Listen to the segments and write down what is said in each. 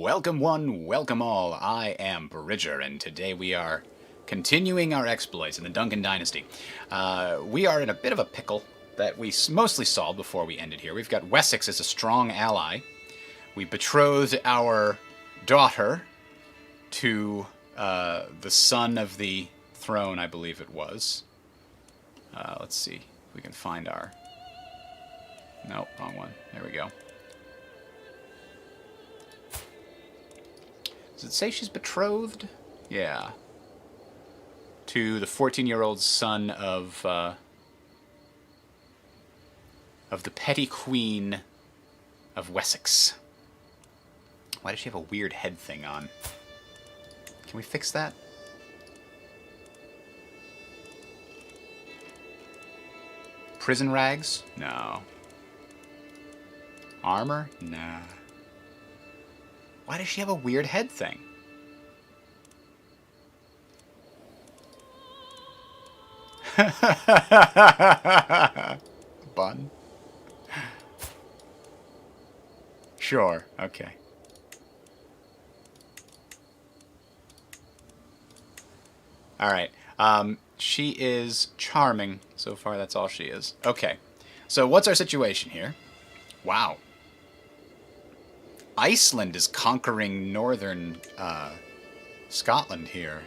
Welcome one, welcome all. I am Bridger, and today we are continuing our exploits in the Duncan Dynasty. We are in a bit of a pickle that we mostly solved before we ended here. We've got Wessex as a strong ally. We betrothed our daughter to the son of the throne, I believe it was. Let's see if we can find our... Nope, wrong one. There we go. Does it say she's betrothed? Yeah. To the 14-year-old son of the petty queen of Wessex. Why does she have a weird head thing on? Can we fix that? Prison rags? No. Armor? Nah. Why does she have a weird head thing? Bun? Sure, okay. Alright, she is charming. So far, that's all she is. Okay, so what's our situation here? Wow. Iceland is conquering northern Scotland here.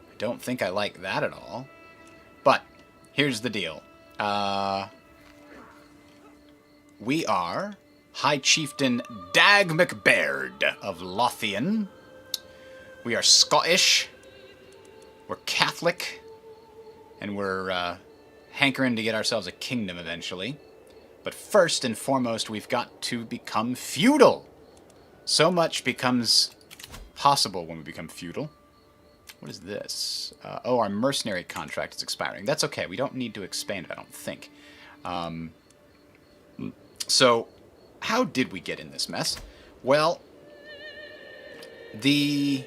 I don't think I like that at all. But here's the deal. We are High Chieftain Dag MacBaird of Lothian. We are Scottish. We're Catholic. And we're hankering to get ourselves a kingdom eventually. But first and foremost, we've got to become feudal. So much becomes possible when we become feudal. What is this? Oh, our mercenary contract is expiring. That's okay. We don't need to expand it, I don't think. So, how did we get in this mess? Well, there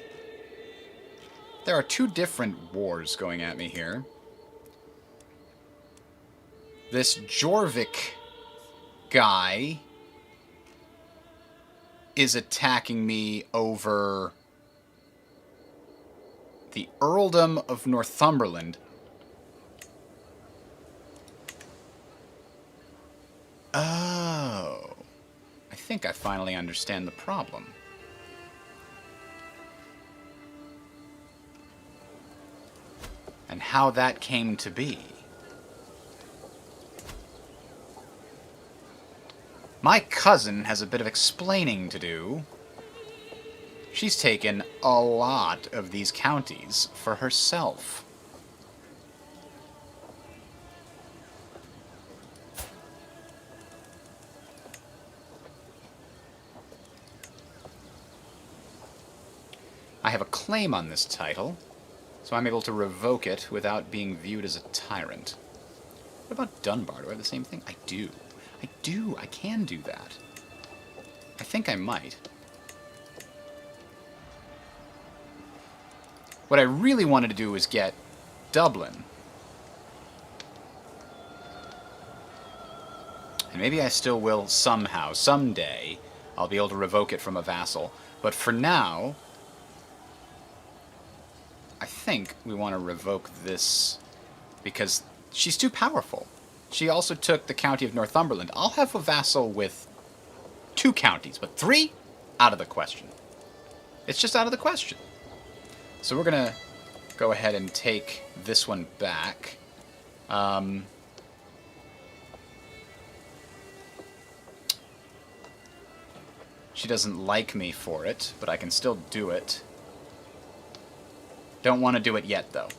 are two different wars going at me here. This Jorvik guy is attacking me over the Earldom of Northumberland. Oh. I think I finally understand the problem. And how that came to be. My cousin has a bit of explaining to do. She's taken a lot of these counties for herself. I have a claim on this title, so I'm able to revoke it without being viewed as a tyrant. What about Dunbar? Do I have the same thing? I do. I can do that. I think I might. What I really wanted to do was get Dublin. And maybe I still will somehow, someday, I'll be able to revoke it from a vassal. But for now, I think we want to revoke this because she's too powerful. She also took the county of Northumberland. I'll have a vassal with 2 counties, but 3? Out of the question. It's just out of the question. So we're going to go ahead and take this one back. She doesn't like me for it, but I can still do it. Don't want to do it yet, though.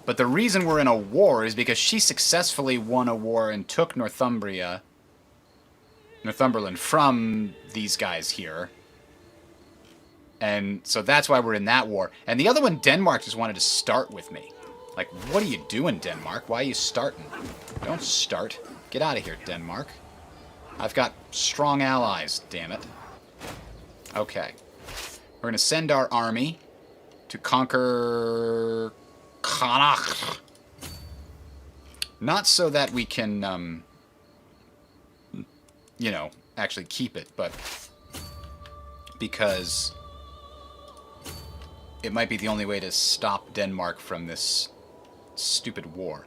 But the reason we're in a war is because she successfully won a war and took Northumberland from these guys here. And so that's why we're in that war. And the other one, Denmark, just wanted to start with me. Like, what are you doing, Denmark? Why are you starting? Don't start. Get out of here, Denmark. I've got strong allies, damn it. Okay. We're going to send our army to conquer Connacht. Not so that we can, you know, actually keep it, but because it might be the only way to stop Denmark from this stupid war.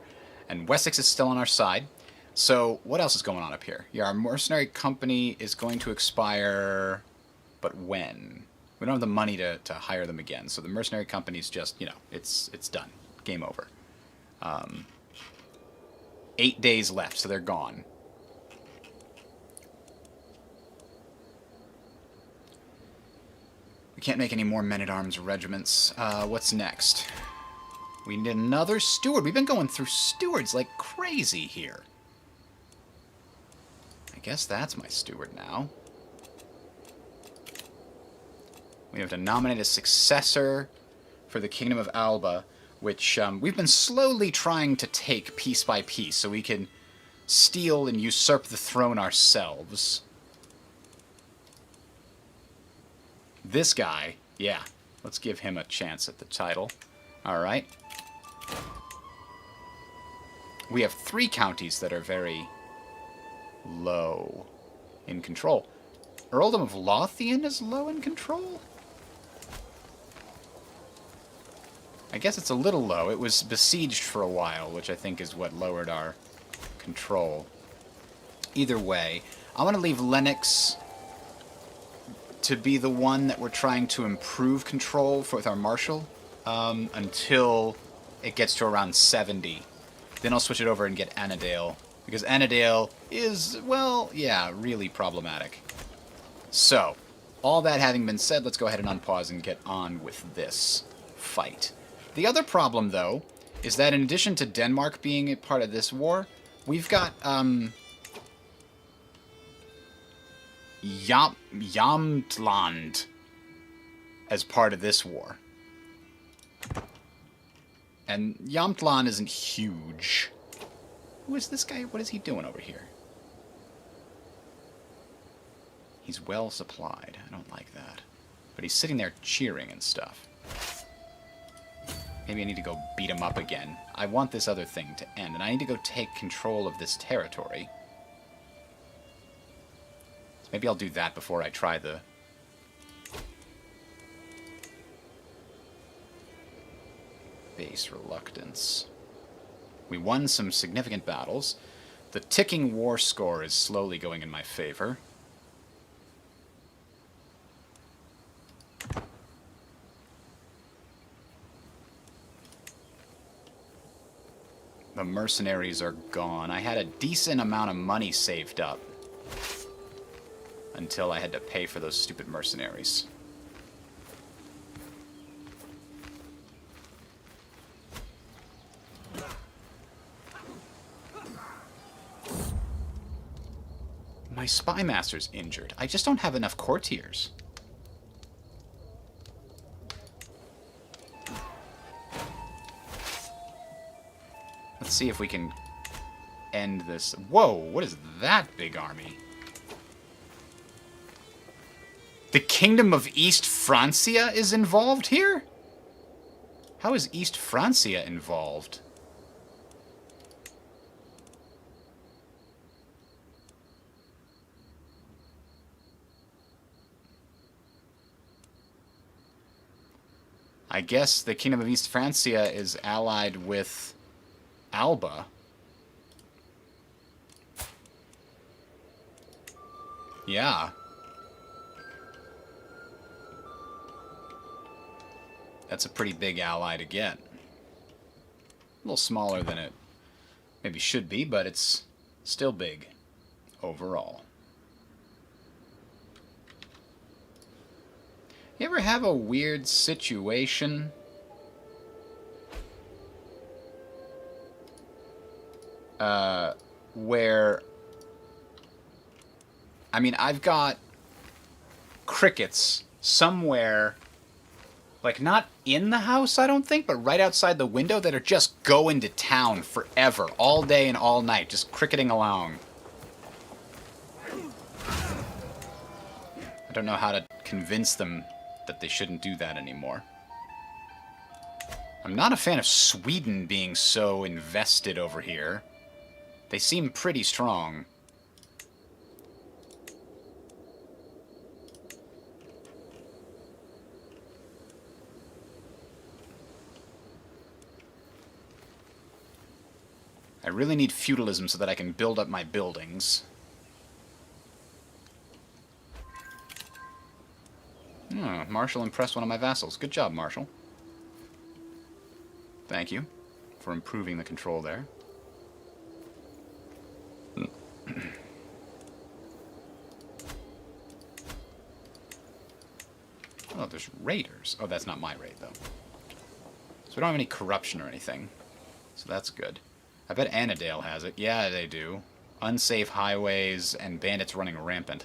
And Wessex is still on our side. So what else is going on up here? Yeah, our mercenary company is going to expire, but when? We don't have the money to hire them again. So the mercenary company's just, you know, it's done. Game over. 8 days left, so they're gone. We can't make any more men-at-arms regiments. What's next? We need another steward. We've been going through stewards like crazy here. I guess that's my steward now. We have to nominate a successor for the Kingdom of Alba, which we've been slowly trying to take piece by piece so we can steal and usurp the throne ourselves. This guy, yeah, let's give him a chance at the title. Alright. We have 3 counties that are very low in control. Earldom of Lothian is low in control? I guess it's a little low. It was besieged for a while, which I think is what lowered our control. Either way, I want to leave Lennox to be the one that we're trying to improve control for with our marshal until it gets to around 70. Then I'll switch it over and get Annandale, because Annandale is, well, yeah, really problematic. So, all that having been said, let's go ahead and unpause and get on with this fight. The other problem, though, is that in addition to Denmark being a part of this war, we've got Jämtland as part of this war. And Jämtland isn't huge. Who is this guy? What is he doing over here? He's well supplied. I don't like that. But he's sitting there cheering and stuff. Maybe I need to go beat him up again. I want this other thing to end, and I need to go take control of this territory. So maybe I'll do that before I try the... base reluctance. We won some significant battles. The ticking war score is slowly going in my favor. The mercenaries are gone. I had a decent amount of money saved up until I had to pay for those stupid mercenaries. My spy master's injured. I just don't have enough courtiers. Let's see if we can end this. Whoa, what is that big army? The Kingdom of East Francia is involved here? How is East Francia involved? I guess the Kingdom of East Francia is allied with Alba. Yeah. That's a pretty big ally to get. A little smaller than it maybe should be, but it's still big overall. You ever have a weird situation where, I mean, I've got crickets somewhere, like not in the house, I don't think, but right outside the window that are just going to town forever, all day and all night, just cricketing along. I don't know how to convince them that they shouldn't do that anymore. I'm not a fan of Sweden being so invested over here. They seem pretty strong. I really need feudalism so that I can build up my buildings. Oh, Marshal impressed one of my vassals. Good job, Marshal. Thank you for improving the control there. Oh, there's raiders. Oh, that's not my raid, though. So we don't have any corruption or anything. So that's good. I bet Annandale has it. Yeah, they do. Unsafe highways and bandits running rampant.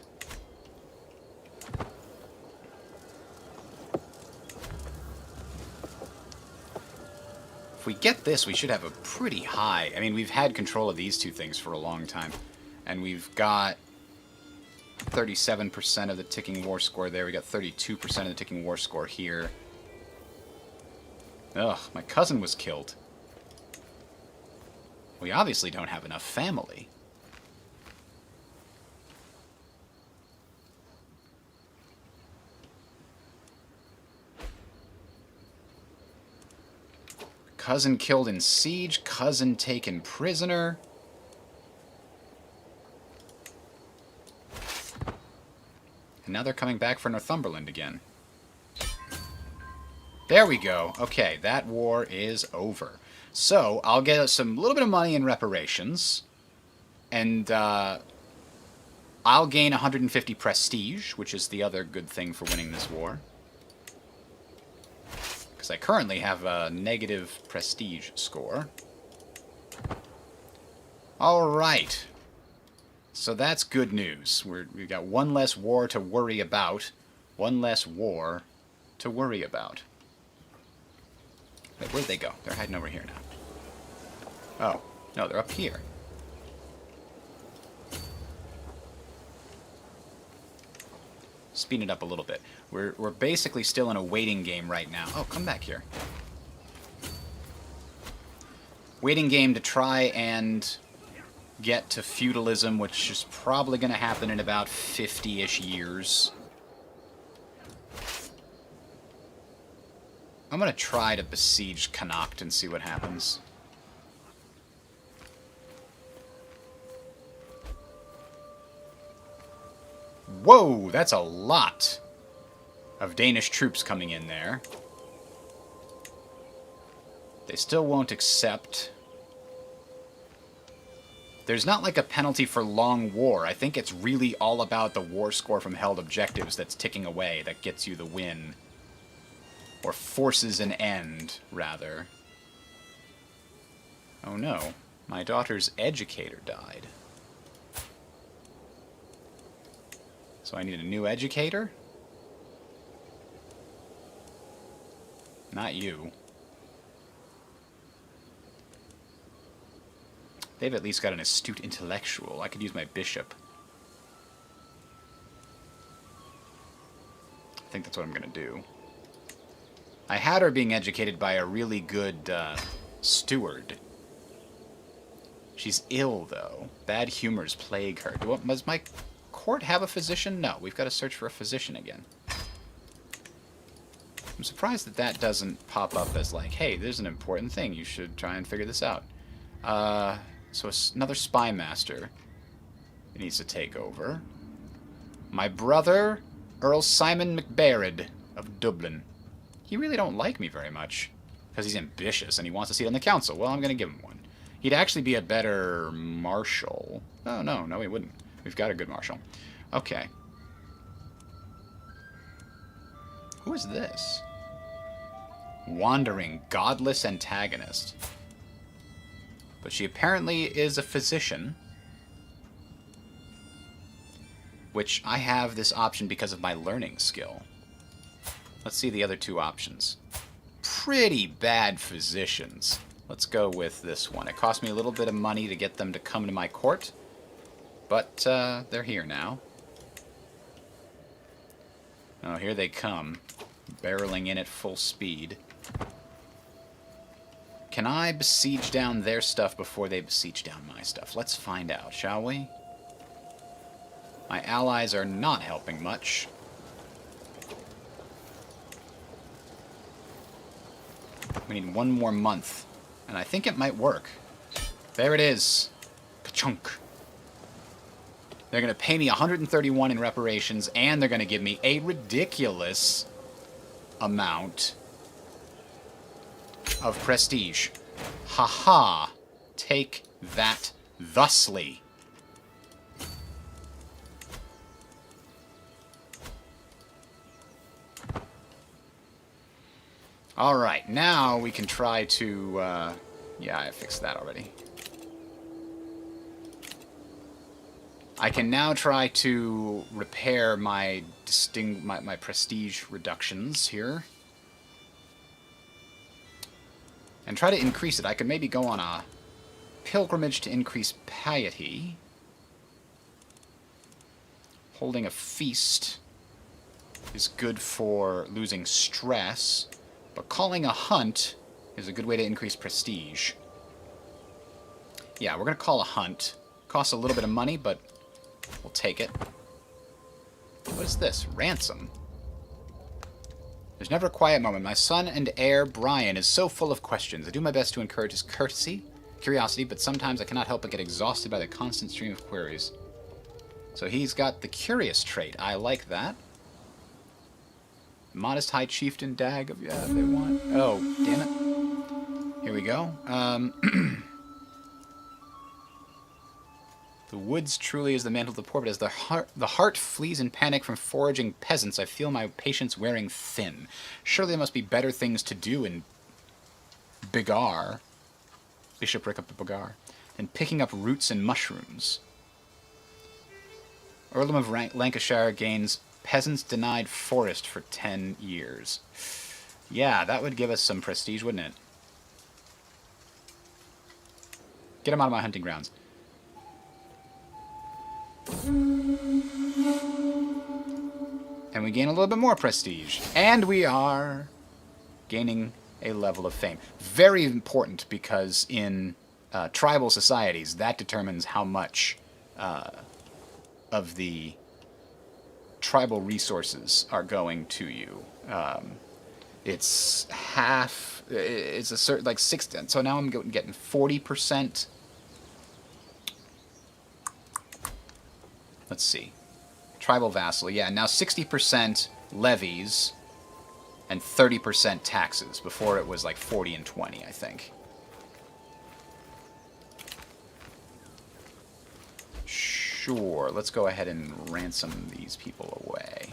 If we get this, we should have a pretty high... I mean, we've had control of these two things for a long time. And we've got 37% of the ticking war score there. We got 32% of the ticking war score here. Ugh, my cousin was killed. We obviously don't have enough family. Cousin killed in siege, cousin taken prisoner. And now they're coming back for Northumberland again. There we go. Okay, that war is over. So, I'll get a little bit of money in reparations. And, I'll gain 150 prestige, which is the other good thing for winning this war. Because I currently have a negative prestige score. Alright. So that's good news. We've got one less war to worry about. One less war to worry about. Wait, where'd they go? They're hiding over here now. Oh, no, they're up here. Speed it up a little bit. We're basically still in a waiting game right now. Oh, come back here. Waiting game to try and get to feudalism, which is probably going to happen in about 50-ish years. I'm going to try to besiege Connacht and see what happens. Whoa, that's a lot of Danish troops coming in there. They still won't accept. There's not like a penalty for long war. I think it's really all about the war score from held objectives that's ticking away that gets you the win. Or forces an end, rather. Oh no, my daughter's educator died. So I need a new educator? Not you. They've at least got an astute intellectual. I could use my bishop. I think that's what I'm going to do. I had her being educated by a really good steward. She's ill, though. Bad humors plague her. Does my court have a physician? No, we've got to search for a physician again. I'm surprised that that doesn't pop up as like, hey, there's an important thing. You should try and figure this out. So another spy master needs to take over. My brother, Earl Simon MacBaird of Dublin. He really don't like me very much because he's ambitious and he wants a seat on the council. Well, I'm going to give him one. He'd actually be a better marshal. Oh, no, he wouldn't. We've got a good marshal. Okay. Who is this? Wandering, godless antagonist. But she apparently is a physician. Which I have this option because of my learning skill. Let's see the other two options. Pretty bad physicians. Let's go with this one. It cost me a little bit of money to get them to come to my court. But they're here now. Oh, here they come. Barreling in at full speed. Can I besiege down their stuff before they besiege down my stuff? Let's find out, shall we? My allies are not helping much. We need one more month. And I think it might work. There it is. Ka-chunk. They're going to pay me 131 in reparations, and they're going to give me a ridiculous amount of prestige. Haha. Take that thusly. Alright, now we can try to... yeah, I fixed that already. I can now try to repair my my prestige reductions here. And try to increase it. I could maybe go on a pilgrimage to increase piety. Holding a feast is good for losing stress. But calling a hunt is a good way to increase prestige. Yeah, we're going to call a hunt. Costs a little bit of money, but we'll take it. What is this? Ransom. There's never a quiet moment. My son and heir, Brian, is so full of questions. I do my best to encourage his curiosity, but sometimes I cannot help but get exhausted by the constant stream of queries. So he's got the curious trait. I like that. Modest High Chieftain Dag. Yeah, if they want. Oh, damn it. Here we go. The woods truly is the mantle of the poor, but as the heart flees in panic from foraging peasants, I feel my patience wearing thin. Surely there must be better things to do in Bigar, Bishopric of Bigar, than picking up roots and mushrooms. Earldom of Lancashire gains peasants denied forest for 10 years. Yeah, that would give us some prestige, wouldn't it? Get them out of my hunting grounds. And we gain a little bit more prestige. And we are gaining a level of fame. Very important, because in tribal societies, that determines how much of the tribal resources are going to you. It's half, it's a certain, like 60, so now I'm getting 40%. Let's see. Tribal vassal, yeah, now 60% levies and 30% taxes. Before it was like 40 and 20, I think. Sure, let's go ahead and ransom these people away.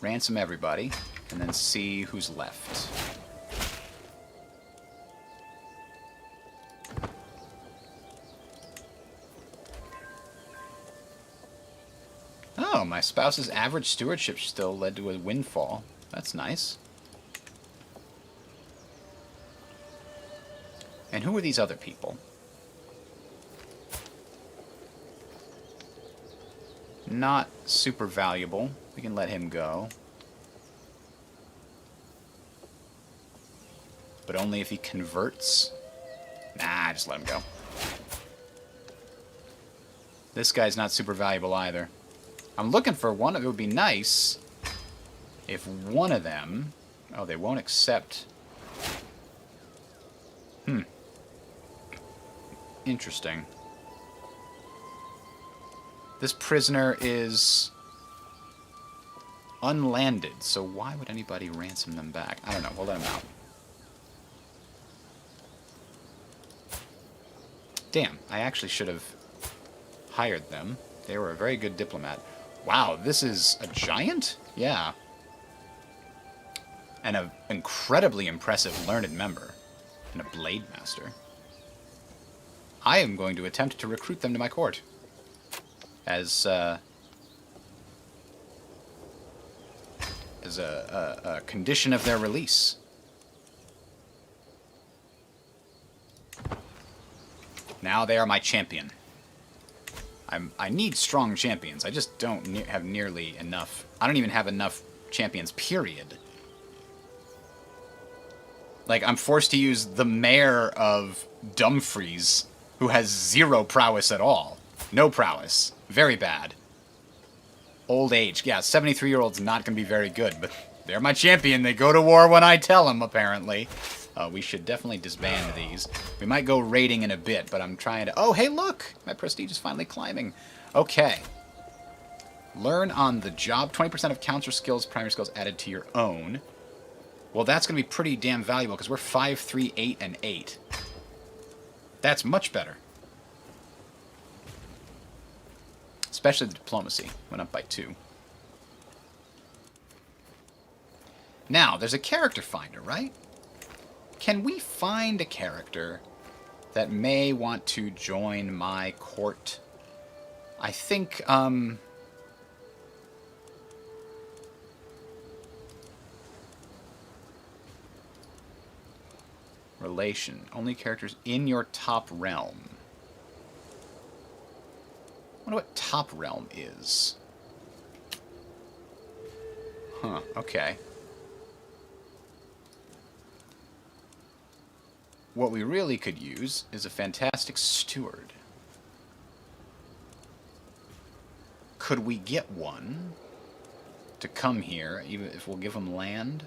Ransom everybody, and then see who's left. Oh, my spouse's average stewardship still led to a windfall. That's nice. And who are these other people? Not super valuable. We can let him go. But only if he converts. Nah, just let him go. This guy's not super valuable either. I'm looking for one. It would be nice if one of them... Oh, they won't accept... Interesting. This prisoner is unlanded, so why would anybody ransom them back? I don't know. We'll let them out. Damn, I actually should have hired them. They were a very good diplomat. Wow, this is a giant? Yeah. And an incredibly impressive learned member. And a blade master. I am going to attempt to recruit them to my court. As a condition of their release. Now they are my champion. I need strong champions. I just don't have nearly enough. I don't even have enough champions, period. Like, I'm forced to use the mayor of Dumfries, who has 0 prowess at all. No prowess. Very bad. Old age. Yeah, 73-year-old's not going to be very good, but they're my champion. They go to war when I tell them, apparently. We should definitely disband these. We might go raiding in a bit, but I'm trying to... Oh, hey, look! My prestige is finally climbing. Okay. Learn on the job. 20% of counter skills, primary skills added to your own. Well, that's going to be pretty damn valuable, because we're 5, 3, 8, and 8. That's much better. Especially the diplomacy. Went up by 2. Now, there's a character finder, right? Can we find a character that may want to join my court? I think, relation. Only characters in your top realm. I wonder what top realm is. Huh, okay. What we really could use is a fantastic steward. Could we get one to come here, even if we'll give them land?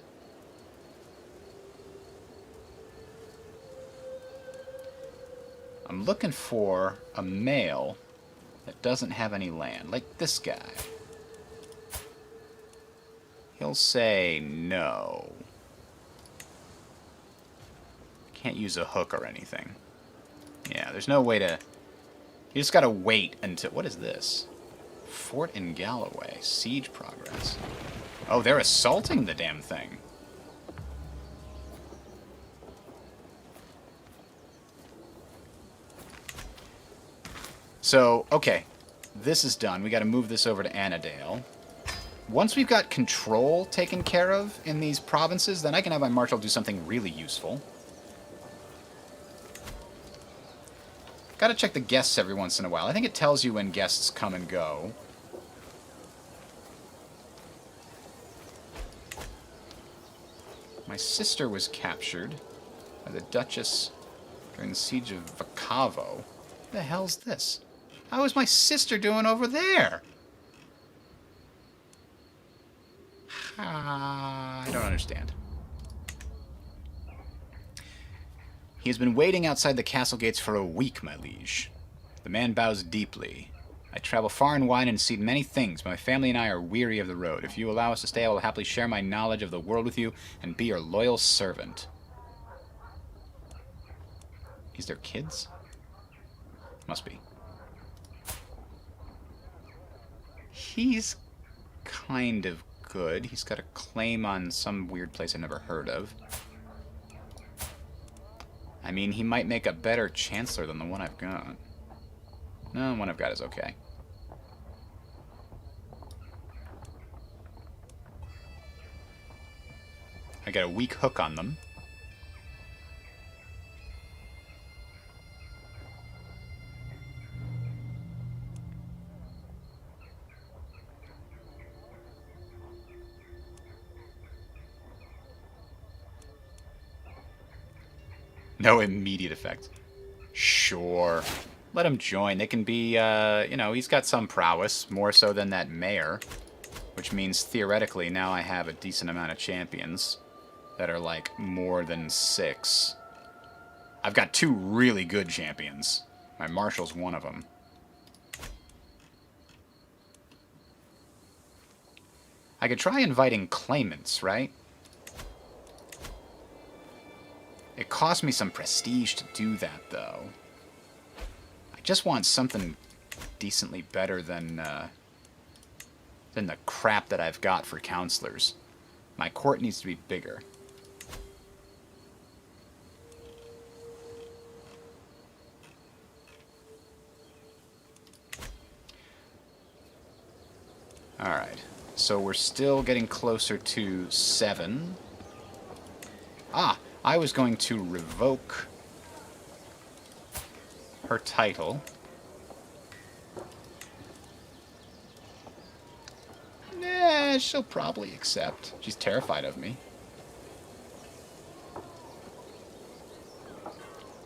I'm looking for a male that doesn't have any land, like this guy. He'll say no. Can't use a hook or anything. Yeah, there's no way to... You just gotta wait until... What is this? Fort in Galloway. Siege progress. Oh, they're assaulting the damn thing. So, okay. This is done. We gotta move this over to Annandale. Once we've got control taken care of in these provinces, then I can have my marshal do something really useful. Gotta check the guests every once in a while. I think it tells you when guests come and go. My sister was captured by the Duchess during the siege of Vacavo. What the hell's this? How is my sister doing over there? I don't understand. He has been waiting outside the castle gates for a week, my liege. The man bows deeply. I travel far and wide and see many things, but my family and I are weary of the road. If you allow us to stay, I will happily share my knowledge of the world with you and be your loyal servant. Is there kids? Must be. He's kind of good. He's got a claim on some weird place I've never heard of. I mean, he might make a better chancellor than the one I've got. No, the one I've got is okay. I got a weak hook on them. No immediate effect. Sure. Let him join. They can be, you know, he's got some prowess, more so than that mayor. Which means, theoretically, now I have a decent amount of champions that are, like, more than 6. I've got 2 really good champions. My marshal's one of them. I could try inviting claimants, right? It cost me some prestige to do that, though. I just want something decently better than the crap that I've got for counselors. My court needs to be bigger. Alright, so we're still getting closer to 7. Ah! I was going to revoke her title. Nah, she'll probably accept. She's terrified of me.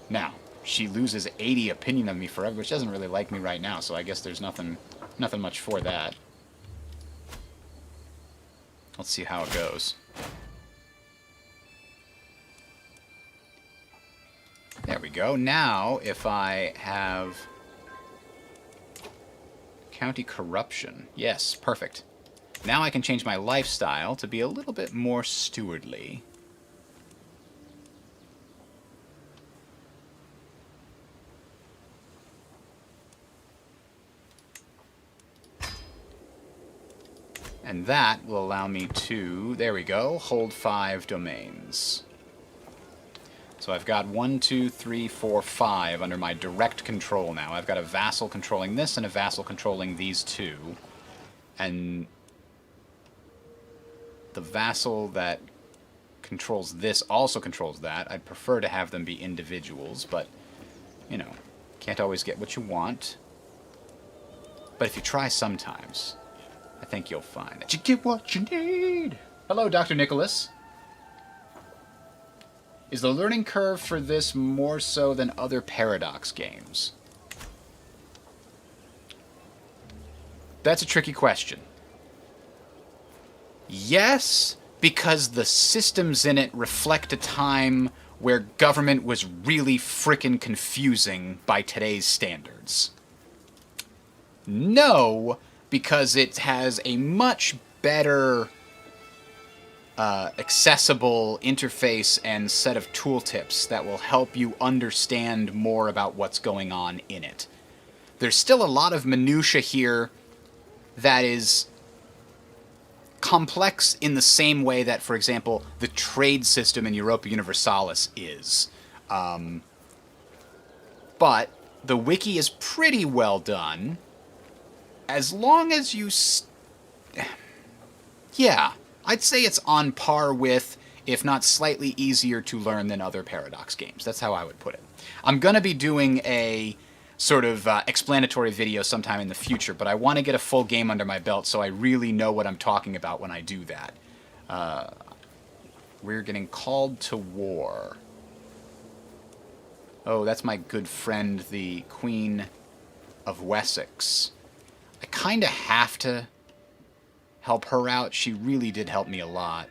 Now, she loses 80 opinion of me forever, which doesn't really like me right now, so I guess there's nothing much for that. Let's see how it goes. There we go. Now, if I have county corruption. Yes, perfect. Now I can change my lifestyle to be a little bit more stewardly. And that will allow me to, there we go, hold 5 domains. So I've got 1, 2, 3, 4, 5 under my direct control now. I've got a vassal controlling this and a vassal controlling these 2. And the vassal that controls this also controls that. I'd prefer to have them be individuals, but, you know, can't always get what you want. But if you try sometimes, I think you'll find that you get what you need. Hello, Dr. Nicholas. Is the learning curve for this more so than other Paradox games? That's a tricky question. Yes, because the systems in it reflect a time where government was really frickin' confusing by today's standards. No, because it has a much better accessible interface and set of tooltips that will help you understand more about what's going on in it. There's still a lot of minutia here that is complex in the same way that, for example, the trade system in Europa Universalis is. But the wiki is pretty well done, as long as you... yeah, I'd say it's on par with, if not slightly easier to learn than other Paradox games. That's how I would put it. I'm going to be doing a sort of explanatory video sometime in the future, but I want to get a full game under my belt so I really know what I'm talking about when I do that. We're getting called to war. Oh, that's my good friend, the Queen of Wessex. I kind of have to help her out. She really did help me a lot.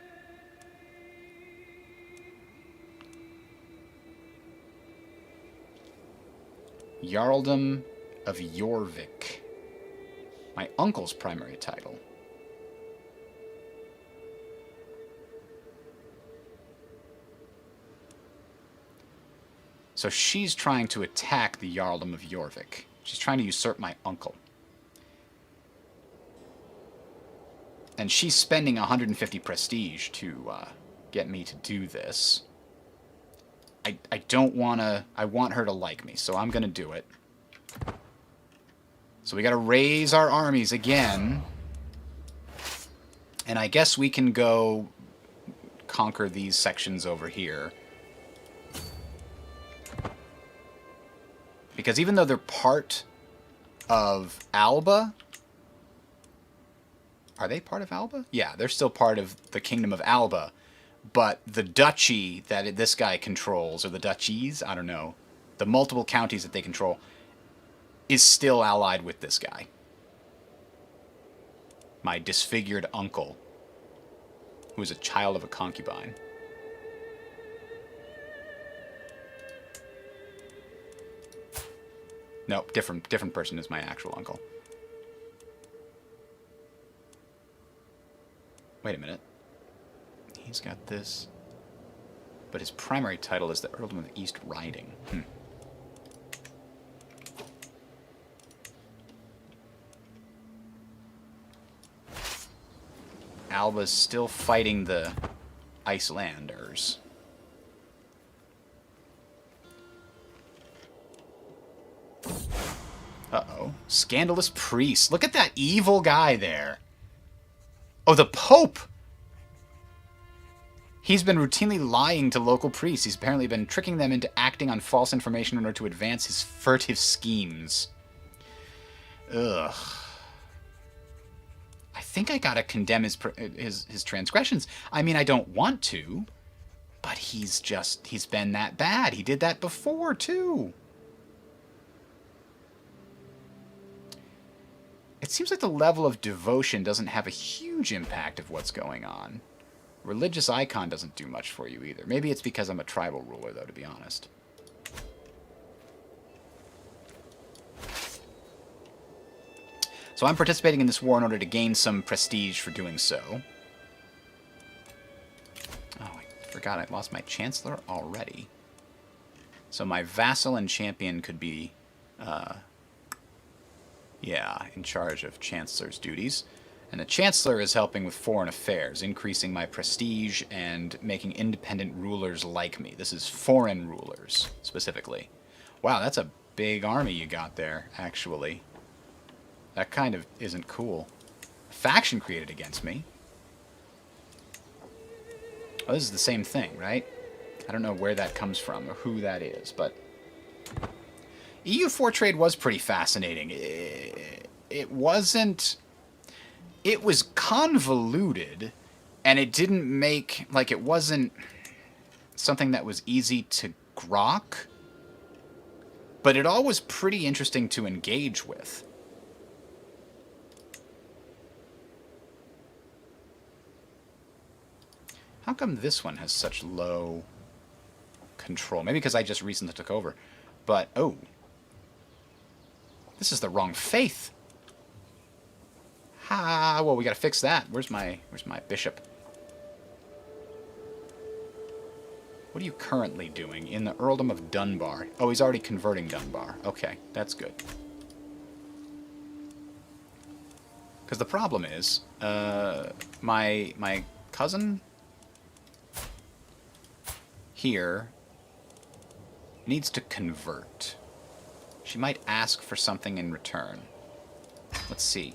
Jarldom of Jorvik. My uncle's primary title. So she's trying to attack the Jarldom of Jorvik. She's trying to usurp my uncle. And she's spending 150 prestige to get me to do this. I don't want to... I want her to like me, so I'm going to do it. So we got to raise our armies again. And I guess we can go conquer these sections over here. Because even though they're part of Alba... Are they part of Alba? Yeah, they're still part of the Kingdom of Alba. But the duchy that this guy controls, or the duchies, I don't know, the multiple counties that they control, is still allied with this guy. My disfigured uncle, who is a child of a concubine. No, different person is my actual uncle. Wait a minute. He's got this. But his primary title is the Earldom of the East Riding. Alba's still fighting the Icelanders. Uh-oh. Scandalous priest. Look at that evil guy there. Oh, the Pope! He's been routinely lying to local priests. He's apparently been tricking them into acting on false information in order to advance his furtive schemes. Ugh. I think I gotta condemn his transgressions. I mean, I don't want to, but he's been that bad. He did that before, too. It seems like the level of devotion doesn't have a huge impact of what's going on. Religious icon doesn't do much for you either. Maybe it's because I'm a tribal ruler, though, to be honest. So I'm participating in this war in order to gain some prestige for doing so. Oh, I forgot I lost my Chancellor already. So my vassal and champion could be, yeah, in charge of Chancellor's duties. And the Chancellor is helping with foreign affairs, increasing my prestige and making independent rulers like me. This is foreign rulers, specifically. Wow, that's a big army you got there, actually. That kind of isn't cool. A faction created against me. Oh, this is the same thing, right? I don't know where that comes from or who that is, but... EU4 trade was pretty fascinating. It wasn't... It was convoluted, and it didn't make... Like, it wasn't something that was easy to grok, but it all was pretty interesting to engage with. How come this one has such low control? Maybe because I just recently took over. But, oh. This is the wrong faith. Ha, well, we gotta fix that. Where's my bishop? What are you currently doing in the Earldom of Dunbar? Oh, he's already converting Dunbar. Okay, that's good. Because the problem is, my cousin here needs to convert. She might ask for something in return. Let's see.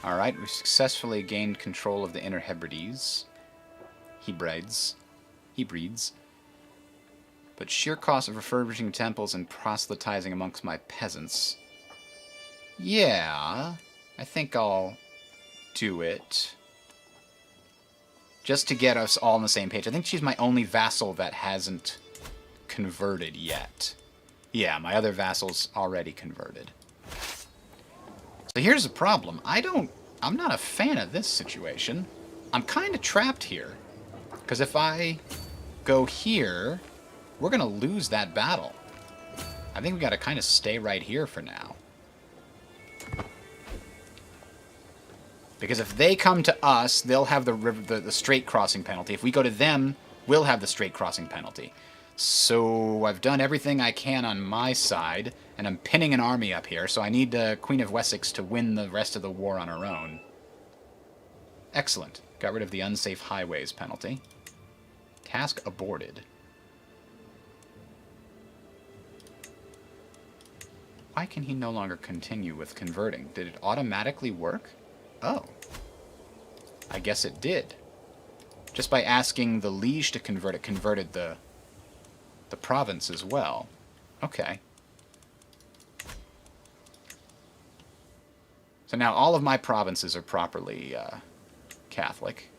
Alright, we've successfully gained control of the Inner Hebrides. Hebrides. But sheer cost of refurbishing temples and proselytizing amongst my peasants. Yeah, I think I'll do it. Just to get us all on the same page. I think she's my only vassal that hasn't converted yet. Yeah, my other vassal's already converted. So here's the problem. I'm not a fan of this situation. I'm kind of trapped here. Because if I go here, we're going to lose that battle. I think we got to kind of stay right here for now. Because if they come to us, they'll have the straight crossing penalty. If we go to them, we'll have the straight crossing penalty. So I've done everything I can on my side, and I'm pinning an army up here, so I need the Queen of Wessex to win the rest of the war on her own. Excellent. Got rid of the unsafe highways penalty. Task aborted. Why can he no longer continue with converting? Did it automatically work? Oh. I guess it did. Just by asking the liege to convert, it converted the province as well. Okay. So now all of my provinces are properly Catholic.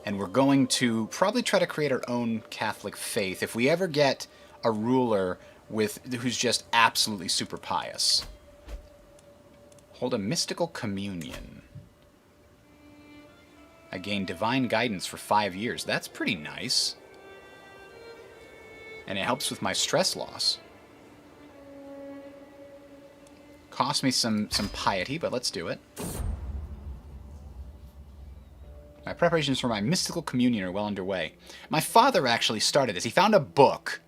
And we're going to probably try to create our own Catholic faith if we ever get a ruler who's just absolutely super pious. Hold a mystical communion. I gain divine guidance for 5 years. That's pretty nice. And it helps with my stress loss. Cost me some piety, but let's do it. My preparations for my mystical communion are well underway. My father actually started this. He found a book,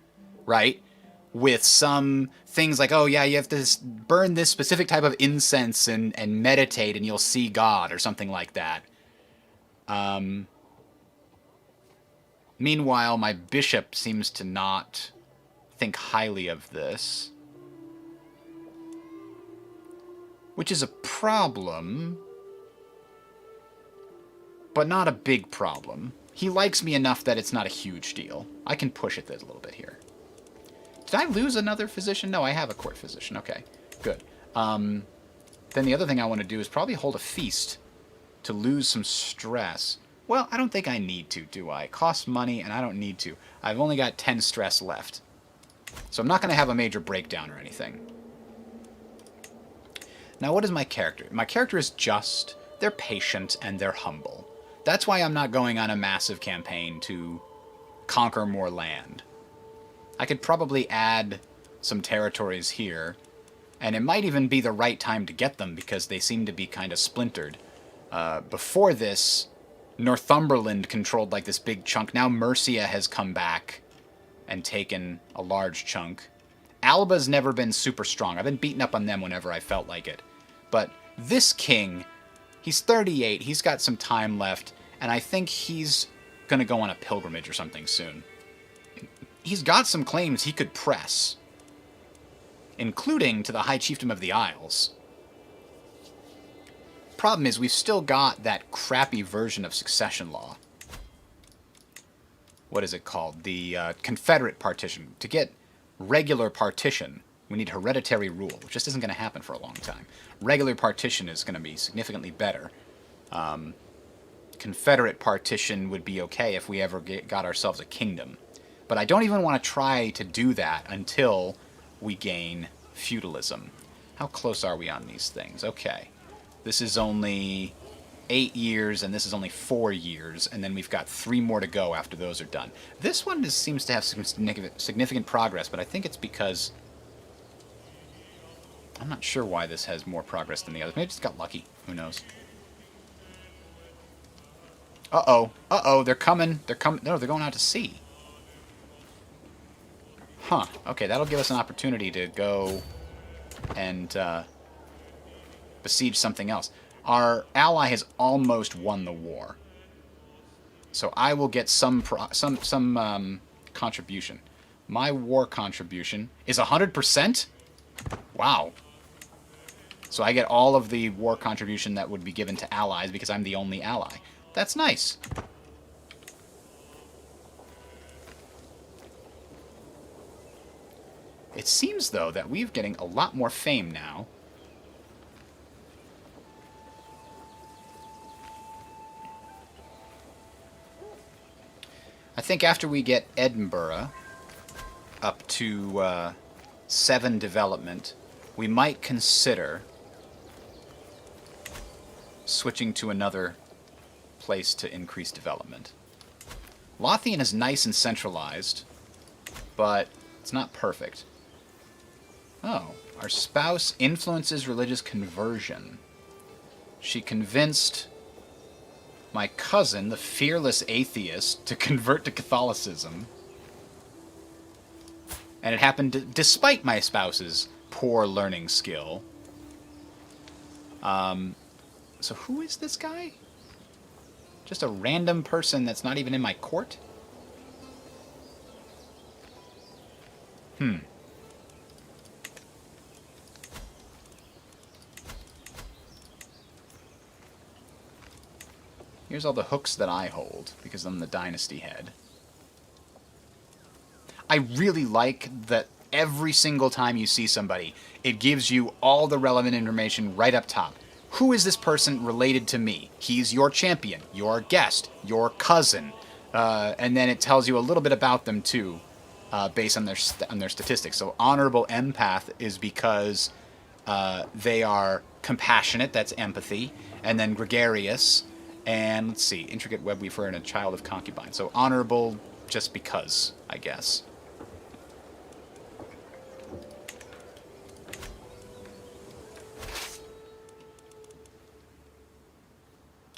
right, with some things like, oh yeah, you have to burn this specific type of incense and meditate and you'll see God, or something like that. Meanwhile, my bishop seems to not think highly of this. Which is a problem, but not a big problem. He likes me enough that it's not a huge deal. I can push it a little bit here. Did I lose another physician? No, I have a court physician. Okay, good. Then the other thing I want to do is probably hold a feast to lose some stress. Well, I don't think I need to, do I? It costs money, and I don't need to. I've only got 10 stress left. So I'm not going to have a major breakdown or anything. Now, what is my character? My character is just, they're patient, and they're humble. That's why I'm not going on a massive campaign to conquer more land. I could probably add some territories here, and it might even be the right time to get them because they seem to be kind of splintered. Before this, Northumberland controlled like this big chunk. Now Mercia has come back and taken a large chunk. Alba's never been super strong. I've been beating up on them whenever I felt like it. But this king, he's 38, he's got some time left, and I think he's going to go on a pilgrimage or something soon. He's got some claims he could press, including to the High Chiefdom of the Isles. Problem is, we've still got that crappy version of succession law. What is it called? The Confederate partition. To get regular partition, we need hereditary rule, which just isn't going to happen for a long time. Regular partition is going to be significantly better. Confederate partition would be okay if we ever got ourselves a kingdom. But I don't even want to try to do that until we gain feudalism. How close are we on these things? Okay. This is only 8 years, and this is only 4 years, and then we've got 3 more to go after those are done. This one seems to have some significant progress, but I think it's because... I'm not sure why this has more progress than the others. Maybe it just got lucky. Who knows? Uh-oh. Uh-oh, they're coming. They're coming. No, they're going out to sea. Huh. Okay, that'll give us an opportunity to go and besiege something else. Our ally has almost won the war, so I will get some contribution. My war contribution is 100%. Wow. So I get all of the war contribution that would be given to allies because I'm the only ally. That's nice. It seems, though, that we're getting a lot more fame now. I think after we get Edinburgh up to 7 development, we might consider switching to another place to increase development. Lothian is nice and centralized, but it's not perfect. Oh, our spouse influences religious conversion. She convinced my cousin, the fearless atheist, to convert to Catholicism. And it happened despite my spouse's poor learning skill. So who is this guy? Just a random person that's not even in my court? Here's all the hooks that I hold, because I'm the Dynasty head. I really like that every single time you see somebody, it gives you all the relevant information right up top. Who is this person related to me? He's your champion, your guest, your cousin. And then it tells you a little bit about them, too, based on their statistics. So Honorable Empath is because they are compassionate, that's empathy. And then Gregarious... And let's see, intricate web weaver and a child of concubine. So honorable just because, I guess.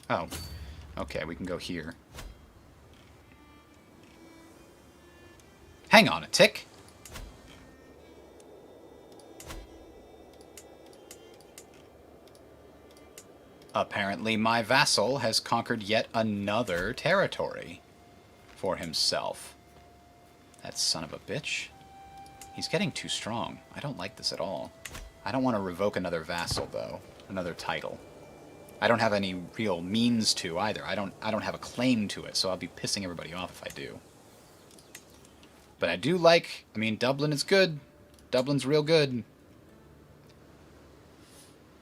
Oh, okay, we can go here. Hang on a tick. Apparently my vassal has conquered yet another territory for himself. That son of a bitch. He's getting too strong. I don't like this at all. I don't want to revoke another vassal, though. Another title. I don't have any real means to, either. I don't have a claim to it, so I'll be pissing everybody off if I do. But I do like... I mean, Dublin is good. Dublin's real good.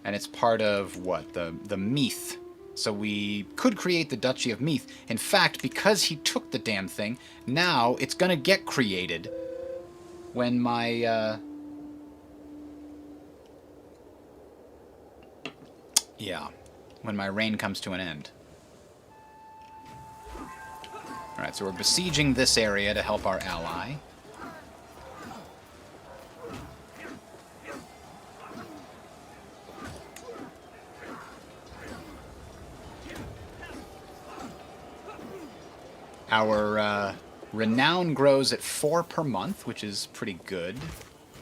And it's part of, what, the Meath. So we could create the Duchy of Meath. In fact, because he took the damn thing, now it's going to get created when my... Yeah, when my reign comes to an end. Alright, so we're besieging this area to help our ally. Our renown grows at 4 per month, which is pretty good.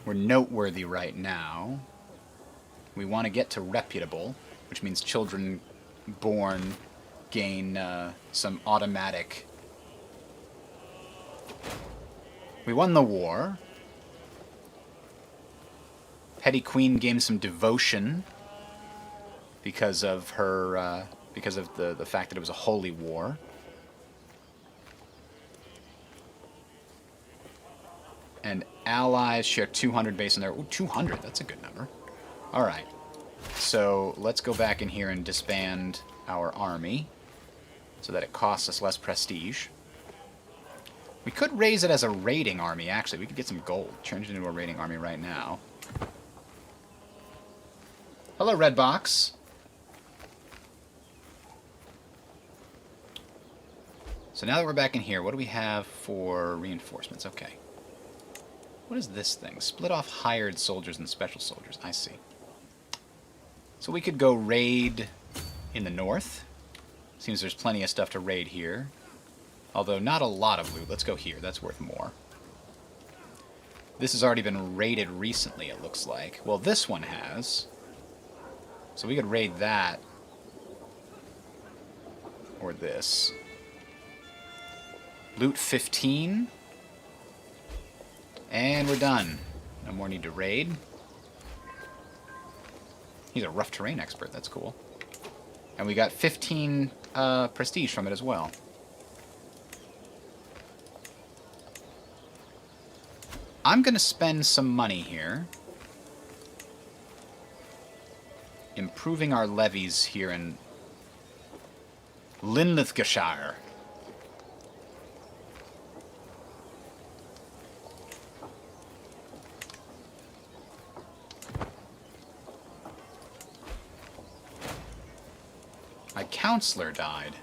We're noteworthy right now. We want to get to reputable, which means children born gain some automatic... We won the war. Petty Queen gained some devotion because of her, because of the fact that it was a holy war. And allies share 200 base in there. Ooh, 200, that's a good number. Alright, so let's go back in here and disband our army so that it costs us less prestige. We could raise it as a raiding army, actually. We could get some gold. Change it into a raiding army right now. Hello, Red Box. So now that we're back in here, what do we have for reinforcements? Okay. What is this thing? Split off hired soldiers and special soldiers. I see. So we could go raid in the north. Seems there's plenty of stuff to raid here. Although not a lot of loot. Let's go here. That's worth more. This has already been raided recently, it looks like. Well, this one has. So we could raid that. Or this. Loot 15. And we're done. No more need to raid. He's a rough terrain expert. That's cool. And we got 15 prestige from it as well. I'm going to spend some money here. Improving our levies here in Linlithgashire. My counselor died.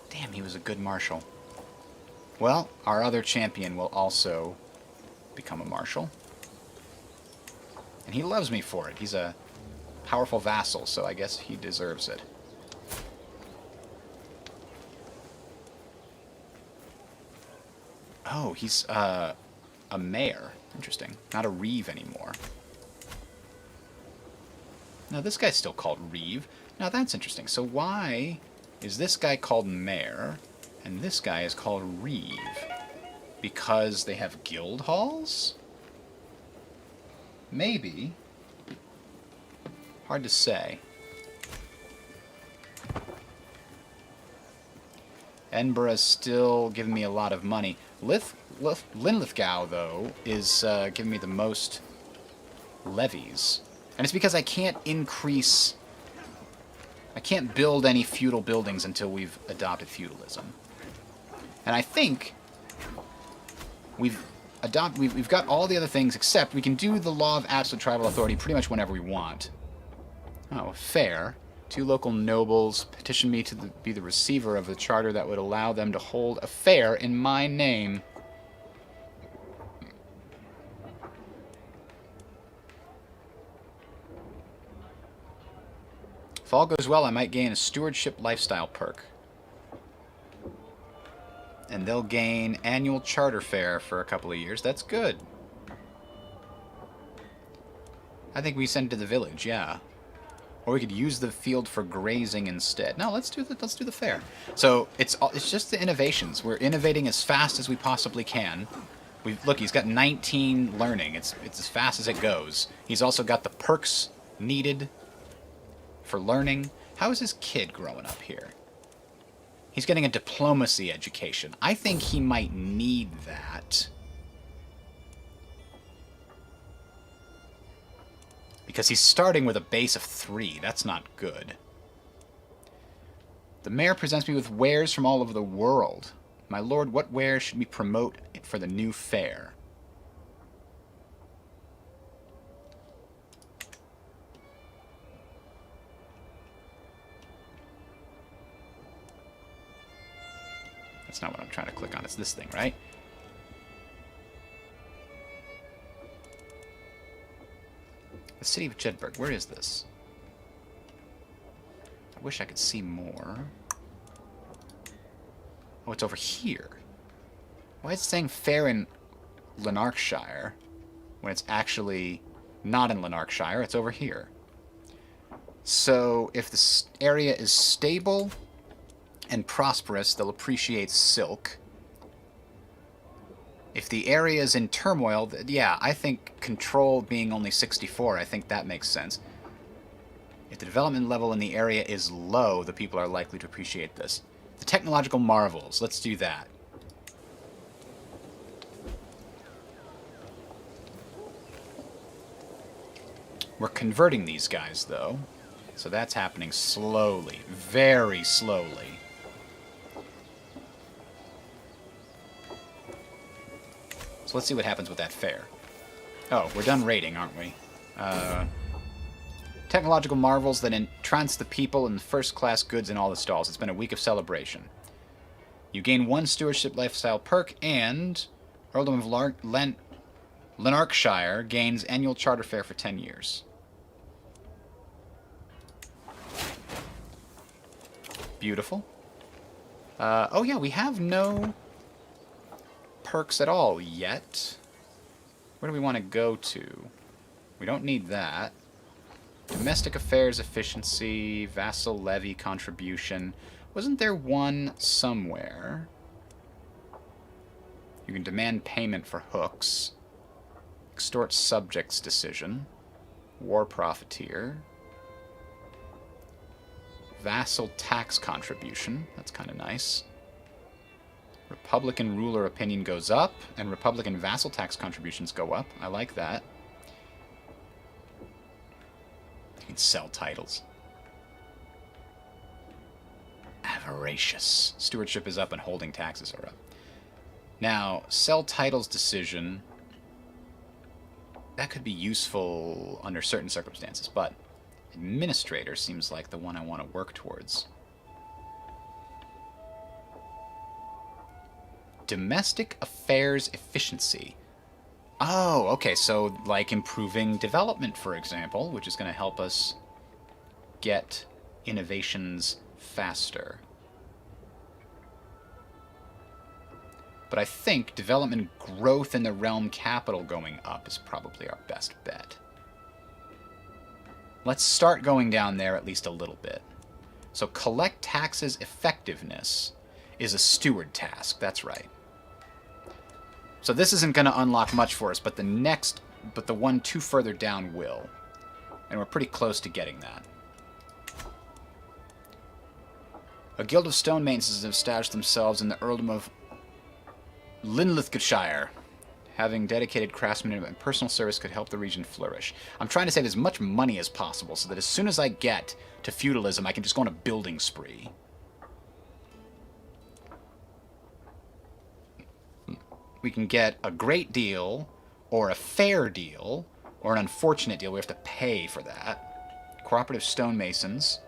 Damn, he was a good marshal. Well, our other champion will also become a marshal. And he loves me for it. He's a powerful vassal, so I guess he deserves it. Oh, he's a mayor. Interesting. Not a reeve anymore. No, this guy's still called Reeve. Now that's interesting. So why is this guy called Mayor and this guy is called Reeve? Because they have guild halls? Maybe. Hard to say. Edinburgh's still giving me a lot of money. Linlithgow, though, is giving me the most levies. And it's because I can't increase... I can't build any feudal buildings until we've adopted feudalism. And I think we've got all the other things, except we can do the law of absolute tribal authority pretty much whenever we want. Oh, fair. 2 local nobles petitioned me to be the receiver of the charter that would allow them to hold a fair in my name. If all goes well, I might gain a stewardship lifestyle perk. And they'll gain annual charter fare for a couple of years. That's good. I think we send it to the village, yeah. Or we could use the field for grazing instead. No, let's do the fair. So it's just the innovations. We're innovating as fast as we possibly can. Look, he's got 19 learning. It's as fast as it goes. He's also got the perks needed for learning. How is his kid growing up here? He's getting a diplomacy education. I think he might need that. Because he's starting with a base of 3. That's not good. The mayor presents me with wares from all over the world. My lord, what wares should we promote for the new fair? That's not what I'm trying to click on. It's this thing, right? The city of Jedburgh. Where is this? I wish I could see more. Oh, it's over here. Why is it saying fair in Lanarkshire when it's actually not in Lanarkshire? It's over here. So if this area is stable and prosperous, they'll appreciate silk. If the area is in turmoil, yeah, I think control being only 64, I think that makes sense. If the development level in the area is low, the people are likely to appreciate this. The technological marvels, let's do that. We're converting these guys, though, so that's happening slowly, very slowly. So let's see what happens with that fair. Oh, we're done raiding, aren't we? Technological marvels that entrance the people in first-class goods in all the stalls. It's been a week of celebration. You gain 1 stewardship lifestyle perk, and Earldom of Lanarkshire gains annual charter fare for 10 years. Beautiful. Oh yeah, we have no perks at all yet. Where do we want to go to? We don't need that. Domestic affairs efficiency, vassal levy contribution. Wasn't there one somewhere? You can demand payment for hooks. Extort subjects decision. War profiteer. Vassal tax contribution. That's kind of nice. Republican ruler opinion goes up, and Republican vassal tax contributions go up. I like that. You can sell titles. Avaricious. Stewardship is up and holding taxes are up. Now, sell titles decision. That could be useful under certain circumstances, but administrator seems like the one I want to work towards. Domestic affairs efficiency. Oh, okay, so like improving development, for example, which is going to help us get innovations faster. But I think development growth in the realm capital going up is probably our best bet. Let's start going down there at least a little bit. So collect taxes effectiveness is a steward task, that's right. So this isn't going to unlock much for us, but the one 2 further down will. And we're pretty close to getting that. A guild of stonemasons have established themselves in the earldom of Linlithgoodshire. Having dedicated craftsmen and personal service could help the region flourish. I'm trying to save as much money as possible so that as soon as I get to feudalism, I can just go on a building spree. We can get a great deal, or a fair deal, or an unfortunate deal. We have to pay for that. Cooperative stonemasons.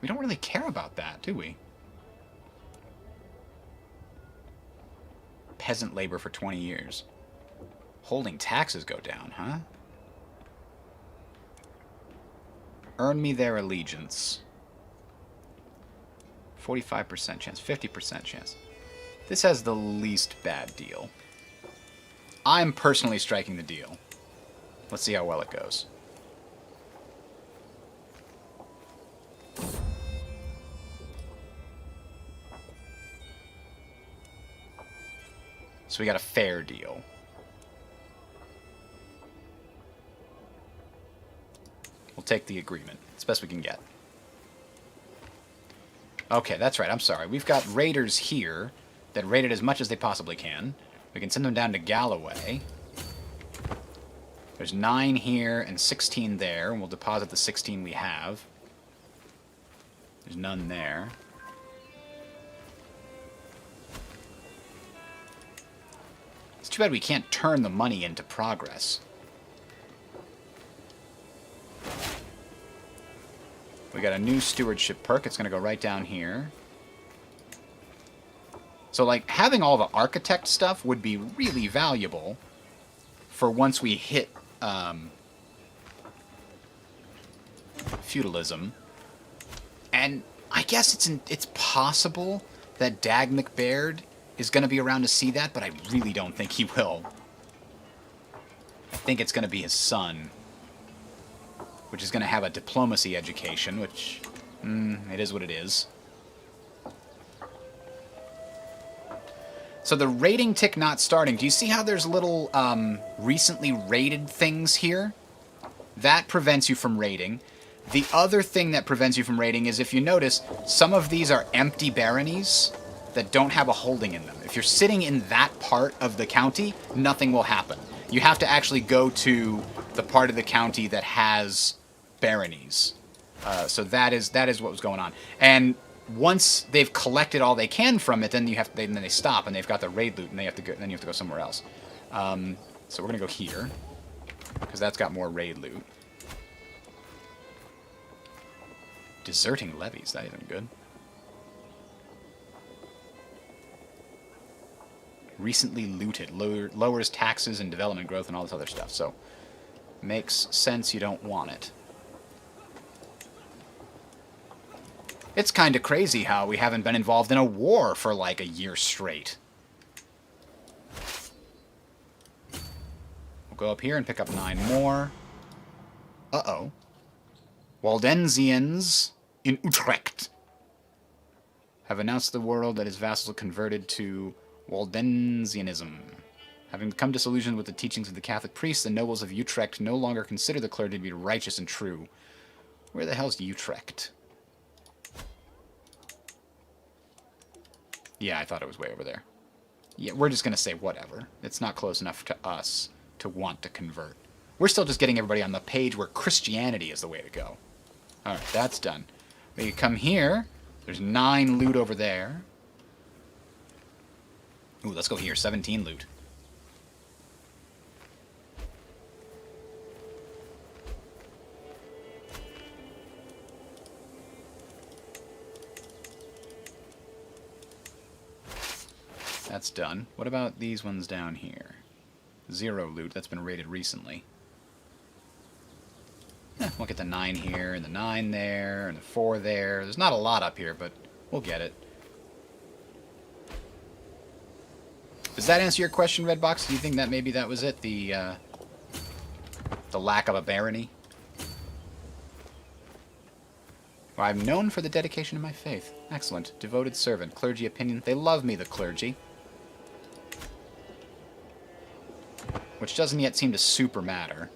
We don't really care about that, do we? Peasant labor for 20 years. Holding taxes go down, huh? Earn me their allegiance. 45% chance, 50% chance. This has the least bad deal. I'm personally striking the deal. Let's see how well it goes. So we got a fair deal. We'll take the agreement. It's the best we can get. Okay, that's right. I'm sorry. We've got raiders here that raided as much as they possibly can. We can send them down to Galloway. There's 9 here and 16 there, and we'll deposit the 16 we have. There's none there. It's too bad we can't turn the money into progress. We got a new stewardship perk. It's going to go right down here. So, like, having all the architect stuff would be really valuable for once we hit feudalism. And I guess it's possible that Dag McBaird is going to be around to see that, but I really don't think he will. I think it's going to be his son, which is going to have a diplomacy education, which, it is what it is. So the rating tick not starting. Do you see how there's little recently rated things here? That prevents you from rating. The other thing that prevents you from rating is, if you notice, some of these are empty baronies that don't have a holding in them. If you're sitting in that part of the county, nothing will happen. You have to actually go to the part of the county that has baronies. So that is what was going on. And once they've collected all they can from it, then then they stop and they've got the raid loot, and then you have to go somewhere else. So we're gonna go here because that's got more raid loot. Deserting levies, that isn't good. Recently looted, lowers taxes and development growth and all this other stuff. So makes sense you don't want it. It's kind of crazy how we haven't been involved in a war for like a year straight. We'll go up here and pick up 9 more. Uh-oh. Waldensians in Utrecht have announced to the world that his vassals converted to Waldensianism. Having become disillusioned with the teachings of the Catholic priests, the nobles of Utrecht no longer consider the clergy to be righteous and true. Where the hell's Utrecht? Yeah, I thought it was way over there. Yeah, we're just going to say whatever. It's not close enough to us to want to convert. We're still just getting everybody on the page where Christianity is the way to go. Alright, that's done. We come here. There's 9 loot over there. Ooh, let's go here. 17 loot. That's done. What about these ones down here? 0 loot. That's been raided recently. We'll get the 9 here, and the 9 there, and the 4 there. There's not a lot up here, but we'll get it. Does that answer your question, Redbox? Do you think that maybe that was it? The lack of a barony? Well, I'm known for the dedication of my faith. Excellent. Devoted servant. Clergy opinion. They love me, the clergy. Which doesn't yet seem to super matter.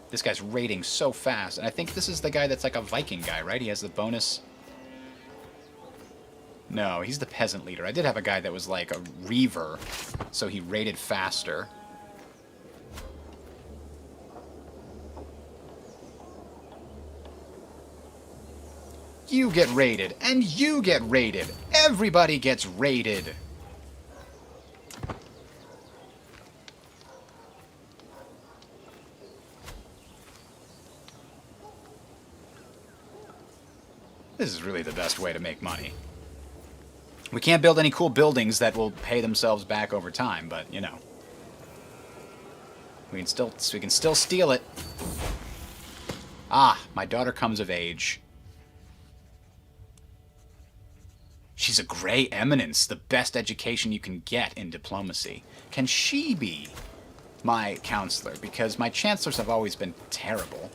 This guy's raiding so fast. And I think this is the guy that's like a Viking guy, right? He has the bonus. No, he's the peasant leader. I did have a guy that was like a reaver, so he raided faster. You get raided, and you get raided. Everybody gets raided. This is really the best way to make money. We can't build any cool buildings that will pay themselves back over time, but, you know. We can still steal it. Ah, my daughter comes of age. She's a Grey Eminence, the best education you can get in diplomacy. Can she be my counselor? Because my chancellors have always been terrible.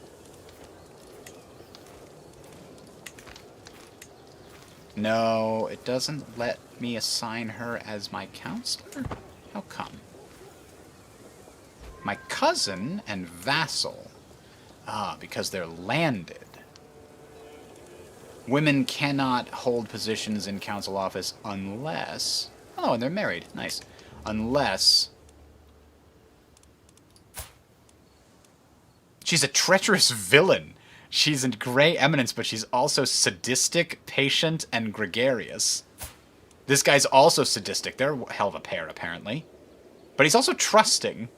No, it doesn't let me assign her as my counselor? How come? My cousin and vassal. Ah, because they're landed. Women cannot hold positions in council office unless... Oh, and they're married. Nice. Unless... She's a treacherous villain. She's in Grey Eminence, but she's also sadistic, patient, and gregarious. This guy's also sadistic. They're a hell of a pair, apparently. But he's also trusting.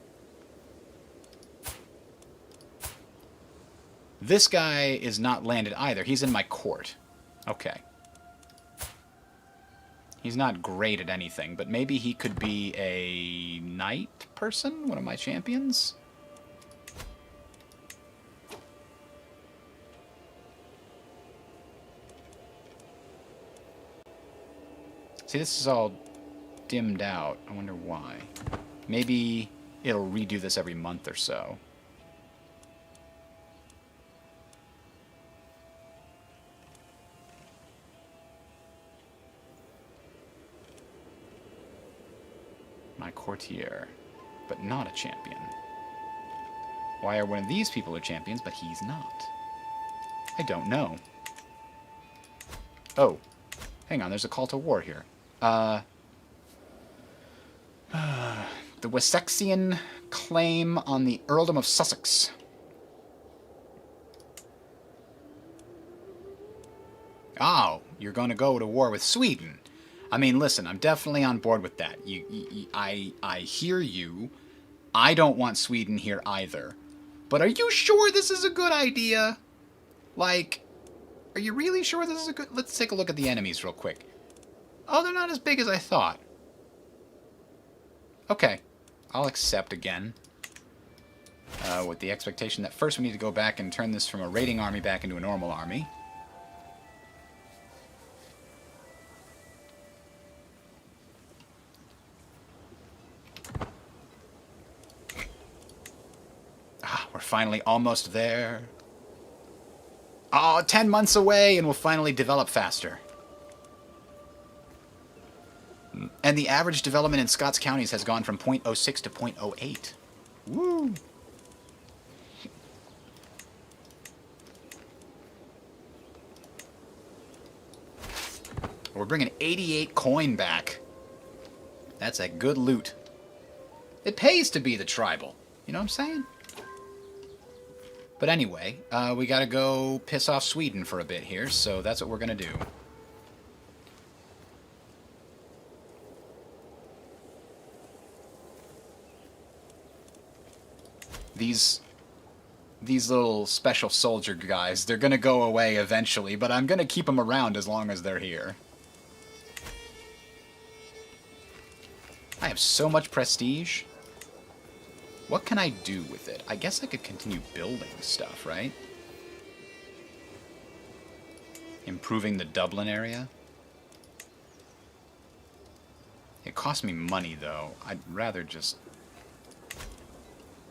This guy is not landed either. He's in my court. Okay. He's not great at anything, but maybe he could be a knight person? One of my champions? See, this is all dimmed out. I wonder why. Maybe it'll redo this every month or so. My courtier, but not a champion. Why are one of these people are champions, but he's not? I don't know. Oh, hang on, there's a call to war here. The Wessexian claim on the Earldom of Sussex. Oh, you're going to go to war with Sweden. I mean, listen, I'm definitely on board with that. I hear you. I don't want Sweden here either. But are you sure this is a good idea? Like, are you really sure this is a good... Let's take a look at the enemies real quick. Oh, they're not as big as I thought. Okay, I'll accept again. With the expectation that first we need to go back and turn this from a raiding army back into a normal army. We're finally almost there. Oh, 10 months away and we'll finally develop faster. And the average development in Scots counties has gone from 0.06 to 0.08. Woo! We're bringing 88 coin back. That's a good loot. It pays to be the tribal. You know what I'm saying? But anyway, we gotta go piss off Sweden for a bit here, so that's what we're gonna do. These little special soldier guys, they're gonna go away eventually, but I'm gonna keep them around as long as they're here. I have so much prestige. What can I do with it? I guess I could continue building stuff, right? Improving the Dublin area. It costs me money, though. I'd rather just...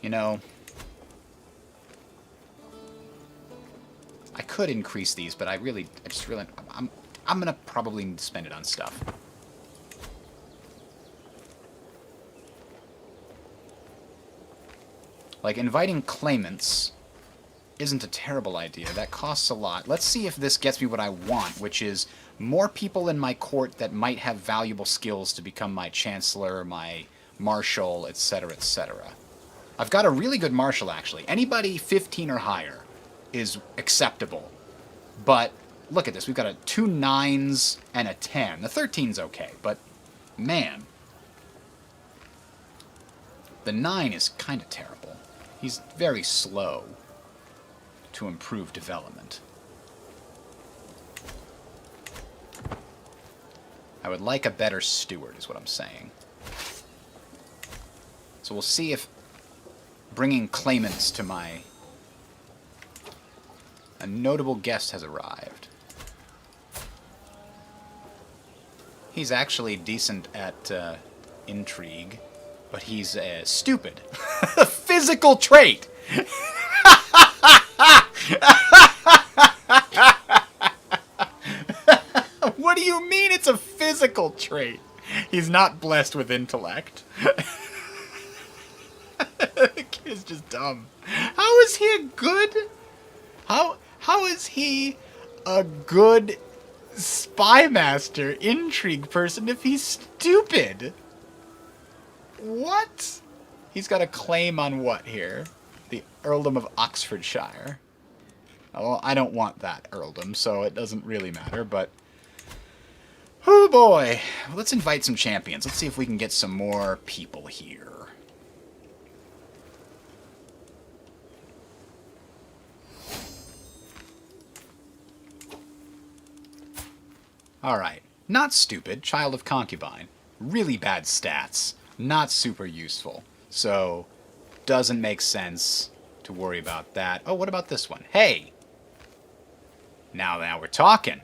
You know... I could increase these, but I just really... I'm gonna probably need to spend it on stuff. Like, inviting claimants isn't a terrible idea. That costs a lot. Let's see if this gets me what I want, which is more people in my court that might have valuable skills to become my chancellor, my marshal, etc., etc. I've got a really good marshal, actually. Anybody 15 or higher is acceptable. But look at this. We've got 2 9s and a 10. The 13's okay, but man. The 9 is kind of terrible. He's very slow to improve development. I would like a better steward, is what I'm saying. So we'll see if bringing claimants to my... A notable guest has arrived. He's actually decent at intrigue, but he's stupid. A physical trait! What do you mean it's a physical trait? He's not blessed with intellect. The kid is just dumb. How is he a good... How is he a good spy master, intrigue person if he's stupid? What? He's got a claim on what here? The Earldom of Oxfordshire. Well, I don't want that earldom, so it doesn't really matter, but... Oh boy. Let's invite some champions. Let's see if we can get some more people here. Alright. Not stupid. Child of concubine. Really bad stats. Not super useful. So, doesn't make sense to worry about that. Oh, what about this one? Hey! Now we're talking.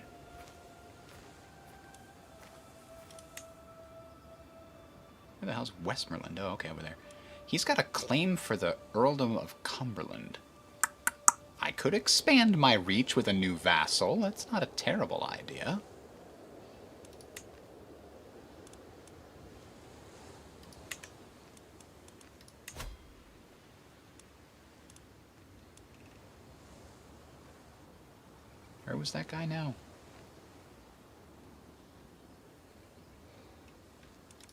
Where the hell's Westmoreland? Oh, okay, over there. He's got a claim for the Earldom of Cumberland. I could expand my reach with a new vassal. That's not a terrible idea. Where was that guy now?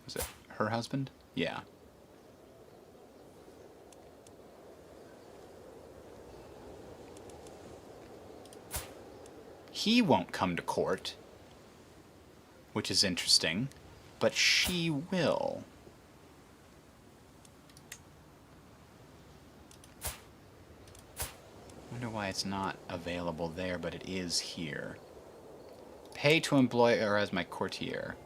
Was it her husband? Yeah. He won't come to court, which is interesting, but she will. Wonder why it's not available there, but it is here. Pay to employ her as my courtier.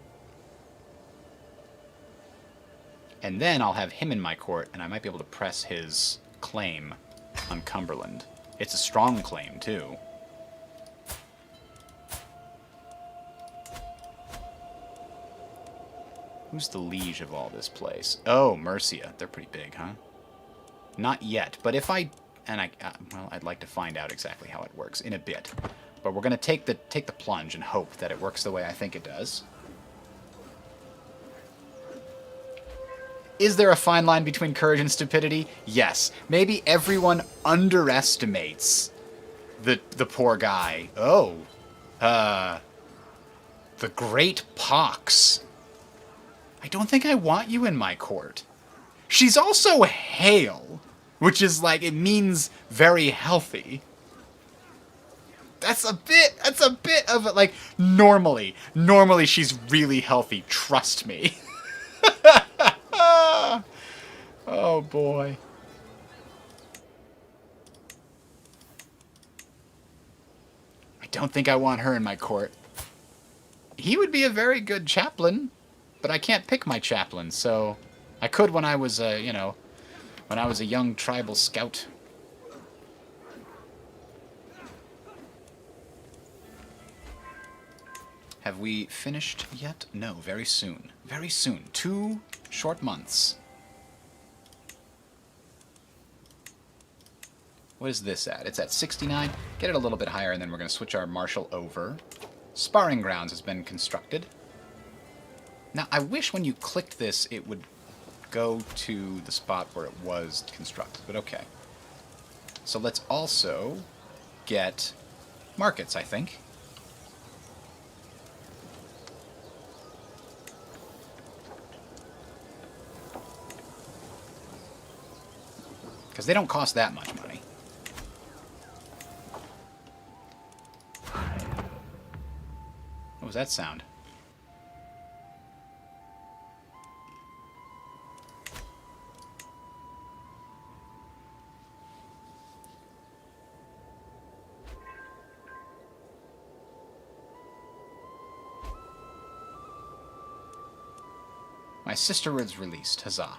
And then I'll have him in my court, and I might be able to press his claim on Cumberland. It's a strong claim, too. Who's the liege of all this place? Oh, Mercia. They're pretty big, huh? Not yet, but if I... well, I'd like to find out exactly how it works in a bit. But we're going to take the plunge and hope that it works the way I think it does. Is there a fine line between courage and stupidity? Yes. Maybe everyone underestimates the poor guy. Oh. The Great Pox. I don't think I want you in my court. She's also hale, which is like, it means very healthy. That's a bit of it, like, normally she's really healthy, trust me. Oh boy. I don't think I want her in my court. He would be a very good chaplain, but I can't pick my chaplain, so I could when I was, you know, when I was a young tribal scout. Have we finished yet? No, very soon. Very soon. 2 short months. What is this at? It's at 69. Get it a little bit higher, and then we're going to switch our marshal over. Sparring grounds has been constructed. Now, I wish when you clicked this, it would go to the spot where it was constructed, but okay. So let's also get markets, I think. Because they don't cost that much money. What was that sound? My sister was released. Huzzah.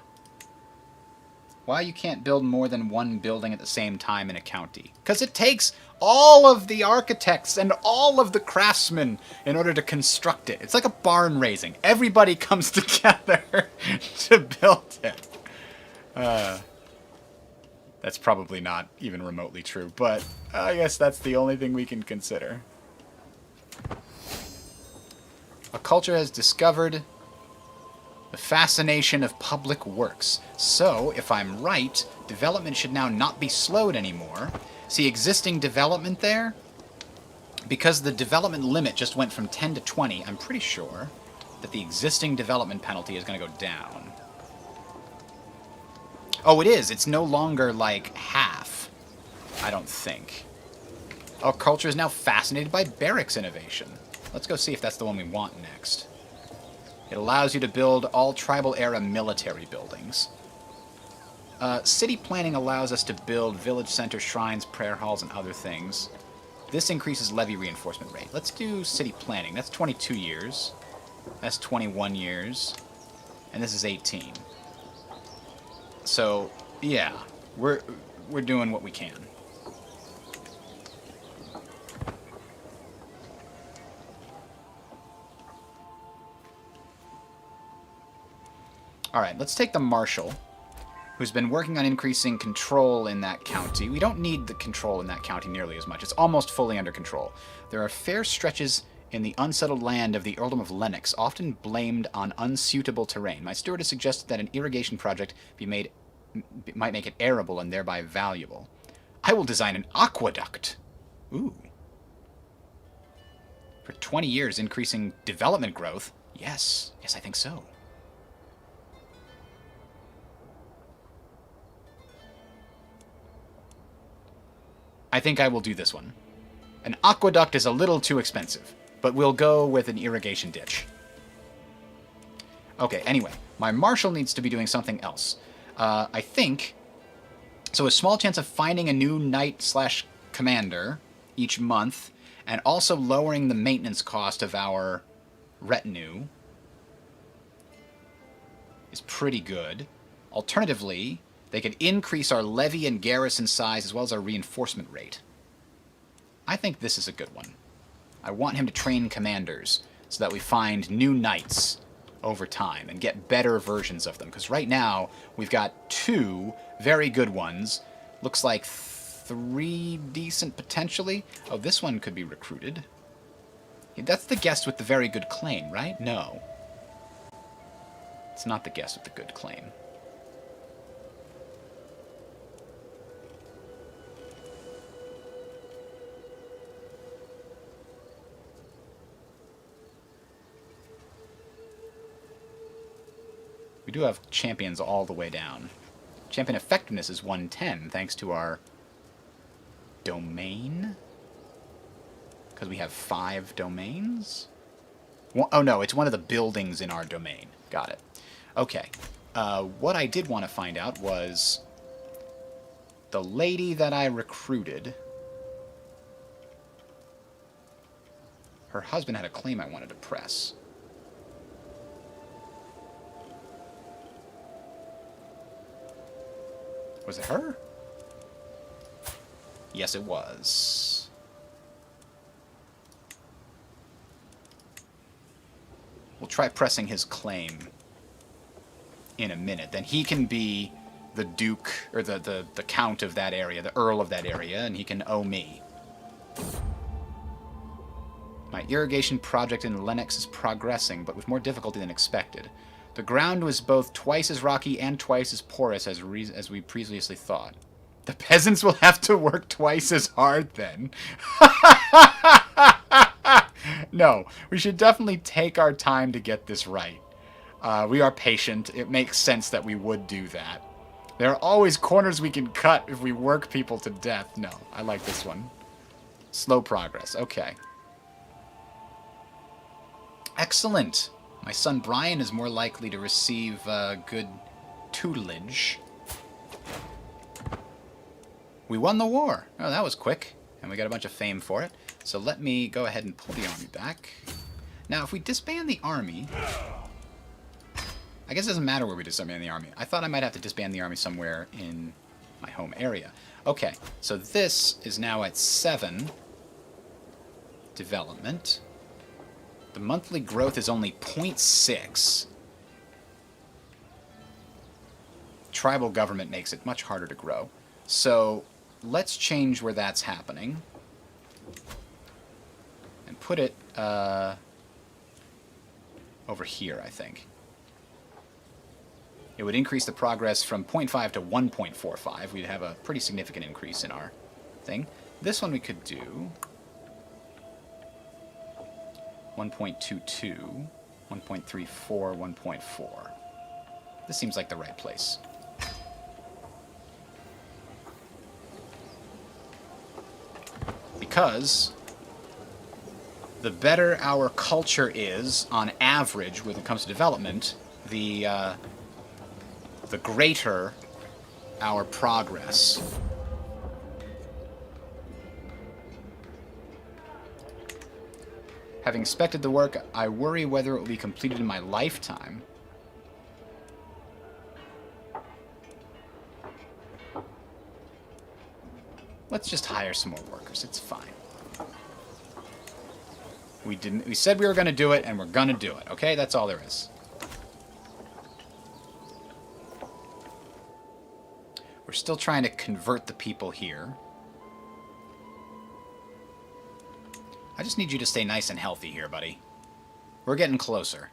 Why you can't build more than one building at the same time in a county? Because it takes all of the architects and all of the craftsmen in order to construct it. It's like a barn raising. Everybody comes together to build it. That's probably not even remotely true, but I guess that's the only thing we can consider. A culture has discovered the fascination of public works. So, if I'm right, development should now not be slowed anymore. See, existing development there, because the development limit just went from 10 to 20, I'm pretty sure that the existing development penalty is going to go down. Oh, it is. It's no longer like half, I don't think. Our culture is now fascinated by barracks innovation. Let's go see if that's the one we want next. It allows you to build all tribal-era military buildings. City planning allows us to build village center shrines, prayer halls, and other things. This increases levy reinforcement rate. Let's do city planning. That's 22 years. That's 21 years. And this is 18. So, yeah, we're doing what we can. Alright, let's take the Marshal, who's been working on increasing control in that county. We don't need the control in that county nearly as much. It's almost fully under control. There are fair stretches in the unsettled land of the Earldom of Lennox, often blamed on unsuitable terrain. My steward has suggested that an irrigation project might make it arable and thereby valuable. I will design an aqueduct. Ooh. For 20 years, increasing development growth. Yes. Yes, I think so. I think I will do this one. An aqueduct is a little too expensive, but we'll go with an irrigation ditch. Okay, anyway, my Marshal needs to be doing something else. I think... So a small chance of finding a new knight/commander each month, and also lowering the maintenance cost of our retinue is pretty good. Alternatively, they could increase our levy and garrison size as well as our reinforcement rate. I think this is a good one. I want him to train commanders so that we find new knights over time and get better versions of them. Because right now, we've got 2 very good ones. Looks like 3 decent potentially. Oh, this one could be recruited. That's the guest with the very good claim, right? No. It's not the guest with the good claim. We do have champions all the way down. Champion effectiveness is 110, thanks to our domain. Because we have 5 domains? Oh no, it's one of the buildings in our domain. Got it. Okay. What I did want to find out was the lady that I recruited. Her husband had a claim I wanted to press. Was it her? Yes, it was. We'll try pressing his claim in a minute. Then he can be the duke, or the count of that area, the earl of that area, and he can owe me. My irrigation project in Lennox is progressing, but with more difficulty than expected. The ground was both twice as rocky and twice as porous as we previously thought. The peasants will have to work twice as hard then. No, we should definitely take our time to get this right. We are patient. It makes sense that we would do that. There are always corners we can cut if we work people to death. No, I like this one. Slow progress. Okay. Excellent. My son Brian is more likely to receive good tutelage. We won the war. Oh, that was quick. And we got a bunch of fame for it. So let me go ahead and pull the army back. Now, if we disband the army... I guess it doesn't matter where we disband the army. I thought I might have to disband the army somewhere in my home area. Okay, so this is now at 7 development. The monthly growth is only 0.6. Tribal government makes it much harder to grow. So let's change where that's happening. And put it over here, I think. It would increase the progress from 0.5 to 1.45. We'd have a pretty significant increase in our thing. This one we could do 1.22, 1.34, 1.4. This seems like the right place. Because the better our culture is, on average, when it comes to development, the greater our progress. Having inspected the work, I worry whether it will be completed in my lifetime. Let's just hire some more workers. It's fine. We said we were going to do it, and we're going to do it. Okay? That's all there is. We're still trying to convert the people here. I just need you to stay nice and healthy here, buddy. We're getting closer.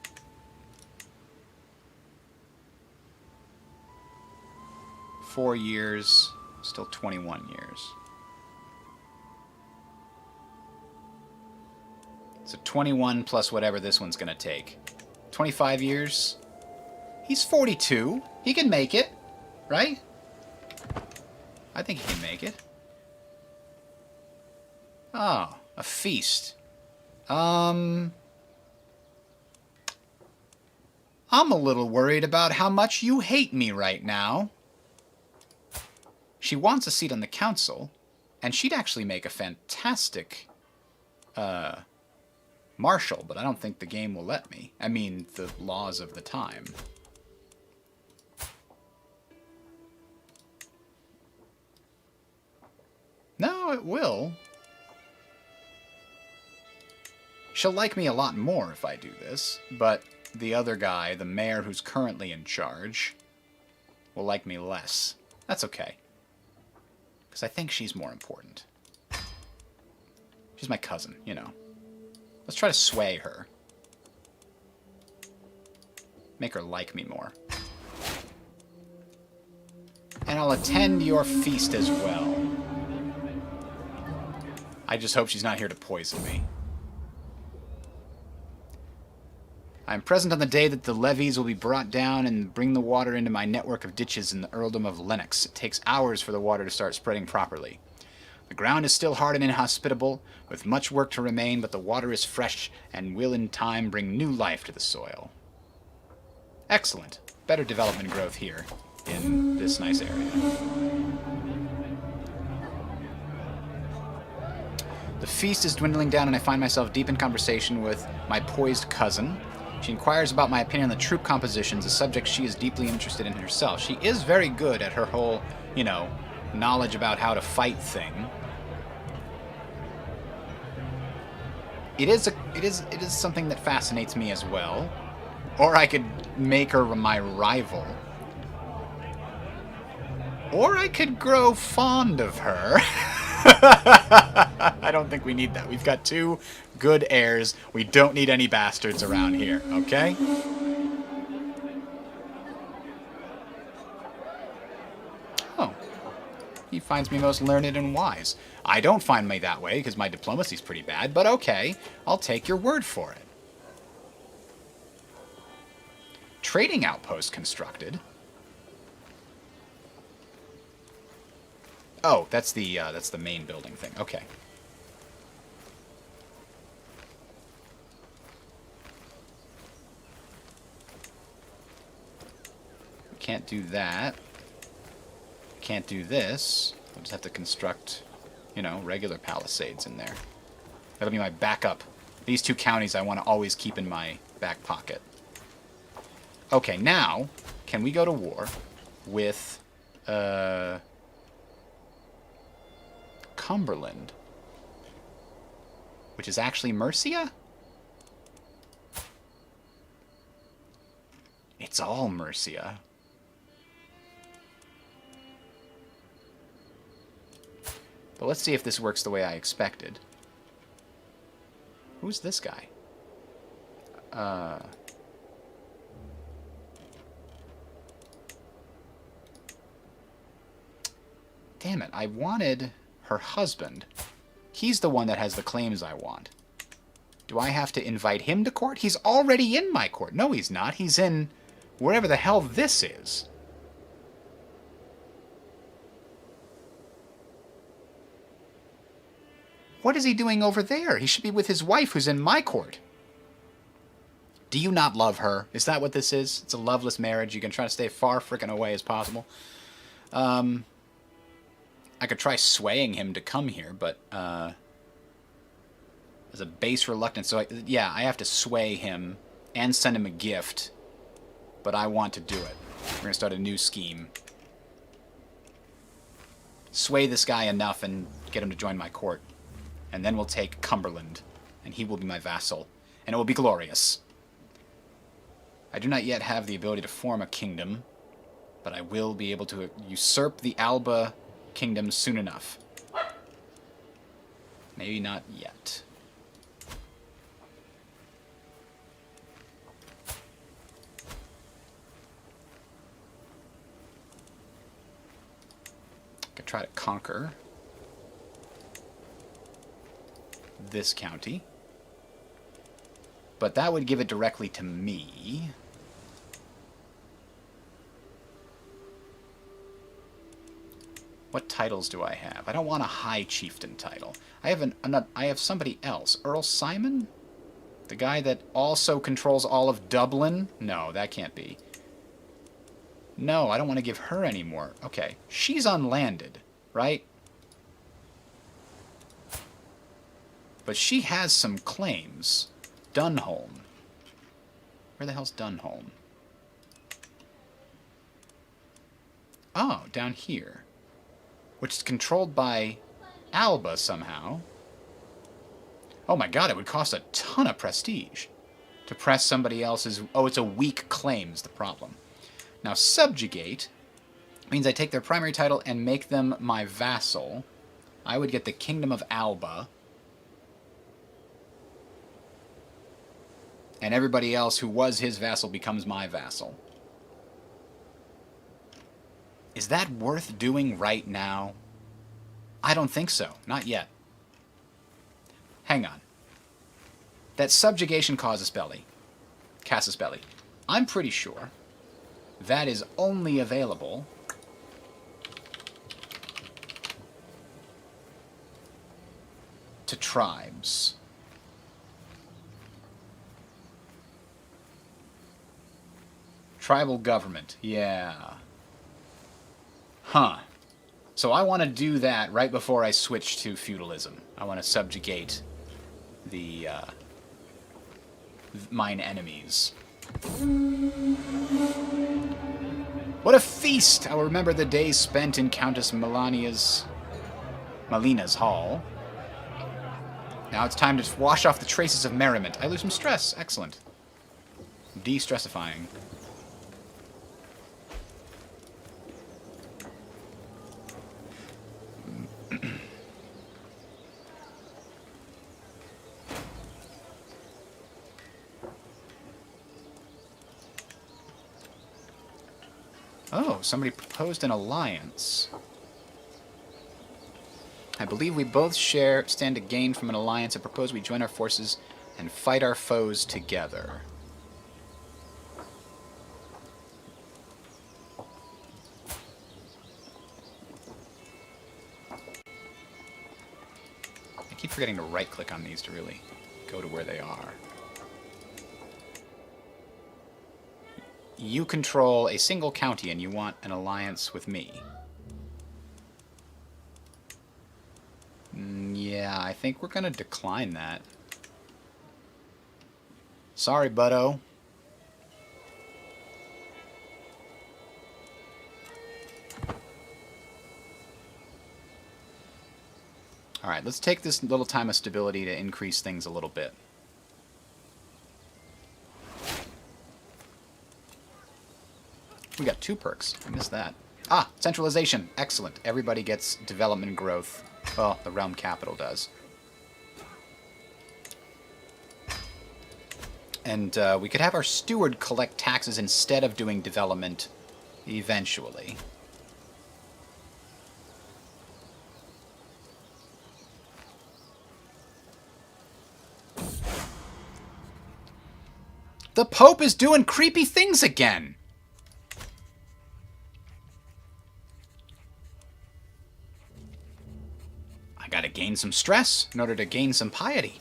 Four years, still 21 years. So 21 plus whatever this one's going to take. 25 years. He's 42. He can make it, right? I think he can make it. Oh, a feast. I'm a little worried about how much you hate me right now. She wants a seat on the council, and she'd actually make a fantastic marshal, but I don't think the game will let me. I mean, the laws of the time. No, it will. She'll like me a lot more if I do this, but the other guy, the mayor who's currently in charge, will like me less. That's okay. Because I think she's more important. She's my cousin, you know. Let's try to sway her. Make her like me more. And I'll attend your feast as well. I just hope she's not here to poison me. I am present on the day that the levees will be brought down and bring the water into my network of ditches in the earldom of Lennox. It takes hours for the water to start spreading properly. The ground is still hard and inhospitable, with much work to remain, but the water is fresh and will in time bring new life to the soil. Excellent. Better development growth here in this nice area. The feast is dwindling down and I find myself deep in conversation with my poised cousin. She inquires about my opinion on the troop compositions, a subject she is deeply interested in herself. She is very good at her whole, you know, knowledge about how to fight thing. It is something that fascinates me as well. Or I could make her my rival. Or I could grow fond of her. I don't think we need that. We've got two good heirs. We don't need any bastards around here, okay? Oh. He finds me most learned and wise. I don't find me that way, because my diplomacy's pretty bad, but okay. I'll take your word for it. Trading outpost constructed. Oh, that's the main building thing. Okay. We can't do that. Can't do this. We'll just have to construct, you know, regular palisades in there. That'll be my backup. These two counties I want to always keep in my back pocket. Okay, now, can we go to war with, Cumberland, which is actually Mercia? It's all Mercia. But let's see if this works the way I expected. Who's this guy? Damn it, I wanted her husband. He's the one that has the claims I want. Do I have to invite him to court? He's already in my court. No, he's not. He's in wherever the hell this is. What is he doing over there? He should be with his wife who's in my court. Do you not love her? Is that what this is? It's a loveless marriage. You can try to stay far frickin' away as possible. I could try swaying him to come here, but, as As a base reluctance. So, yeah, I have to sway him and send him a gift. But I want to do it. We're going to start a new scheme. Sway this guy enough and get him to join my court. And then we'll take Cumberland. And he will be my vassal. And it will be glorious. I do not yet have the ability to form a kingdom. But I will be able to usurp the Alba kingdom soon enough. Maybe not yet. Could try to conquer this county. But that would give it directly to me. What titles do I have? I don't want a High Chieftain title. I have somebody else. Earl Simon? The guy that also controls all of Dublin? No, that can't be. No, I don't want to give her any more. Okay, she's unlanded, right? But she has some claims. Dunholm. Where the hell's Dunholm? Oh, down here. Which is controlled by Alba somehow. Oh my god, it would cost a ton of prestige to press somebody else's... Oh, it's a weak claim's the problem. Now, subjugate means I take their primary title and make them my vassal. I would get the Kingdom of Alba. And everybody else who was his vassal becomes my vassal. Is that worth doing right now? I don't think so. Not yet. Hang on. That subjugation casus belli. Casus belli. I'm pretty sure that is only available to tribes. Tribal government. Yeah. Huh. So I want to do that right before I switch to feudalism. I want to subjugate the mine enemies. What a feast! I will remember the days spent in Countess Melina's hall. Now it's time to wash off the traces of merriment. I lose some stress. Excellent. De-stressifying. Oh, somebody proposed an alliance. I believe we both stand to gain from an alliance. I propose we join our forces and fight our foes together. I keep forgetting to right-click on these to really go to where they are. You control a single county and you want an alliance with me. Yeah, I think we're going to decline that. Sorry, buddo. Alright, let's take this little time of stability to increase things a little bit. We got 2 perks. I missed that. Ah, centralization. Excellent. Everybody gets development growth. Well, the realm capital does. And we could have our steward collect taxes instead of doing development eventually. The Pope is doing creepy things again! I gotta gain some stress in order to gain some piety.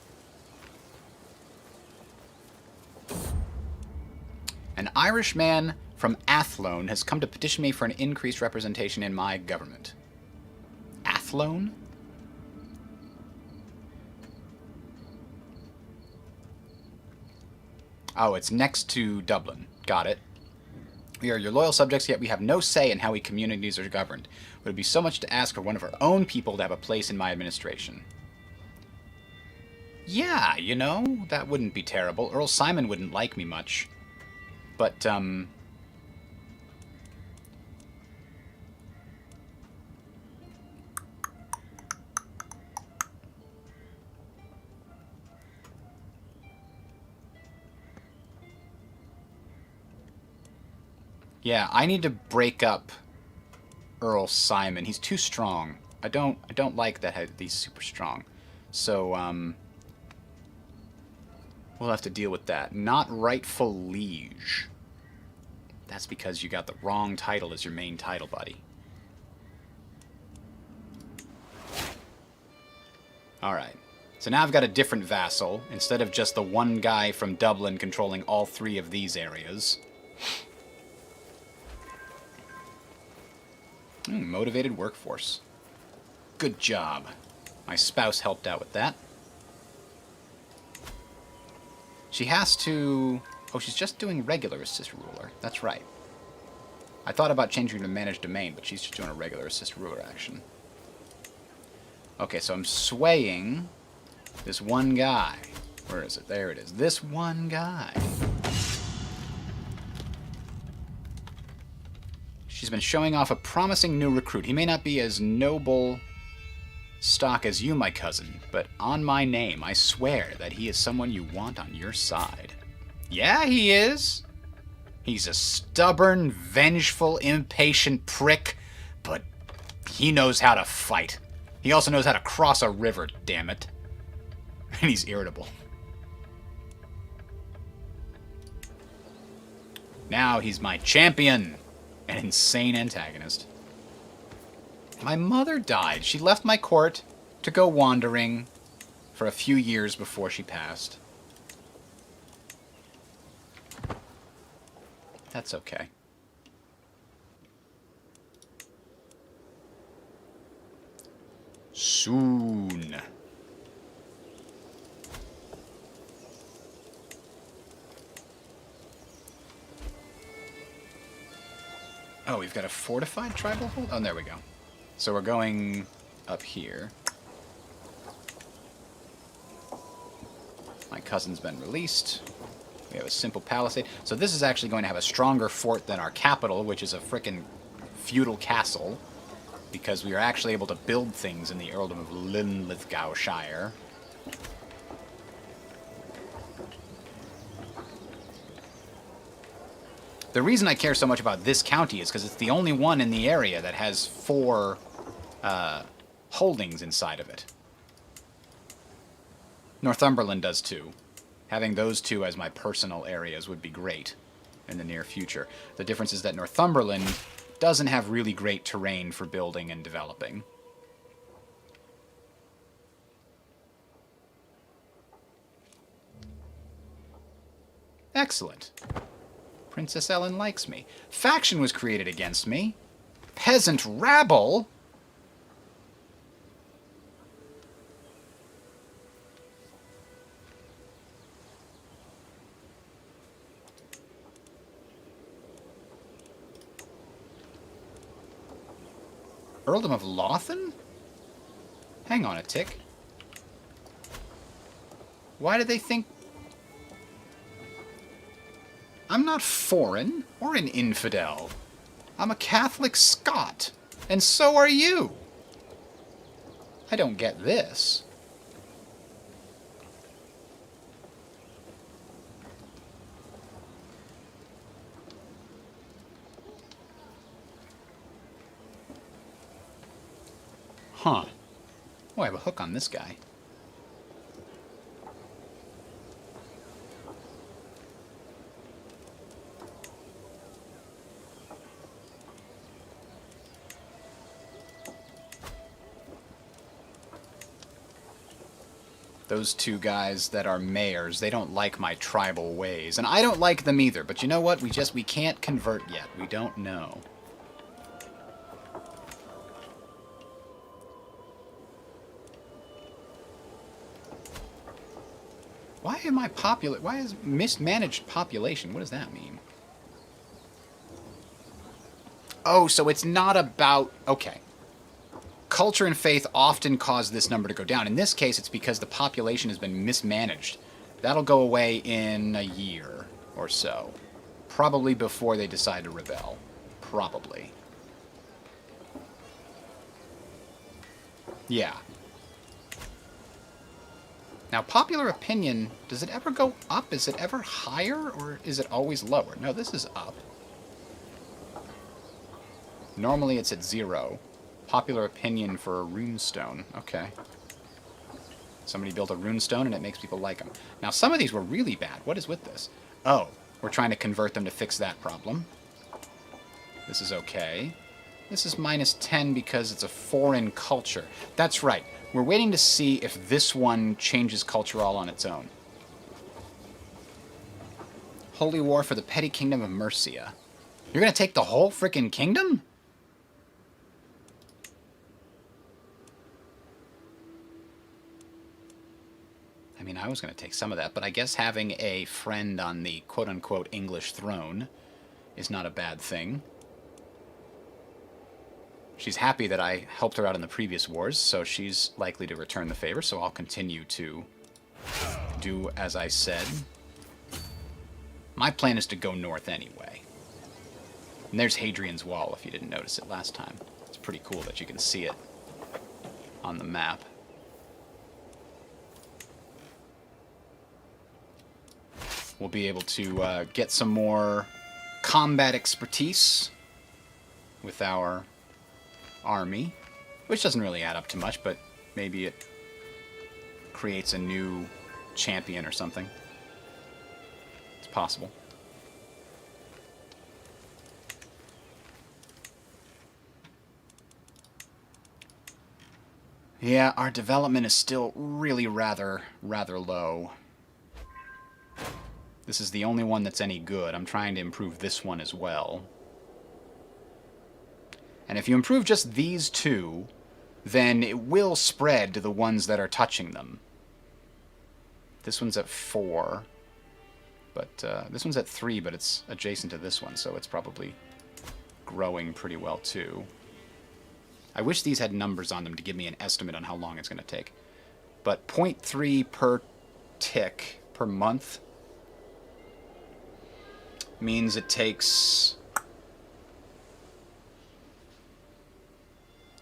An Irish man from Athlone has come to petition me for an increased representation in my government. Athlone? Oh, it's next to Dublin. Got it. We are your loyal subjects, yet we have no say in how we communities are governed. It would be so much to ask for one of our own people to have a place in my administration. Yeah, you know, that wouldn't be terrible. Earl Simon wouldn't like me much. But, yeah, I need to break up Earl Simon. He's too strong. I don't like that he's super strong. So, we'll have to deal with that. Not rightful liege. That's because you got the wrong title as your main title, buddy. Alright. So now I've got a different vassal, instead of just the one guy from Dublin controlling all three of these areas. Motivated workforce. Good job. My spouse helped out with that. She has to... Oh, she's just doing regular assist ruler. That's right. I thought about changing to managed domain, but she's just doing a regular assist ruler action. Okay, so I'm swaying this one guy. Where is it? There it is. This one guy. She's been showing off a promising new recruit. He may not be as noble stock as you, my cousin, but on my name, I swear that he is someone you want on your side. Yeah, he is. He's a stubborn, vengeful, impatient prick, but he knows how to fight. He also knows how to cross a river, damn it. And he's irritable. Now he's my champion. An insane antagonist. My mother died. She left my court to go wandering for a few years before she passed. That's okay. Soon. Oh, we've got a fortified tribal hold? Oh, there we go. So we're going up here. My cousin's been released. We have a simple palisade. So this is actually going to have a stronger fort than our capital, which is a frickin' feudal castle, because we are actually able to build things in the Earldom of Linlithgowshire. The reason I care so much about this county is because it's the only one in the area that has 4 holdings inside of it. Northumberland does too. Having those 2 as my personal areas would be great in the near future. The difference is that Northumberland doesn't have really great terrain for building and developing. Excellent. Princess Ellen likes me. Faction was created against me. Peasant rabble? Earldom of Lothan? Hang on a tick. Why do they think... I'm not foreign or an infidel. I'm a Catholic Scot, and so are you. I don't get this. Huh. Oh, I have a hook on this guy. Those 2 guys that are mayors, they don't like my tribal ways. And I don't like them either, but you know what? We can't convert yet. We don't know. Why am I popular? Why is mismanaged population? What does that mean? Oh, so it's not about... Okay. Culture and faith often cause this number to go down. In this case, it's because the population has been mismanaged. That'll go away in a year or so. Probably before they decide to rebel. Probably. Yeah. Now, popular opinion, does it ever go up? Is it ever higher, or is it always lower? No, this is up. Normally it's at 0. Popular opinion for a runestone. Okay. Somebody built a runestone and it makes people like them. Now, some of these were really bad. What is with this? Oh, we're trying to convert them to fix that problem. This is okay. This is -10 because it's a foreign culture. That's right. We're waiting to see if this one changes culture all on its own. Holy War for the petty kingdom of Mercia. You're going to take the whole frickin' kingdom? I mean, I was going to take some of that, but I guess having a friend on the quote-unquote English throne is not a bad thing. She's happy that I helped her out in the previous wars, so she's likely to return the favor, so I'll continue to do as I said. My plan is to go north anyway. And there's Hadrian's Wall, if you didn't notice it last time. It's pretty cool that you can see it on the map. We'll be able to get some more combat expertise with our army, which doesn't really add up to much, but maybe it creates a new champion or something. It's possible. Yeah, our development is still really rather low. This is the only one that's any good. I'm trying to improve this one as well. And if you improve just these two, then it will spread to the ones that are touching them. This one's at 4. But this one's at 3, but it's adjacent to this one, so it's probably growing pretty well too. I wish these had numbers on them to give me an estimate on how long it's going to take. But 0.3 per tick per month means it takes,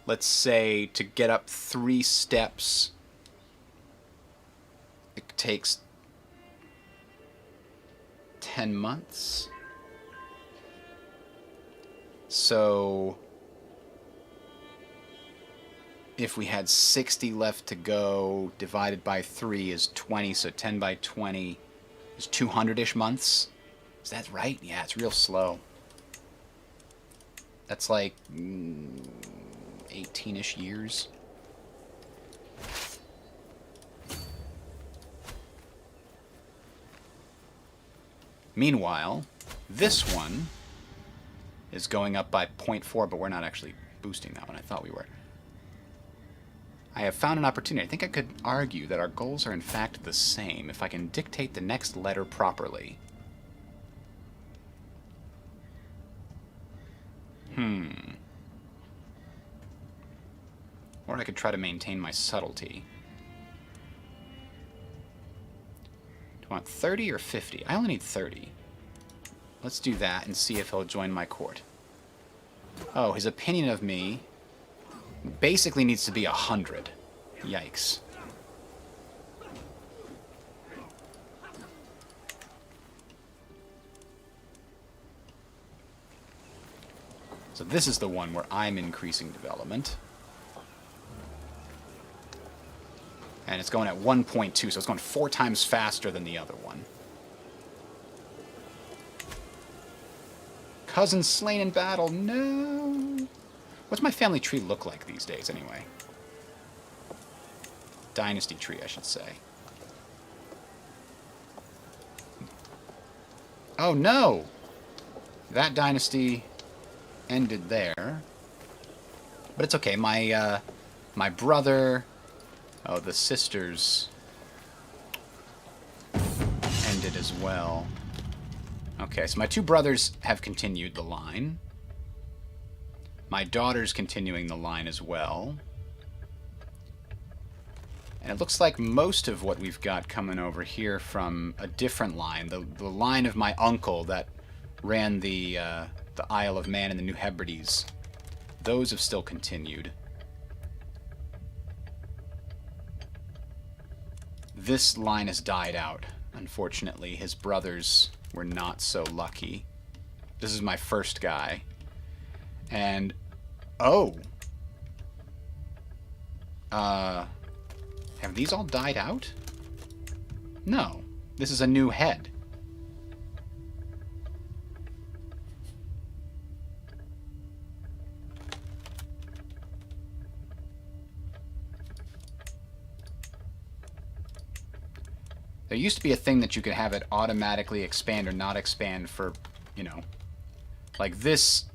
let's say, to get up 3 steps, it takes 10 months. So if we had 60 left to go, divided by 3 is 20, so 10 by 20 is 200-ish months. Is that right? Yeah, it's real slow. That's like 18-ish years. Meanwhile, this one is going up by 0.4, but we're not actually boosting that one. I thought we were. I have found an opportunity. I think I could argue that our goals are in fact the same if I can dictate the next letter properly. Or I could try to maintain my subtlety. Do I want 30 or 50? I only need 30. Let's do that and see if he'll join my court. Oh, his opinion of me basically needs to be 100. Yikes. So this is the one where I'm increasing development. And it's going at 1.2, so it's going 4 times faster than the other one. Cousin slain in battle, no! What's my family tree look like these days, anyway? Dynasty tree, I should say. Oh, no! That dynasty ended there. But it's okay, my brother... Oh, the sisters... ended as well. Okay, so my two brothers have continued the line. My daughter's continuing the line as well. And it looks like most of what we've got coming over here from a different line. The line of my uncle that ran the Isle of Man and the New Hebrides. Those have still continued. This line has died out, unfortunately. His brothers were not so lucky. This is my first guy. And, oh. Have these all died out? No. This is a new head. There used to be a thing that you could have it automatically expand or not expand for, you know, like this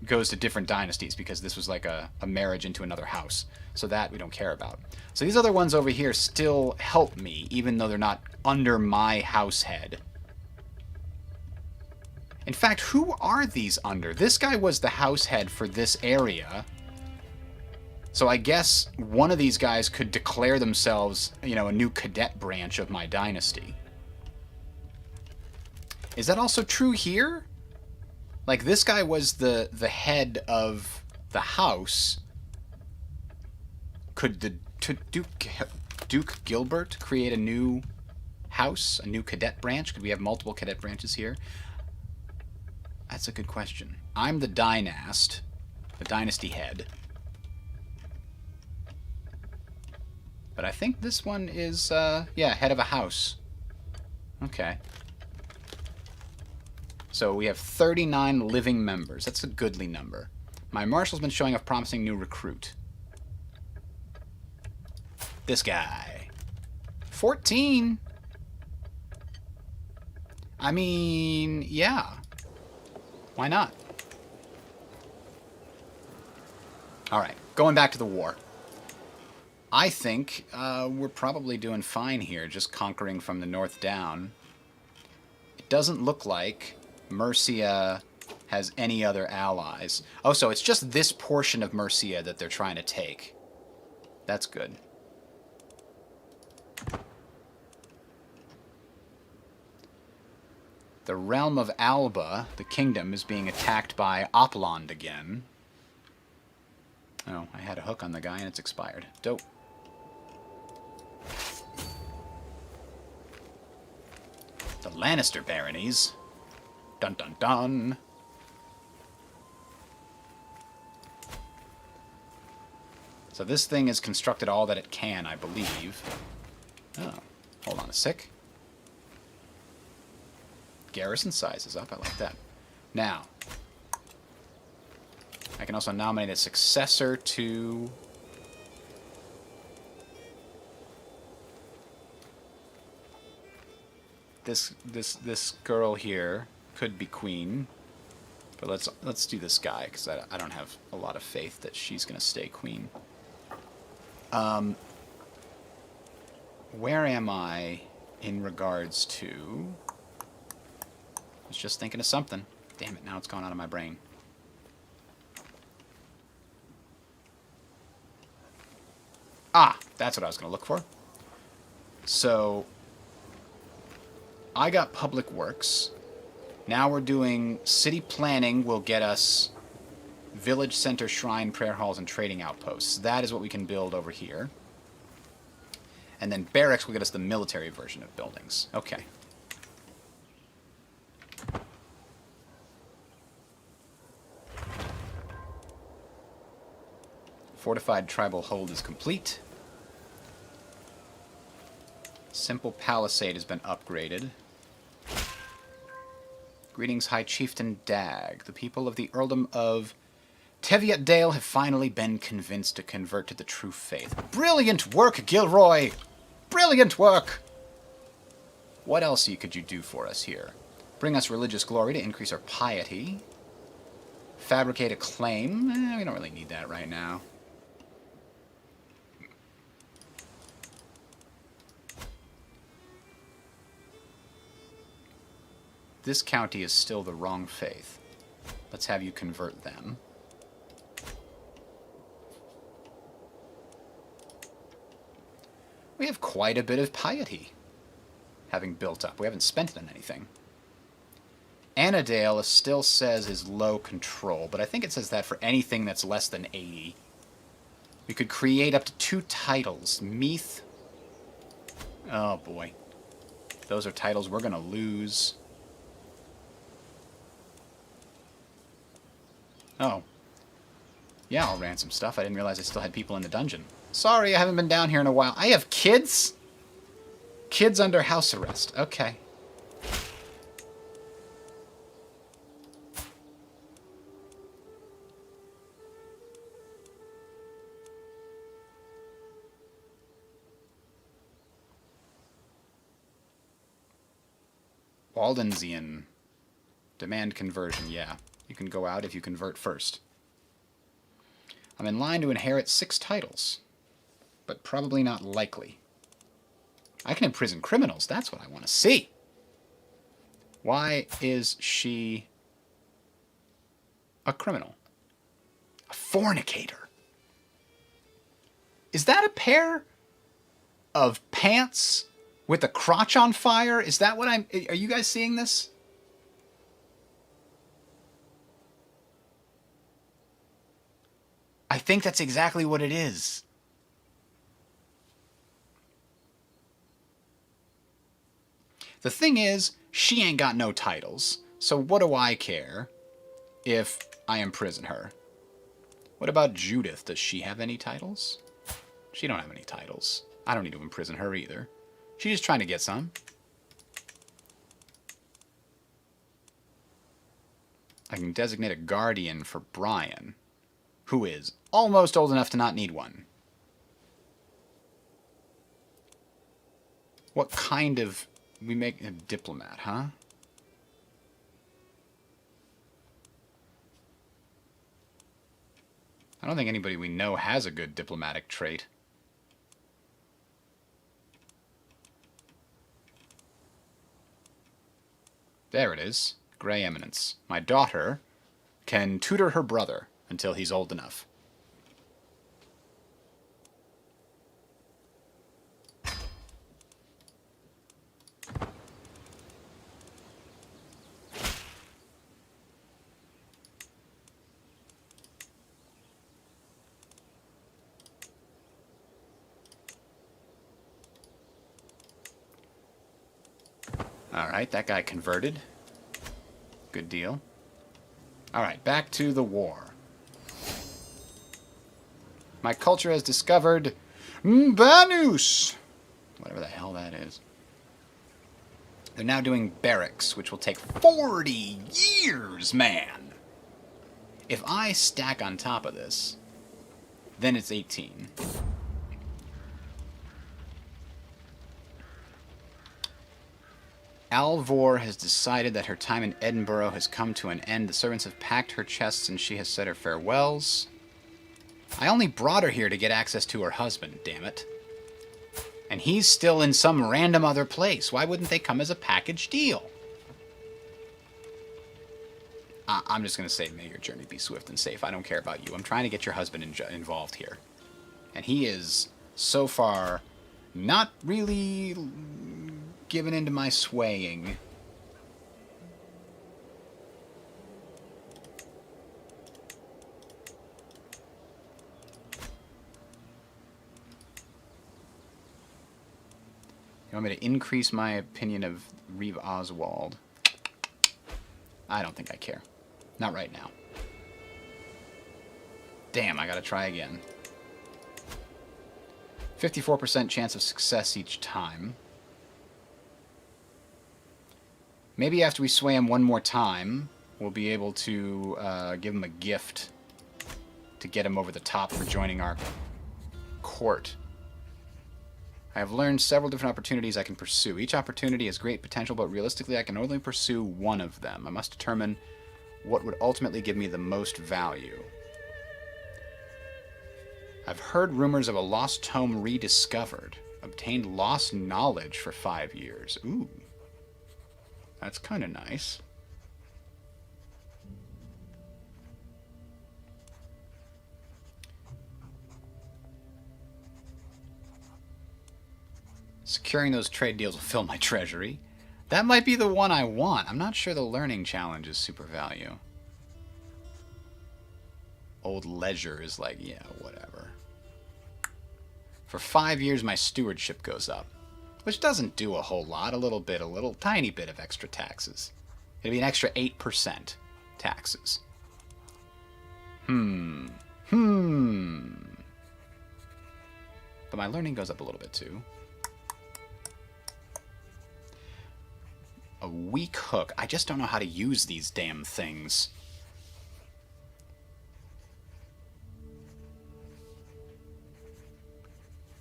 goes to different dynasties because this was like a marriage into another house. So that we don't care about. So these other ones over here still help me, even though they're not under my house head. In fact, who are these under? This guy was the house head for this area. So I guess one of these guys could declare themselves, you know, a new cadet branch of my dynasty. Is that also true here? Like, this guy was the head of the house. Could the Duke Gilbert create a new house, a new cadet branch? Could we have multiple cadet branches here? That's a good question. I'm the dynast, the dynasty head. But I think this one is, yeah, head of a house. Okay. So we have 39 living members. That's a goodly number. My marshal's been showing a promising new recruit. This guy. 14? I mean, yeah. Why not? Alright, going back to the war. I think we're probably doing fine here, just conquering from the north down. It doesn't look like Mercia has any other allies. Oh, so it's just this portion of Mercia that they're trying to take. That's good. The realm of Alba, the kingdom, is being attacked by Opland again. Oh, I had a hook on the guy and it's expired. Dope. The Lannister baronies. Dun dun dun. So this thing has constructed all that it can, I believe. Oh, hold on a sec. Garrison size is up. I like that. Now, I can also nominate a successor to... This girl here could be queen, but let's do this guy because I don't have a lot of faith that she's gonna stay queen. Where am I in regards to? I was just thinking of something. Damn it! Now it's gone out of my brain. Ah, that's what I was gonna look for. So. I got public works. Now we're doing city planning will get us village center, shrine, prayer halls, and trading outposts. That is what we can build over here. And then barracks will get us the military version of buildings. Okay. Fortified tribal hold is complete. Simple palisade has been upgraded. Greetings, High Chieftain Dag. The people of the Earldom of Teviot Dale have finally been convinced to convert to the true faith. Brilliant work, Gilroy! Brilliant work! What else could you do for us here? Bring us religious glory to increase our piety. Fabricate a claim. We don't really need that right now. this county is still the wrong faith. Let's have you convert them. We have quite a bit of piety having built up. We haven't spent it on anything. Annadale still says is low control, but I think it says that for anything that's less than 80. We could create up to 2 titles. Meath. Oh boy. Those are titles we're going to lose. Oh. Yeah, I'll ransom stuff. I didn't realize I still had people in the dungeon. Sorry, I haven't been down here in a while. I have kids? Kids under house arrest. Okay. Waldensian. Demand conversion, yeah. You can go out if you convert first. I'm in line to inherit 6 titles, but probably not likely. I can imprison criminals, that's what I want to see. Why is she a criminal? A fornicator. Is that a pair of pants with the crotch on fire? Is that what I'm... Are you guys seeing this? I think that's exactly what it is. The thing is, she ain't got no titles, so what do I care if I imprison her? What about Judith? Does she have any titles? She don't have any titles. I don't need to imprison her either. She's just trying to get some. I can designate a guardian for Brian, who is almost old enough to not need one. What kind of... We make a diplomat, huh? I don't think anybody we know has a good diplomatic trait. There it is. Grey Eminence. My daughter can tutor her brother until he's old enough. Alright, that guy converted. Good deal. Alright, back to the war. My culture has discovered Banus! Whatever the hell that is. They're now doing barracks, which will take 40 years, man! If I stack on top of this, then it's 18. Alvor has decided that her time in Edinburgh has come to an end. The servants have packed her chests and she has said her farewells. I only brought her here to get access to her husband, damn it. And he's still in some random other place. Why wouldn't they come as a package deal? I'm just going to say, may your journey be swift and safe. I don't care about you. I'm trying to get your husband involved here. And he is, so far, not really... given into my swaying. You want me to increase my opinion of Reeve Oswald? I don't think I care. Not right now. Damn, I gotta try again. 54% chance of success each time. Maybe after we sway him one more time, we'll be able to give him a gift to get him over the top for joining our court. I have learned several different opportunities I can pursue. Each opportunity has great potential, but realistically I can only pursue one of them. I must determine what would ultimately give me the most value. I've heard rumors of a lost tome rediscovered. Obtained lost knowledge for 5 years. Ooh. That's kind of nice. Securing those trade deals will fill my treasury. That might be the one I want. I'm not sure the learning challenge is super value. Old leisure is like, yeah, whatever. For 5 years, my stewardship goes up. Which doesn't do a whole lot. A little tiny bit of extra taxes. It'd be an extra 8% taxes. But my learning goes up a little bit too. A weak hook. I just don't know how to use these damn things.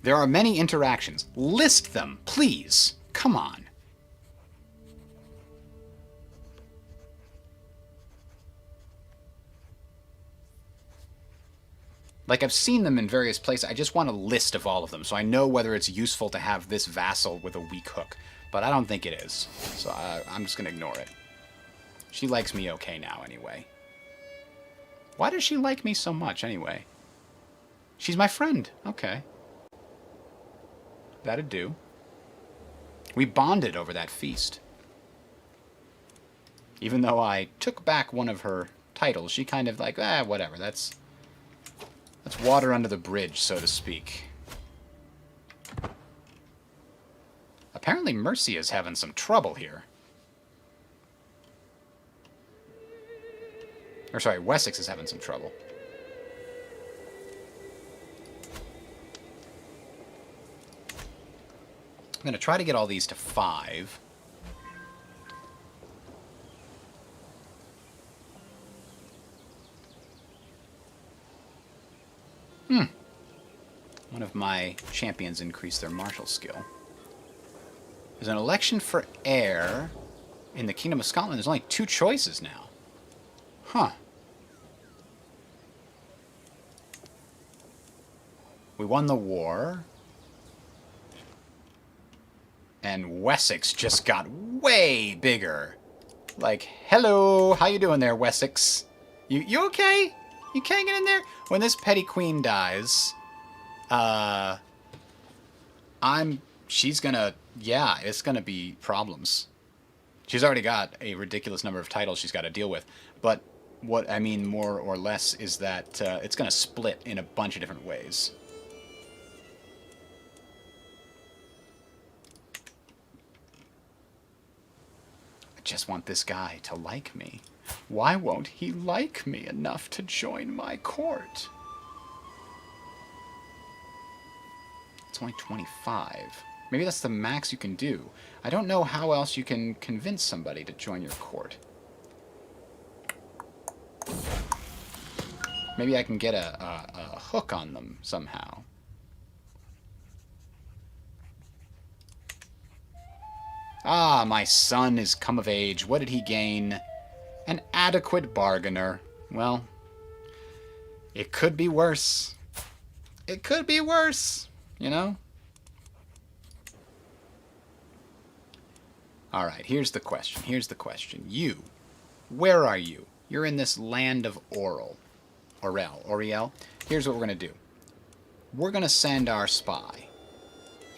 There are many interactions. List them, please. Come on. Like, I've seen them in various places. I just want a list of all of them so I know whether it's useful to have this vassal with a weak hook. But I don't think it is. So I'm just going to ignore it. She likes me okay now anyway. Why does she like me so much anyway? She's my friend. Okay. That'd do. We bonded over that feast. Even though I took back one of her titles, she kind of like, whatever. That's water under the bridge, so to speak. Apparently Mercia's having some trouble here. Or sorry, Wessex is having some trouble. I'm going to try to get all these to 5. One of my champions increased their martial skill. There's an election for heir in the Kingdom of Scotland. There's only 2 choices now. Huh. We won the war. And Wessex just got way bigger. Like, hello, how you doing there, Wessex? You okay? You can't get in there? When this petty queen dies, she's gonna, yeah, it's gonna be problems. She's already got a ridiculous number of titles she's got to deal with. But what I mean more or less is that it's gonna split in a bunch of different ways. I just want this guy to like me. Why won't he like me enough to join my court? It's only 25. Maybe that's the max you can do. I don't know how else you can convince somebody to join your court. Maybe I can get a hook on them somehow. Ah, my son is come of age. What did he gain? An adequate bargainer. Well, it could be worse. It could be worse, you know? Alright, here's the question. Here's the question. You, where are you? You're in this land of Oriel. Here's what we're going to do. We're going to send our spy.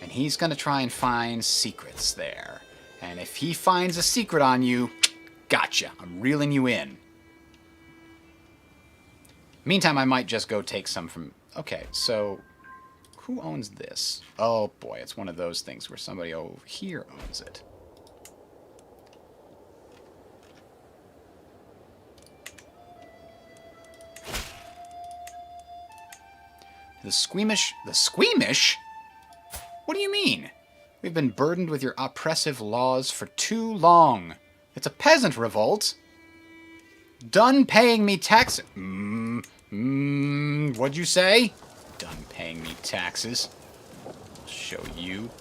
And he's going to try and find secrets there. And if he finds a secret on you, gotcha. I'm reeling you in. Meantime, I might just go take some from... Okay, so... Who owns this? Oh, boy, it's one of those things where somebody over here owns it. The squeamish... The squeamish? What do you mean? We've been burdened with your oppressive laws for too long. It's a peasant revolt. Done paying me taxes. What'd you say? Done paying me taxes. I'll show you.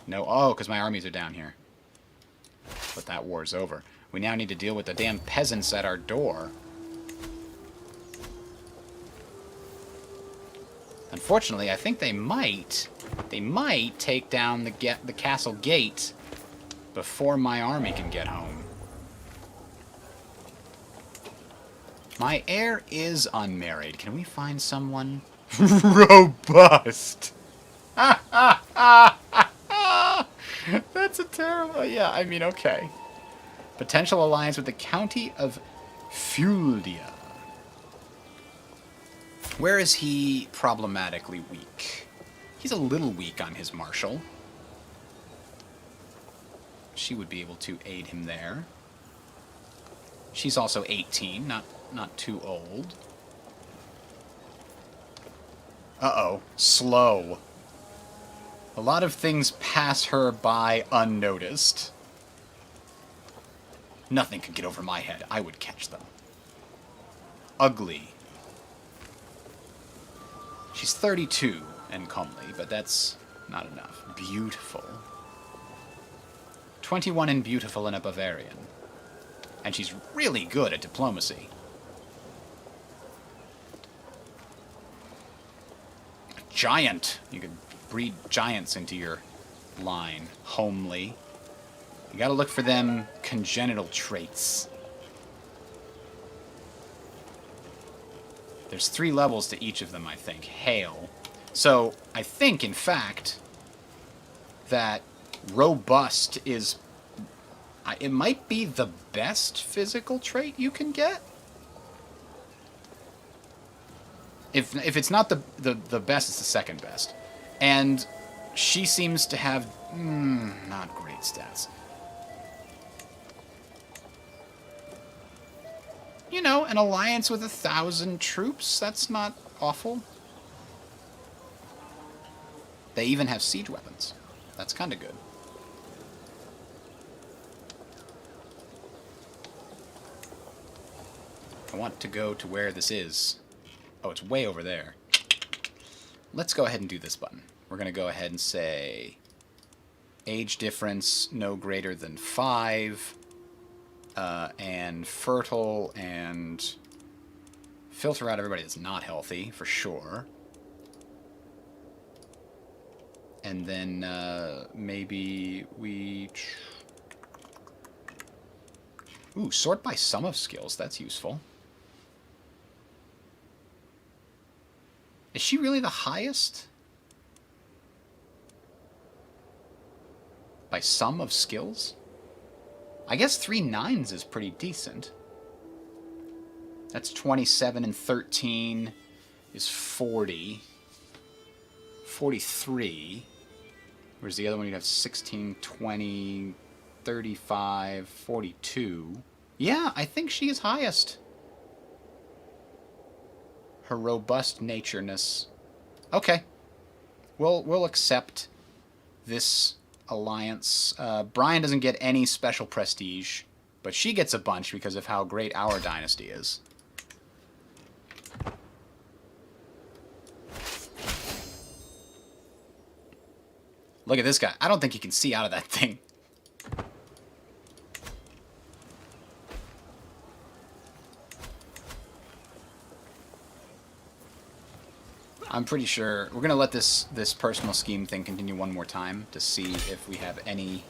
No, oh, because my armies are down here. But that war's over. We now need to deal with the damn peasants at our door. Unfortunately, I think they might take down the castle gate before my army can get home. My heir is unmarried. Can we find someone robust? That's a terrible... Yeah, I mean, okay. Potential alliance with the County of Fuldia. Where is he problematically weak? He's a little weak on his marshal. She would be able to aid him there. She's also 18, not too old. Uh-oh. Slow. A lot of things pass her by unnoticed. Nothing could get over my head. I would catch them. Ugly. She's 32 and comely, but that's not enough. Beautiful. 21 and beautiful and a Bavarian. And she's really good at diplomacy. Giant. You could breed giants into your line. Homely. You gotta look for them congenital traits. There's 3 levels to each of them, I think. Hail. So, I think, in fact, that robust is... It might be the best physical trait you can get. If it's not the best, it's the second best. And she seems to have not great stats. You know, an alliance with 1,000 troops, that's not awful. They even have siege weapons. That's kind of good. I want to go to where this is. Oh, it's way over there. Let's go ahead and do this button. We're going to go ahead and say age difference no greater than 5. And fertile, and filter out everybody that's not healthy, for sure. And then maybe we... Ooh, sort by sum of skills. That's useful. Is she really the highest? By sum of skills? I guess 3 9s is pretty decent. That's 27 and 13 is 40. 43. Whereas the other one you'd have 16, 20, 35, 42. Yeah, I think she is highest. Her robust natureness. Okay. We'll accept this alliance. Brian doesn't get any special prestige, but she gets a bunch because of how great our dynasty is. Look at this guy. I don't think he can see out of that thing. I'm pretty sure we're going to let this personal scheme thing continue one more time to see if we have any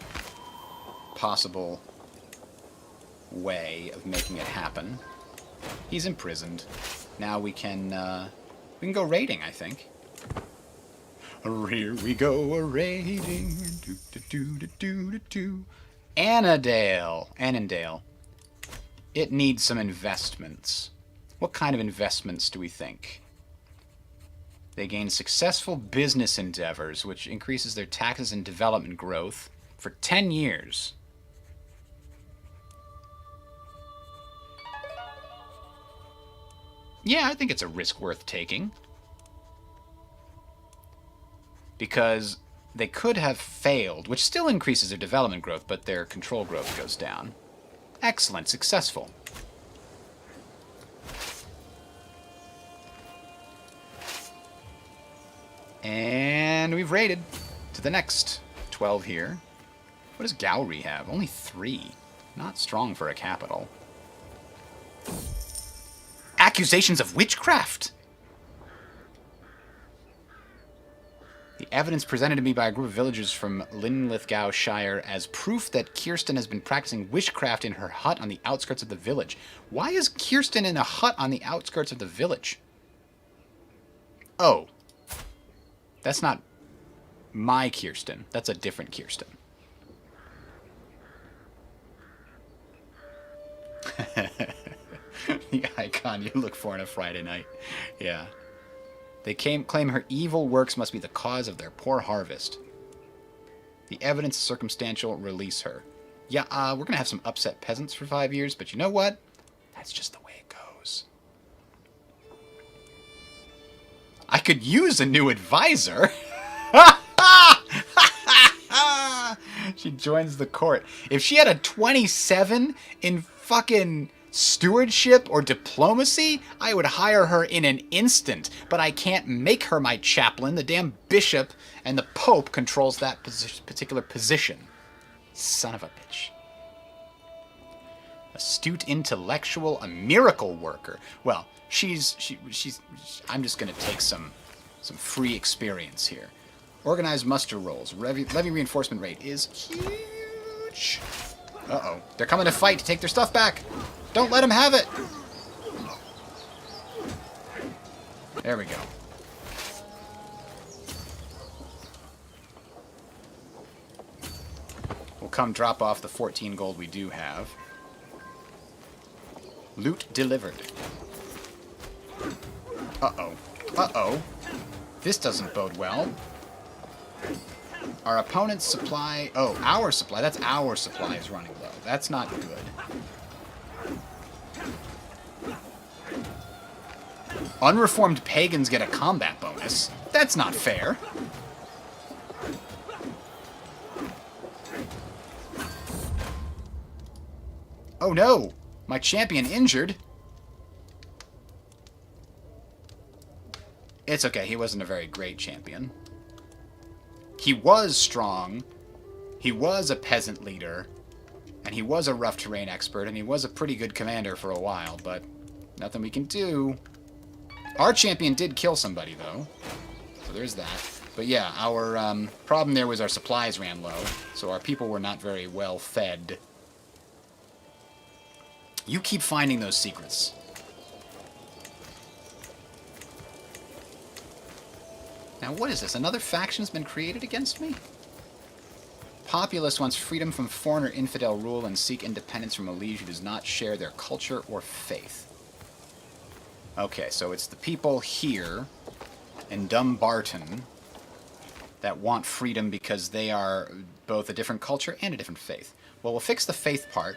possible way of making it happen. He's imprisoned. Now we can go raiding, I think. Here we go, a-raiding. Annandale. It needs some investments. What kind of investments do we think? They gain successful business endeavors, which increases their taxes and development growth for 10 years. Yeah, I think it's a risk worth taking. Because they could have failed, which still increases their development growth, but their control growth goes down. Excellent, successful. And we've raided to the next 12 here. What does Gowrie have? Only 3. Not strong for a capital. Accusations of witchcraft! evidence presented to me by a group of villagers from Linlithgow Shire as proof that Kirsten has been practicing witchcraft in her hut on the outskirts of the village. Why is Kirsten in a hut on the outskirts of the village? Oh. That's not my Kirsten. That's a different Kirsten. The icon you look for on a Friday night. Yeah. They claim her evil works must be the cause of their poor harvest. The evidence is circumstantial. Release her. Yeah, we're going to have some upset peasants for 5 years, but you know what? That's just the way it goes. I could use a new advisor. She joins the court. If she had a 27 in fucking stewardship or diplomacy, I would hire her in an instant. But I can't make her my chaplain. The damn bishop and the pope controls that particular position. Son of a bitch. Astute intellectual, a miracle worker. Well, she's I'm just gonna take some free experience here. Organized muster rolls. Levy reinforcement rate is huge. Uh-oh. They're coming to fight to take their stuff back. Don't let them have it. There we go. We'll come drop off the 14 gold we do have. Loot delivered. Uh-oh. Uh-oh. This doesn't bode well. Our opponent's supply... Oh, our supply. That's our supply is running low. That's not good. Unreformed pagans get a combat bonus. That's not fair. Oh no! My champion injured. It's okay. He wasn't a very great champion. He was strong, he was a peasant leader, and he was a rough terrain expert, and he was a pretty good commander for a while, but nothing we can do. Our champion did kill somebody, though, so there's that. But yeah, our problem there was our supplies ran low, so our people were not very well fed. You keep finding those secrets. Now, what is this? Another faction's been created against me? Populace wants freedom from foreign or infidel rule and seek independence from a liege who does not share their culture or faith. Okay, so it's the people here in Dumbarton that want freedom because they are both a different culture and a different faith. Well, we'll fix the faith part,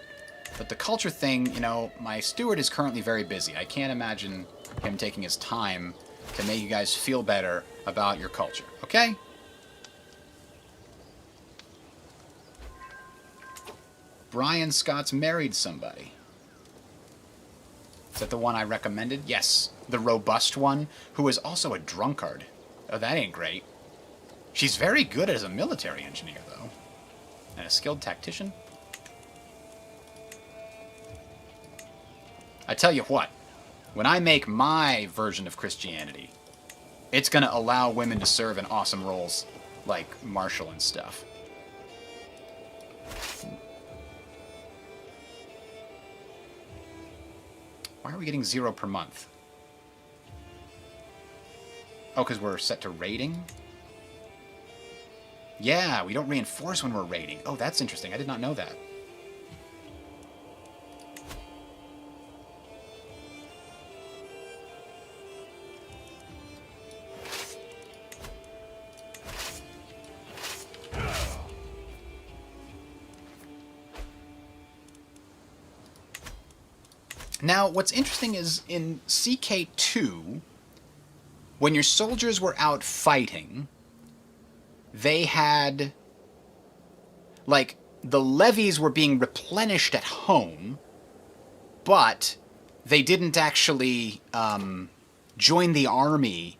but the culture thing, you know, my steward is currently very busy. I can't imagine him taking his time to make you guys feel better about your culture, okay? Brian Scott's married somebody. Is that the one I recommended? Yes, the robust one, who is also a drunkard. Oh, that ain't great. She's very good as a military engineer, though. And a skilled tactician. I tell you what, when I make my version of Christianity, it's going to allow women to serve in awesome roles like marshal and stuff. Why are we getting 0 per month? Oh, because we're set to raiding? Yeah, we don't reinforce when we're raiding. Oh, that's interesting. I did not know that. Now, what's interesting is in CK2, when your soldiers were out fighting, they had, like, the levies were being replenished at home, but they didn't actually join the army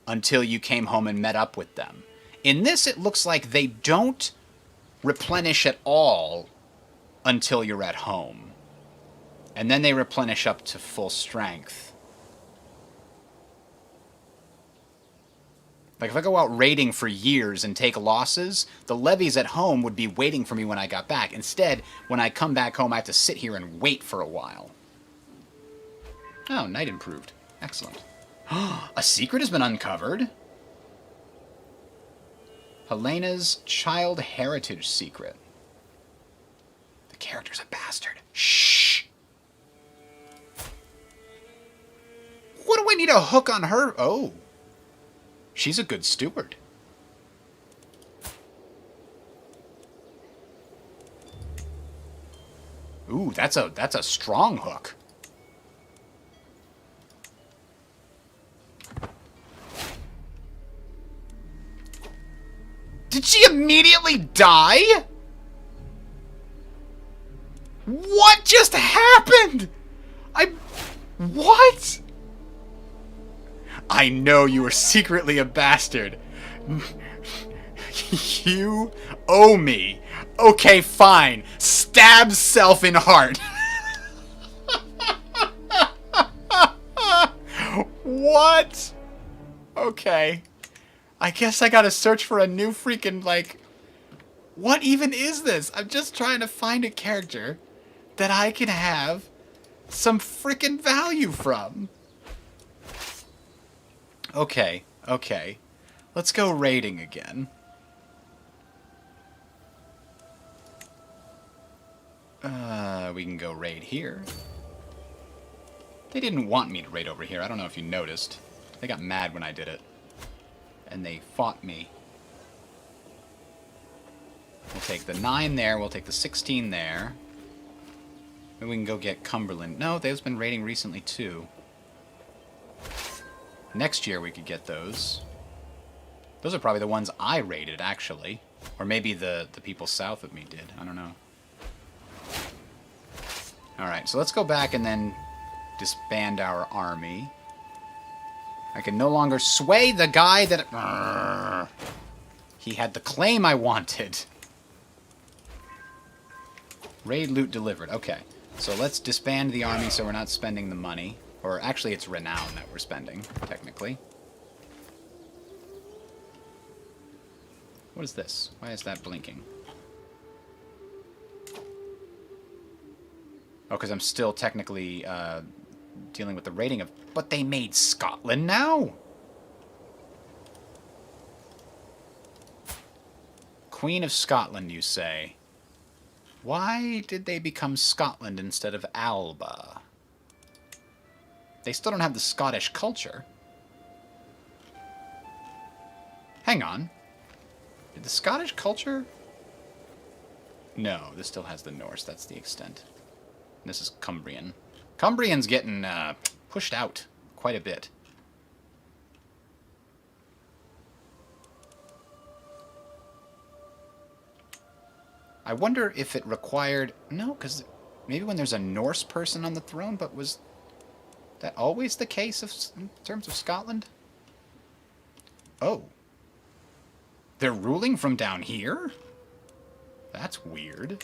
until you came home and met up with them. In this, it looks like they don't replenish at all until you're at home. And then they replenish up to full strength. Like, if I go out raiding for years and take losses, the levies at home would be waiting for me when I got back. Instead, when I come back home, I have to sit here and wait for a while. Oh, night improved. Excellent. A secret has been uncovered. Helena's child heritage secret. The character's a bastard. Shh! What do I need a hook on her? Oh. She's a good steward. Ooh, that's a strong hook. Did she immediately die? What just happened? What? I know you were secretly a bastard. You owe me. Okay, fine. Stab self in heart. What? Okay. I guess I gotta search for a new freaking, like... What even is this? I'm just trying to find a character that I can have some freaking value from. Okay, okay. Let's go raiding again. We can go raid here. They didn't want me to raid over here. I don't know if you noticed. They got mad when I did it. And they fought me. We'll take the 9 there. We'll take the 16 there. Maybe we can go get Cumberland. No, they've been raiding recently too. Next year we could get those. Those are probably the ones I raided, actually. Or maybe the people south of me did. I don't know. Alright, so let's go back and then disband our army. I can no longer sway the guy that... He had the claim I wanted. Raid loot delivered. Okay, so let's disband the army so we're not spending the money. Or actually, it's renown that we're spending, technically. What is this? Why is that blinking? Oh, because I'm still technically dealing with the rating of... But they made Scotland now? Queen of Scotland, you say? Why did they become Scotland instead of Alba? They still don't have the Scottish culture. Hang on. Did the Scottish culture... No, this still has the Norse. That's the extent. This is Cumbrian. Cumbrian's getting pushed out quite a bit. I wonder if it required... No, because maybe when there's a Norse person on the throne, but was that always the case in terms of Scotland? Oh. They're ruling from down here? That's weird.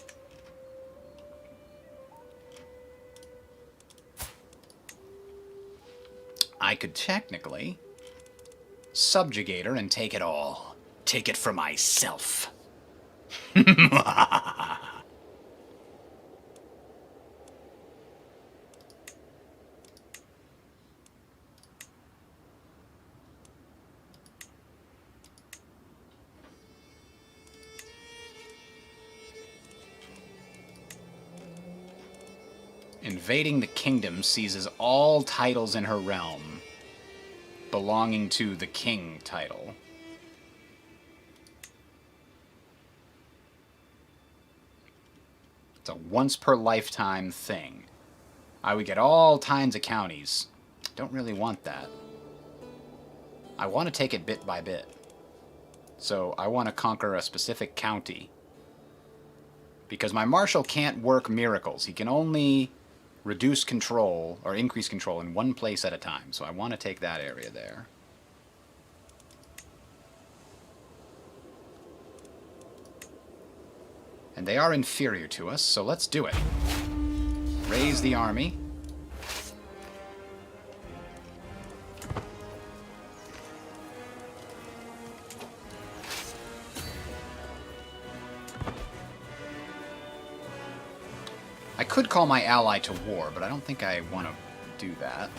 I could technically subjugate her and take it all. Take it for myself. Invading the kingdom seizes all titles in her realm belonging to the king title. It's a once-per-lifetime thing. I would get all kinds of counties. Don't really want that. I want to take it bit by bit. So I want to conquer a specific county. Because my marshal can't work miracles. He can only reduce control or increase control in one place at a time. So I want to take that area there. And they are inferior to us, so let's do it. Raise the army. could call my ally to war, but I don't think I want to do that.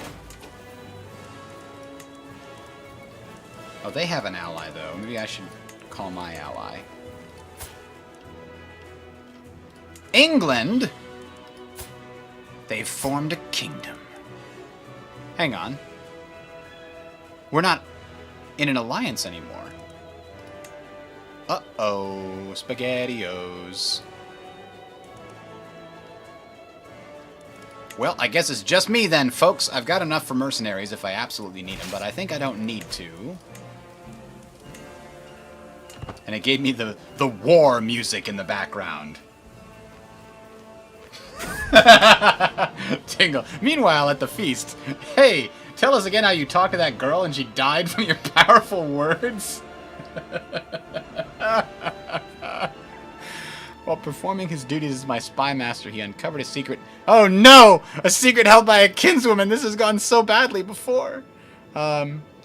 Oh, they have an ally, though. Maybe I should call my ally. England! They've formed a kingdom. Hang on. We're not in an alliance anymore. Uh-oh. SpaghettiOs. Well, I guess it's just me then, folks. I've got enough for mercenaries if I absolutely need them, but I think I don't need to. And it gave me the war music in the background. Tingle. Meanwhile, at the feast, hey, tell us again how you talked to that girl and she died from your powerful words. While performing his duties as my spy master, he uncovered a secret. Oh no! A secret held by a kinswoman! This has gone so badly before.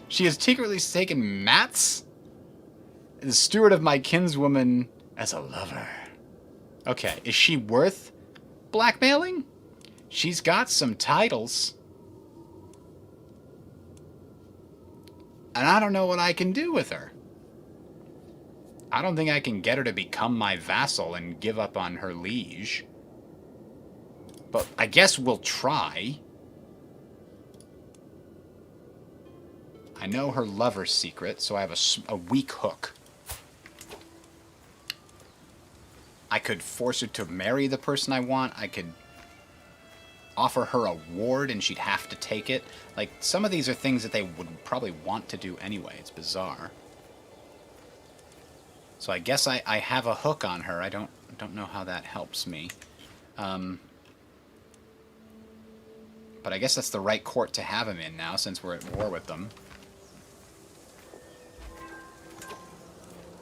She has secretly taken Mats, the steward of my kinswoman, as a lover. Okay, is she worth blackmailing? She's got some titles. And I don't know what I can do with her. I don't think I can get her to become my vassal and give up on her liege. But I guess we'll try. I know her lover's secret, so I have a weak hook. I could force her to marry the person I want. I could offer her a ward and she'd have to take it. Like, some of these are things that they would probably want to do anyway. It's bizarre. So I guess I have a hook on her. I don't know how that helps me. But I guess that's the right court to have him in now, since we're at war with them.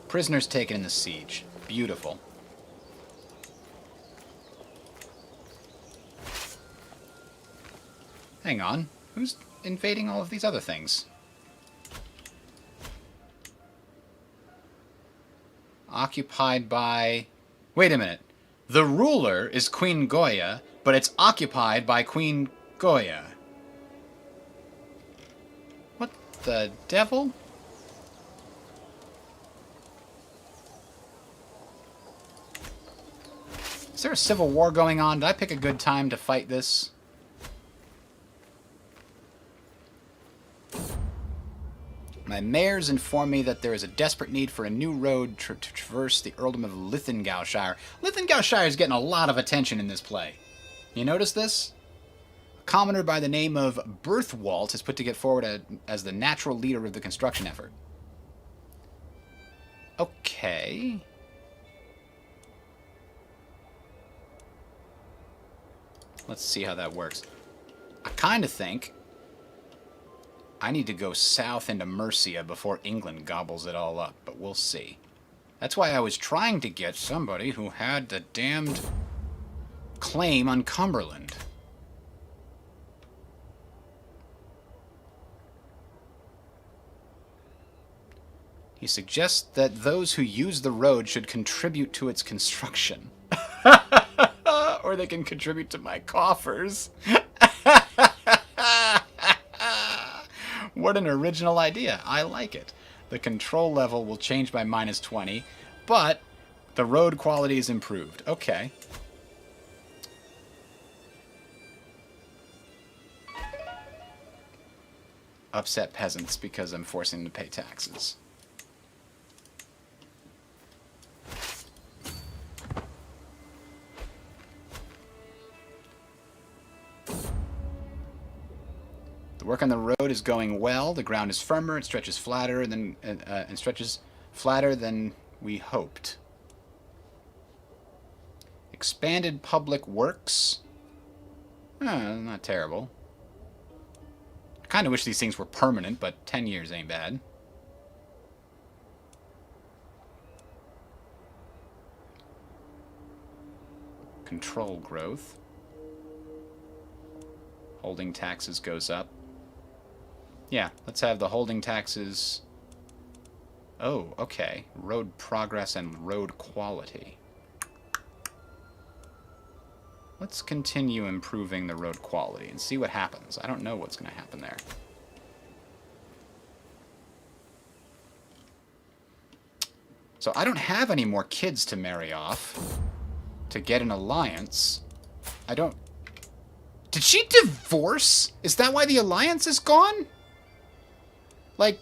Prisoners taken in the siege. Beautiful. Hang on. Who's invading all of these other things? Occupied by... Wait a minute. The ruler is Queen Goya, but it's occupied by Queen Goya. What the devil? Is there a civil war going on? Did I pick a good time to fight this? My mayors inform me that there is a desperate need for a new road to traverse the earldom of Lincolnshire. Lincolnshire is getting a lot of attention in this play. You notice this? A commoner by the name of Berthwalt is put to get forward as the natural leader of the construction effort. Okay. Let's see how that works. I kind of think I need to go south into Mercia before England gobbles it all up, but we'll see. That's why I was trying to get somebody who had the damned claim on Cumberland. He suggests that those who use the road should contribute to its construction. Or they can contribute to my coffers. What an original idea. I like it. The control level will change by -20, but the road quality is improved. Okay. Upset peasants because I'm forcing them to pay taxes. The work on the road is going well. The ground is firmer. It stretches flatter than we hoped. Expanded public works. Not terrible. I kind of wish these things were permanent, but 10 years ain't bad. Control growth. Holding taxes goes up. Yeah, let's have the holding taxes. Oh, okay. Road progress and road quality. Let's continue improving the road quality and see what happens. I don't know what's going to happen there. So I don't have any more kids to marry off to get an alliance. I don't... Did she divorce? Is that why the alliance is gone? Like...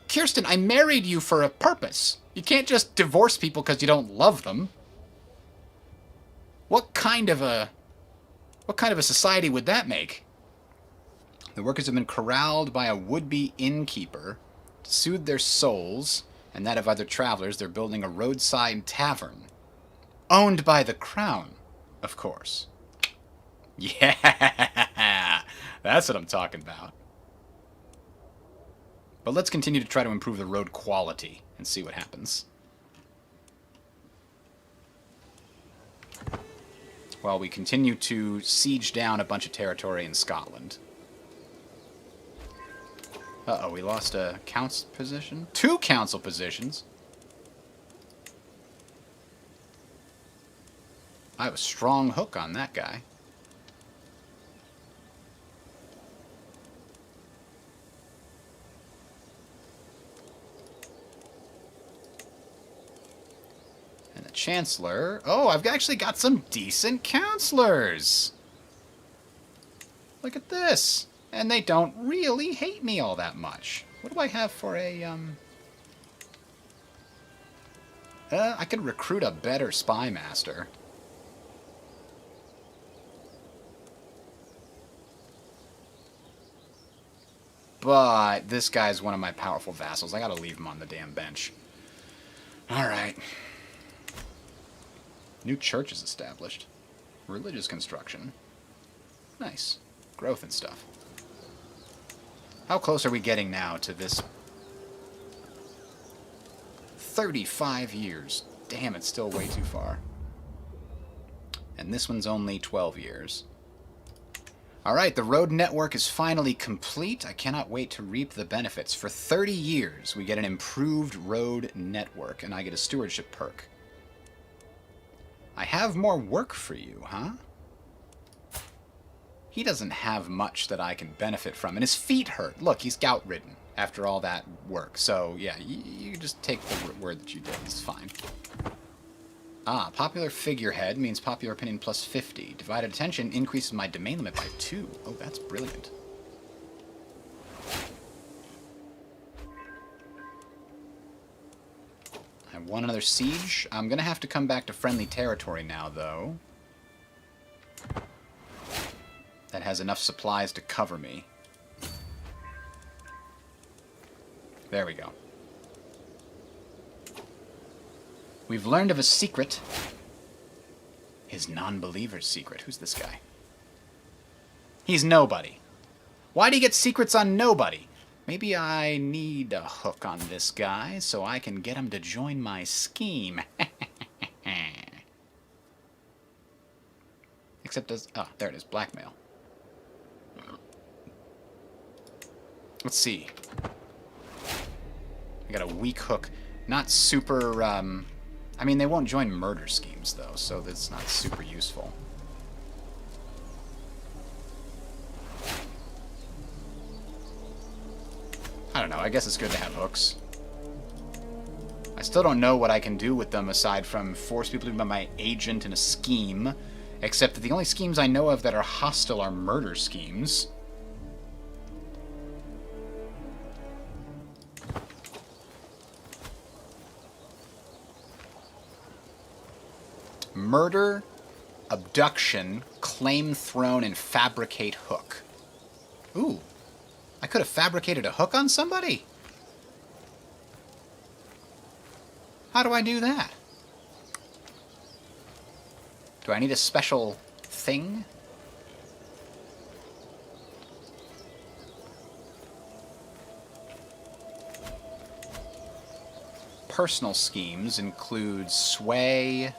Kirsten, I married you for a purpose. You can't just divorce people because you don't love them. What kind of a society would that make? The workers have been corralled by a would-be innkeeper to soothe their souls and that of other travelers. They're building a roadside tavern. Owned by the crown, of course. Yeah, that's what I'm talking about. But let's continue to try to improve the road quality and see what happens. While we continue to siege down a bunch of territory in Scotland. Uh-oh, we lost a council position? 2 council positions? I have a strong hook on that guy. And the Chancellor... Oh, I've actually got some decent counselors! Look at this! And they don't really hate me all that much. What do I have for a, I could recruit a better spy master. But this guy's one of my powerful vassals. I gotta leave him on the damn bench. Alright. New church is established. Religious construction. Nice. Growth and stuff. How close are we getting now to this? 35 years. Damn, it's still way too far. And this one's only 12 years. Alright, the road network is finally complete. I cannot wait to reap the benefits. For 30 years, we get an improved road network, and I get a stewardship perk. I have more work for you, huh? He doesn't have much that I can benefit from, and his feet hurt. Look, he's gout-ridden after all that work. So, yeah, you just take the word that you did. It's fine. Ah, popular figurehead means popular opinion plus 50. Divided attention increases my domain limit by 2. Oh, that's brilliant. I won another siege. I'm going to have to come back to friendly territory now, though. That has enough supplies to cover me. There we go. We've learned of a secret. His non-believer's secret. Who's this guy? He's nobody. Why do you get secrets on nobody? Maybe I need a hook on this guy so I can get him to join my scheme. Except as... Oh, there it is. Blackmail. Let's see. I got a weak hook. Not super, I mean, they won't join murder schemes, though, so that's not super useful. I don't know. I guess it's good to have hooks. I still don't know what I can do with them aside from force people to be my agent in a scheme, except that the only schemes I know of that are hostile are murder schemes. Murder, abduction, claim throne, and fabricate hook. Ooh. I could have fabricated a hook on somebody? How do I do that? Do I need a special thing? Personal schemes include sway.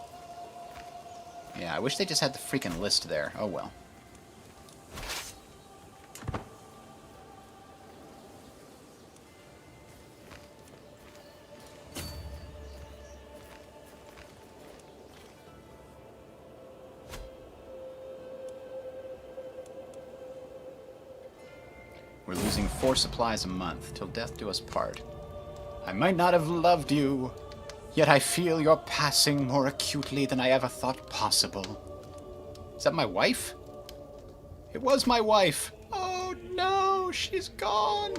Yeah, I wish they just had the freaking list there. Oh well. We're losing 4 supplies a month, till death do us part. I might not have loved you, yet I feel your passing more acutely than I ever thought possible. Is that my wife? It was my wife. Oh no, she's gone.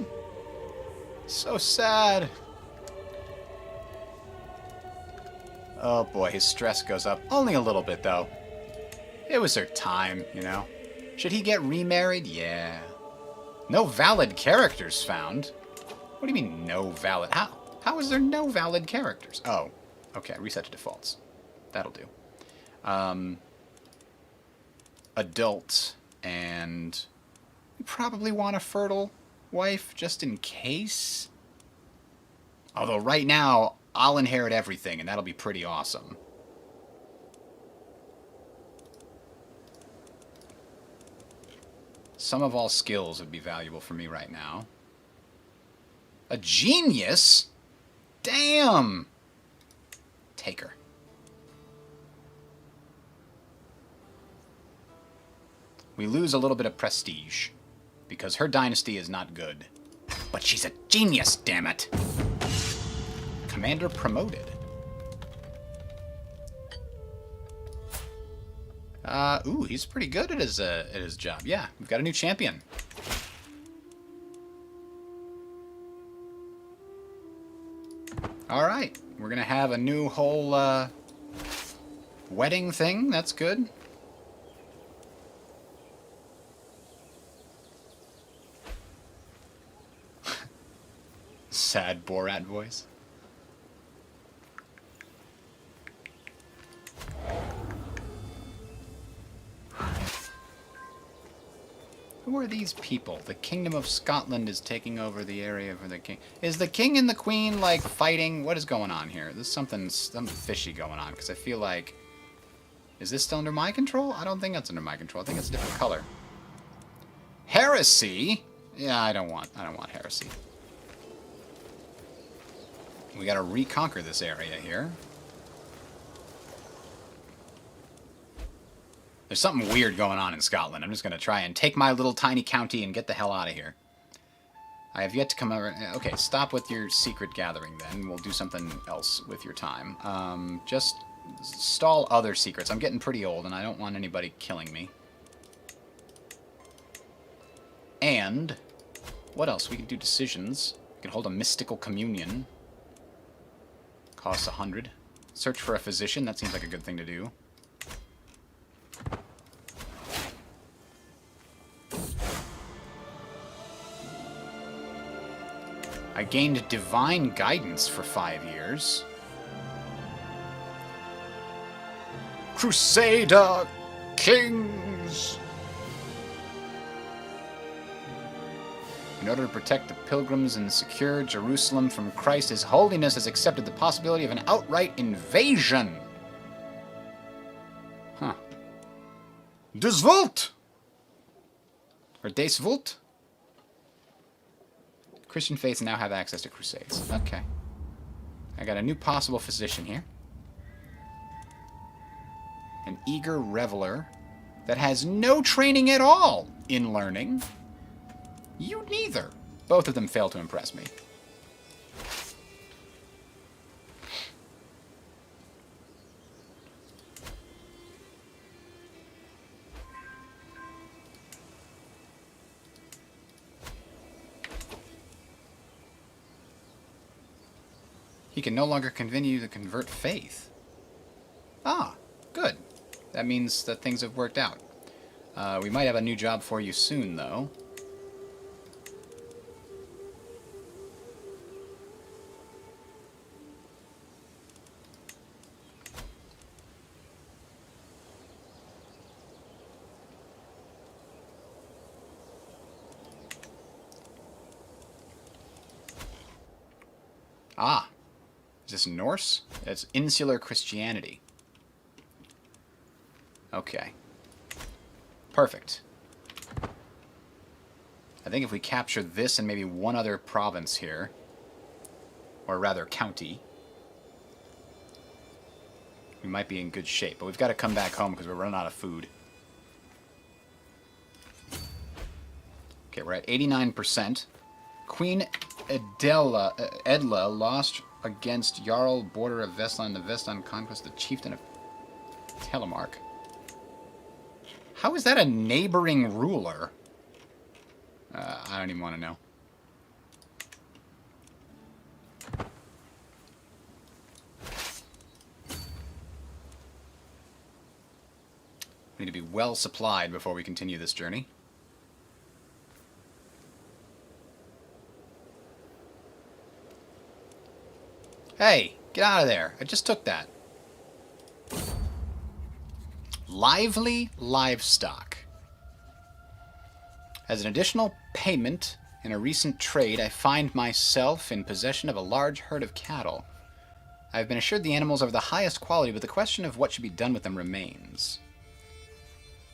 So sad. Oh boy, his stress goes up. Only a little bit, though. It was her time, you know. Should he get remarried? Yeah. No valid characters found. What do you mean, no valid? How is there no valid characters? Oh, okay, reset to defaults. That'll do. Adult, and we probably want a fertile wife, just in case. Although right now, I'll inherit everything, and that'll be pretty awesome. Some of all skills would be valuable for me right now. A genius? Damn! Take her. We lose a little bit of prestige, because her dynasty is not good. But she's a genius, damn it! Commander promoted. Ooh, he's pretty good at his job. Yeah, we've got a new champion. All right, we're gonna have a new whole wedding thing. That's good. Sad Borat voice. Who are these people? The Kingdom of Scotland is taking over the area for the king. Is the king and the queen, like, fighting? What is going on here? There's something fishy going on, because I feel like... Is this still under my control? I don't think that's under my control. I think it's a different color. Heresy? Yeah, I don't want heresy. We gotta reconquer this area here. There's something weird going on in Scotland. I'm just going to try and take my little tiny county and get the hell out of here. I have yet to come over... Okay, stop with your secret gathering then. We'll do something else with your time. Just stall other secrets. I'm getting pretty old and I don't want anybody killing me. And... what else? We can do decisions. We can hold a mystical communion. Costs 100. Search for a physician. That seems like a good thing to do. I gained divine guidance for 5 years. Crusader Kings! In order to protect the pilgrims and secure Jerusalem from Christ, His Holiness has accepted the possibility of an outright invasion. Huh. Des Volt! Or Des Volt? Christian faiths now have access to crusades. Okay. I got a new possible physician here. An eager reveler that has no training at all in learning. You neither. Both of them fail to impress me. He can no longer continue to convert faith. Ah, good. That means that things have worked out. We might have a new job for you soon, though. Ah. Is this Norse? It's insular Christianity. Okay. Perfect. I think if we capture this and maybe one other province here, or rather county, we might be in good shape. But we've got to come back home because we're running out of food. Okay, we're at 89%. Queen Edla lost against Jarl Border of Vestland, the Vestland conquest, the chieftain of Telemark. How is that a neighboring ruler? I don't even want to know. We need to be well supplied before we continue this journey. Hey, get out of there. I just took that. Lively livestock. As an additional payment in a recent trade, I find myself in possession of a large herd of cattle. I have been assured the animals are of the highest quality, but the question of what should be done with them remains.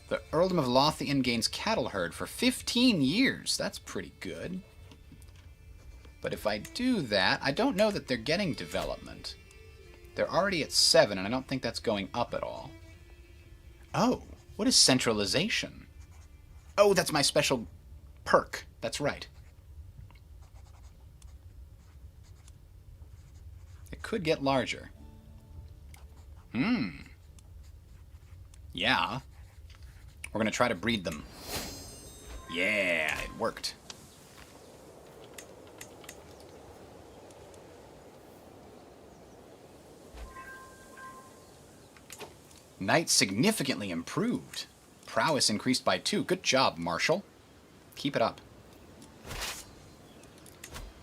The Earldom of Lothian gains cattle herd for 15 years. That's pretty good. But if I do that, I don't know that they're getting development. They're already at 7, and I don't think that's going up at all. Oh, what is centralization? Oh, that's my special perk. That's right. It could get larger. Yeah. We're going to try to breed them. Yeah, it worked. Knight significantly improved. Prowess increased by 2. Good job, Marshal. Keep it up.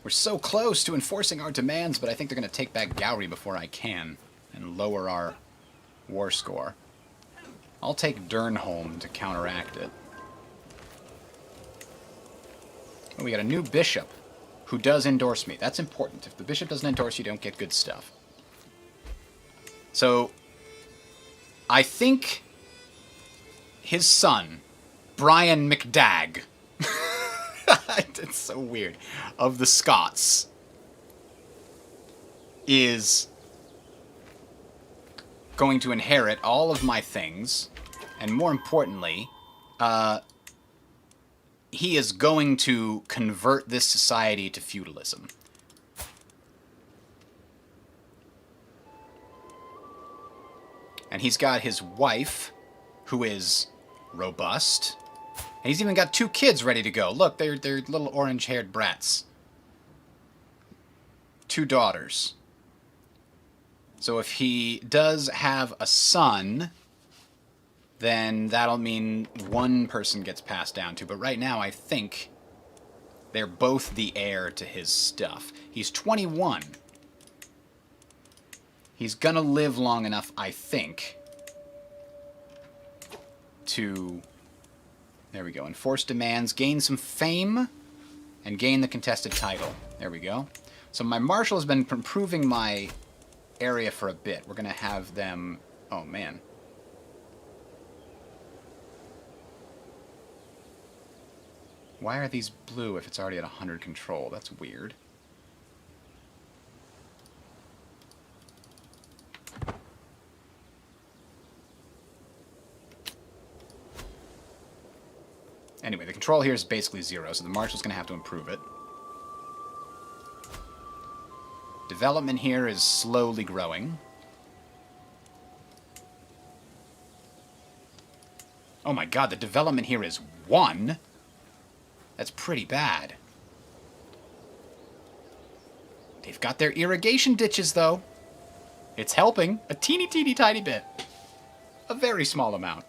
We're so close to enforcing our demands, but I think they're going to take back Gowrie before I can and lower our war score. I'll take Durnholm to counteract it. Oh, we got a new bishop who does endorse me. That's important. If the bishop doesn't endorse you, don't get good stuff. So I think his son, Brian McDagg, it's so weird, of the Scots, is going to inherit all of my things, and more importantly, he is going to convert this society to feudalism. And he's got his wife, who is robust. And he's even got 2 kids ready to go. Look, they're little orange-haired brats. 2 daughters. So if he does have a son, then that'll mean one person gets passed down to. But right now, I think they're both the heir to his stuff. He's 21. He's gonna live long enough, I think, to, there we go, enforce demands, gain some fame, and gain the contested title. There we go. So my marshal has been improving my area for a bit. We're gonna have them, oh man. Why are these blue if it's already at 100 control? That's weird. Anyway, the control here is basically 0, so the marshal's going to have to improve it. Development here is slowly growing. Oh my god, the development here is 1? That's pretty bad. They've got their irrigation ditches, though. It's helping. A teeny tiny bit. A very small amount.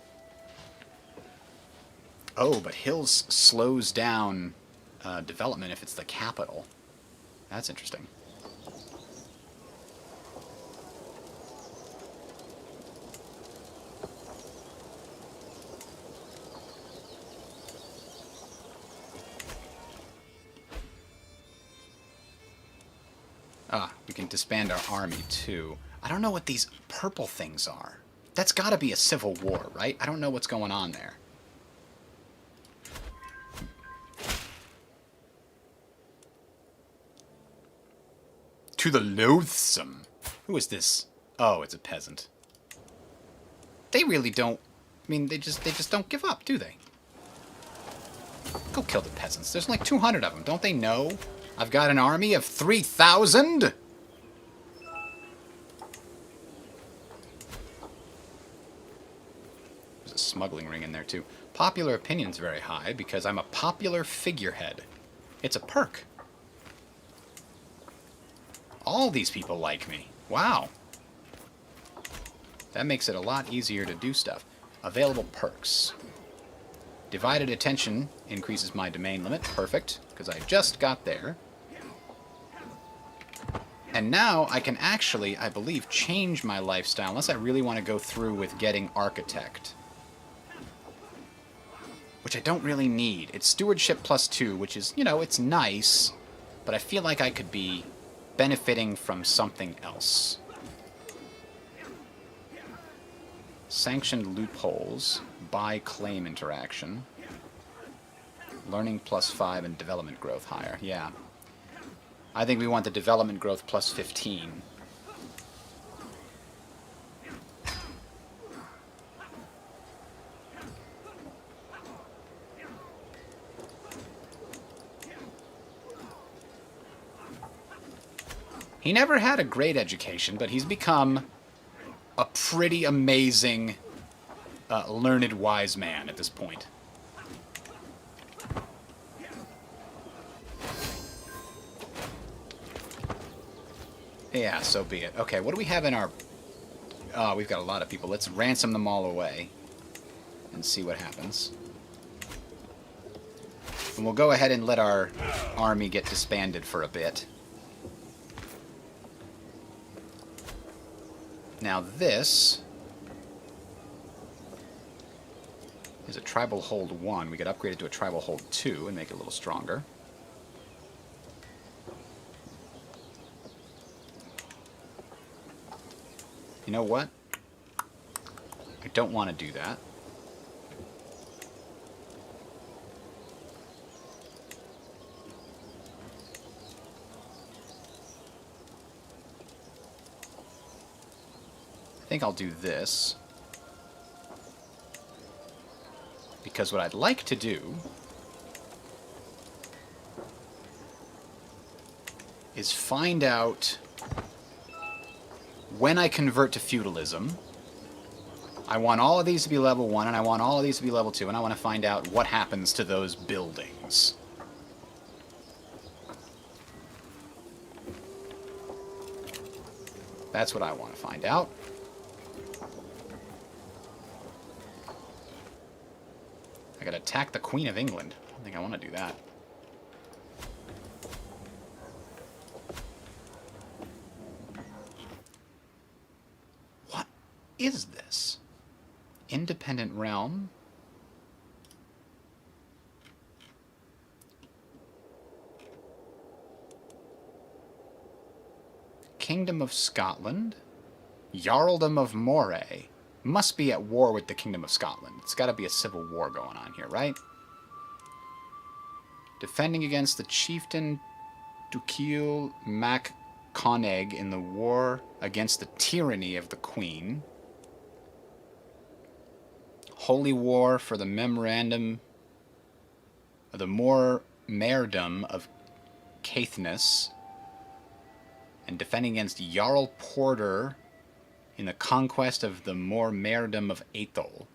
Oh, but Hills slows down development if it's the capital. That's interesting. Ah, we can disband our army, too. I don't know what these purple things are. That's gotta be a civil war, right? I don't know what's going on there. To the loathsome. Who is this? Oh, it's a peasant. They really don't... I mean, they just don't give up, do they? Go kill the peasants. There's like 200 of them. Don't they know I've got an army of 3,000? There's a smuggling ring in there, too. Popular opinion's very high because I'm a popular figurehead. It's a perk. All these people like me. Wow. That makes it a lot easier to do stuff. Available perks. Divided attention increases my domain limit. Perfect, because I just got there. And now I can actually, I believe, change my lifestyle, unless I really want to go through with getting Architect. Which I don't really need. It's Stewardship +2, which is, you know, it's nice, but I feel like I could be benefiting from something else. Sanctioned loopholes, buy claim interaction, learning +5, and development growth higher. Yeah. I think we want the development growth +15. He never had a great education, but he's become a pretty amazing, learned wise man at this point. Yeah, so be it. Okay, what do we have in our... Oh, we've got a lot of people. Let's ransom them all away and see what happens. And we'll go ahead and let our army get disbanded for a bit. Now this is a Tribal Hold 1. We could upgrade it to a Tribal Hold 2 and make it a little stronger. You know what? I don't want to do that. I think I'll do this. Because what I'd like to do is find out when I convert to feudalism. I want all of these to be level 1, and I want all of these to be level 2, and I want to find out what happens to those buildings. That's what I want to find out. I gotta attack the Queen of England. I don't think I want to do that. What is this? Independent realm? Kingdom of Scotland? Jarldom of Moray. Must be at war with the Kingdom of Scotland. It's got to be a civil war going on here, right? Defending against the chieftain Duciel Mac Coneg in the war against the tyranny of the Queen. Holy War for the memorandum of the Maredom of Caithness. And defending against Jarl Porter in the conquest of the Maredom of Aethel.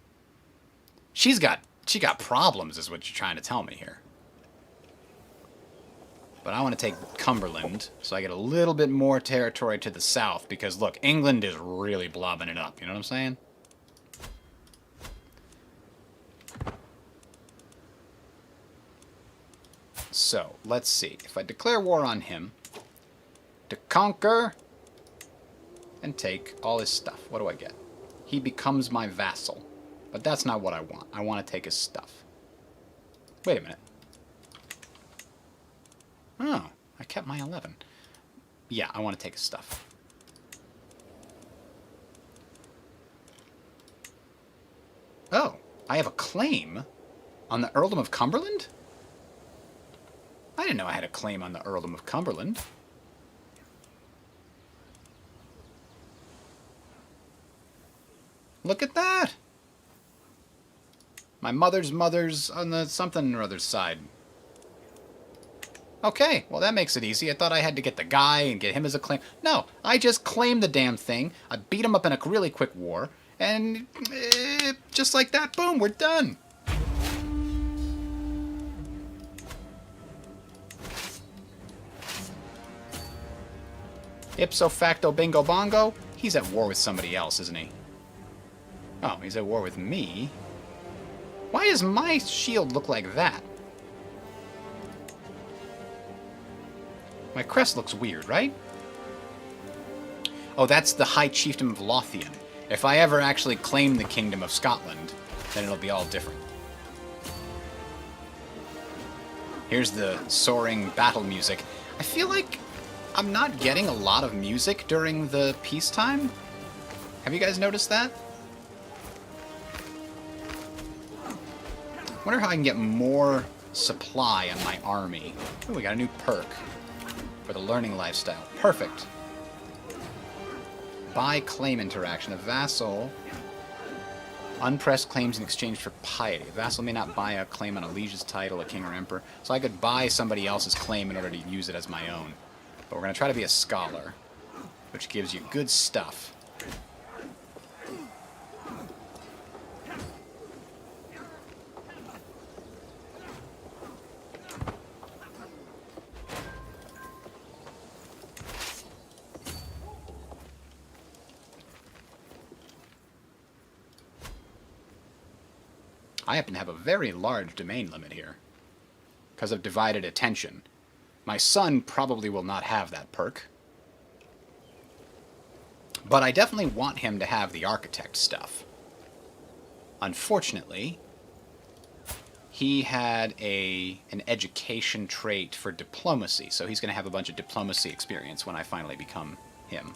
She got problems, is what you're trying to tell me here. But I want to take Cumberland, so I get a little bit more territory to the south, because, look, England is really blobbing it up, you know what I'm saying? So, let's see. If I declare war on him, to conquer and take all his stuff, what do I get? He becomes my vassal. But that's not what I want. I want to take his stuff. Wait a minute. Oh, I kept my 11. Yeah, I want to take his stuff. Oh, I have a claim on the Earldom of Cumberland? I didn't know I had a claim on the Earldom of Cumberland. Look at that! My mother's on the something or other side. Okay, well that makes it easy. I thought I had to get the guy and get him as a claim. No, I just claimed the damn thing. I beat him up in a really quick war. And just like that, boom, we're done. Ipso facto bingo bongo. He's at war with somebody else, isn't he? Oh, he's at war with me. Why does my shield look like that? My crest looks weird, right? Oh, that's the High Chieftain of Lothian. If I ever actually claim the Kingdom of Scotland, then it'll be all different. Here's the soaring battle music. I feel like I'm not getting a lot of music during the peacetime. Have you guys noticed that? I wonder how I can get more supply on my army. Oh, we got a new perk for the learning lifestyle. Perfect. Buy claim interaction. A vassal unpressed claims in exchange for piety. A vassal may not buy a claim on a liege's title, a king or emperor. So I could buy somebody else's claim in order to use it as my own. But we're going to try to be a scholar, which gives you good stuff. I happen to have a very large domain limit here because of divided attention. My son probably will not have that perk. But I definitely want him to have the architect stuff. Unfortunately, he had an education trait for diplomacy, so he's going to have a bunch of diplomacy experience when I finally become him.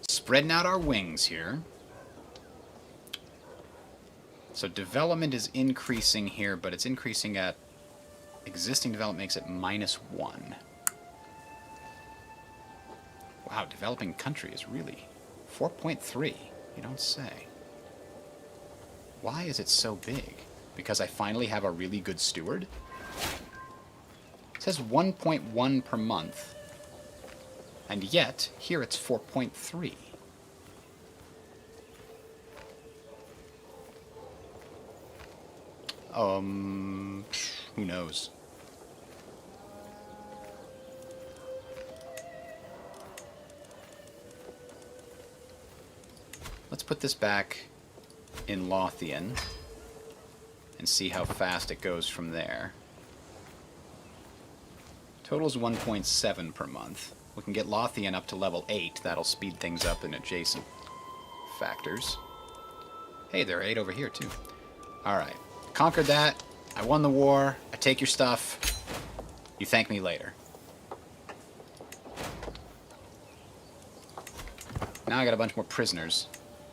Spreading out our wings here. So development is increasing here, but it's increasing at... Existing development makes it -1. Wow, developing country is really 4.3. You don't say. Why is it so big? Because I finally have a really good steward? It says 1.1 per month. And yet, here it's 4.3. Who knows? Let's put this back in Lothian and see how fast it goes from there. Total's 1.7 per month. We can get Lothian up to level 8. That'll speed things up in adjacent factors. Hey, there are 8 over here, too. Alright. Conquered that. I won the war. I take your stuff. You thank me later. Now I got a bunch more prisoners.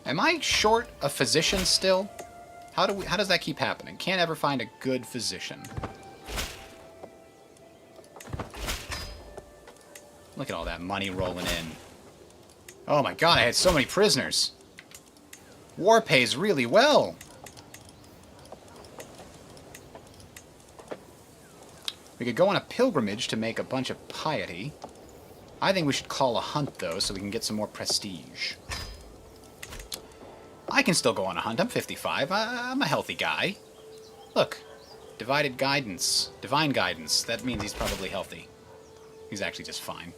Am I short a physician still? How does that keep happening? Can't ever find a good physician. Look at all that money rolling in. Oh my god, I had so many prisoners. War pays really well. We could go on a pilgrimage to make a bunch of piety. I think we should call a hunt, though, so we can get some more prestige. I can still go on a hunt. I'm 55. I'm a healthy guy. Look. Divided guidance. Divine guidance. That means he's probably healthy. He's actually just fine.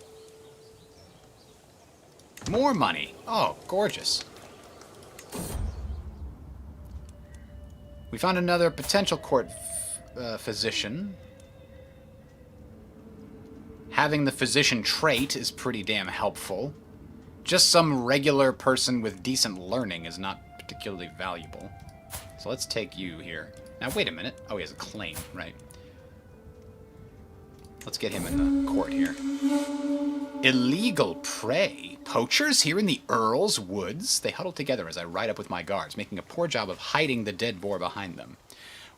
More money. Oh, gorgeous. We found another potential court physician. Having the physician trait is pretty damn helpful. Just some regular person with decent learning is not particularly valuable. So let's take you here. Now, wait a minute. Oh, he has a claim, right. Let's get him in the court here. Illegal prey? Poachers here in the Earl's woods? They huddle together as I ride up with my guards, making a poor job of hiding the dead boar behind them.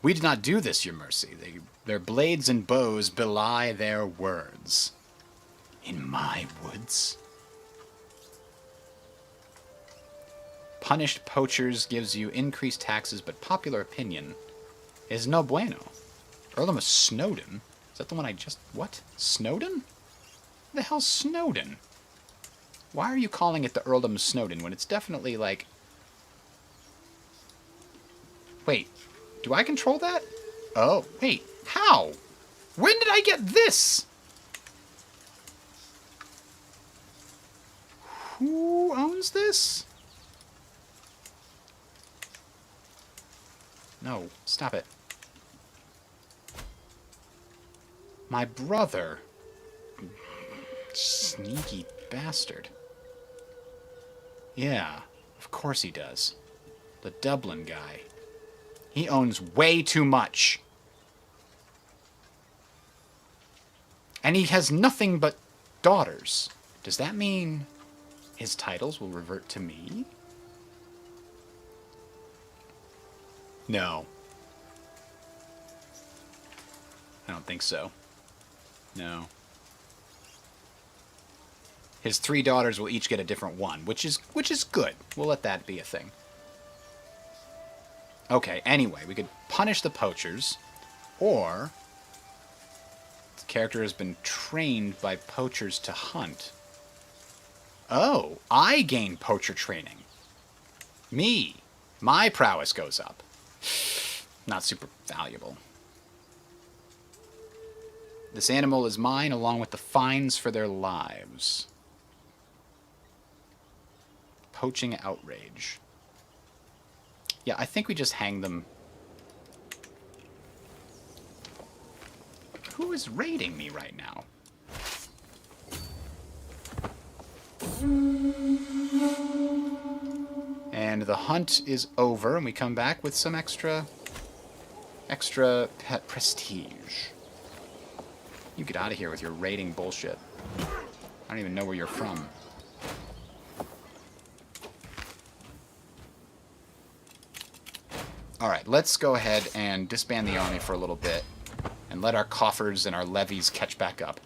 We did not do this, your mercy. Their blades and bows belie their words. In my woods? Punished poachers gives you increased taxes, but popular opinion is no bueno. Earldom of Snowdon? Is that the one I just... What? Snowdon? What the hell's Snowdon? Why are you calling it the Earldom of Snowdon when it's definitely like... Wait, do I control that? Oh, wait, how? When did I get this? Who owns this? No, stop it. My brother. Sneaky bastard. Yeah, of course he does. The Dublin guy. He owns way too much. And he has nothing but daughters. Does that mean his titles will revert to me? No. I don't think so. No. His 3 daughters will each get a different one, which is good. We'll let that be a thing. Okay, anyway, we could punish the poachers, or the character has been trained by poachers to hunt. Oh, I gain poacher training. Me. My prowess goes up. Not super valuable. This animal is mine, along with the fines for their lives. Poaching outrage. Yeah, I think we just hang them. Who is raiding me right now? And the hunt is over, and we come back with some extra prestige. You get out of here with your raiding bullshit. I don't even know where you're from. Alright, let's go ahead and disband the army for a little bit and let our coffers and our levies catch back up.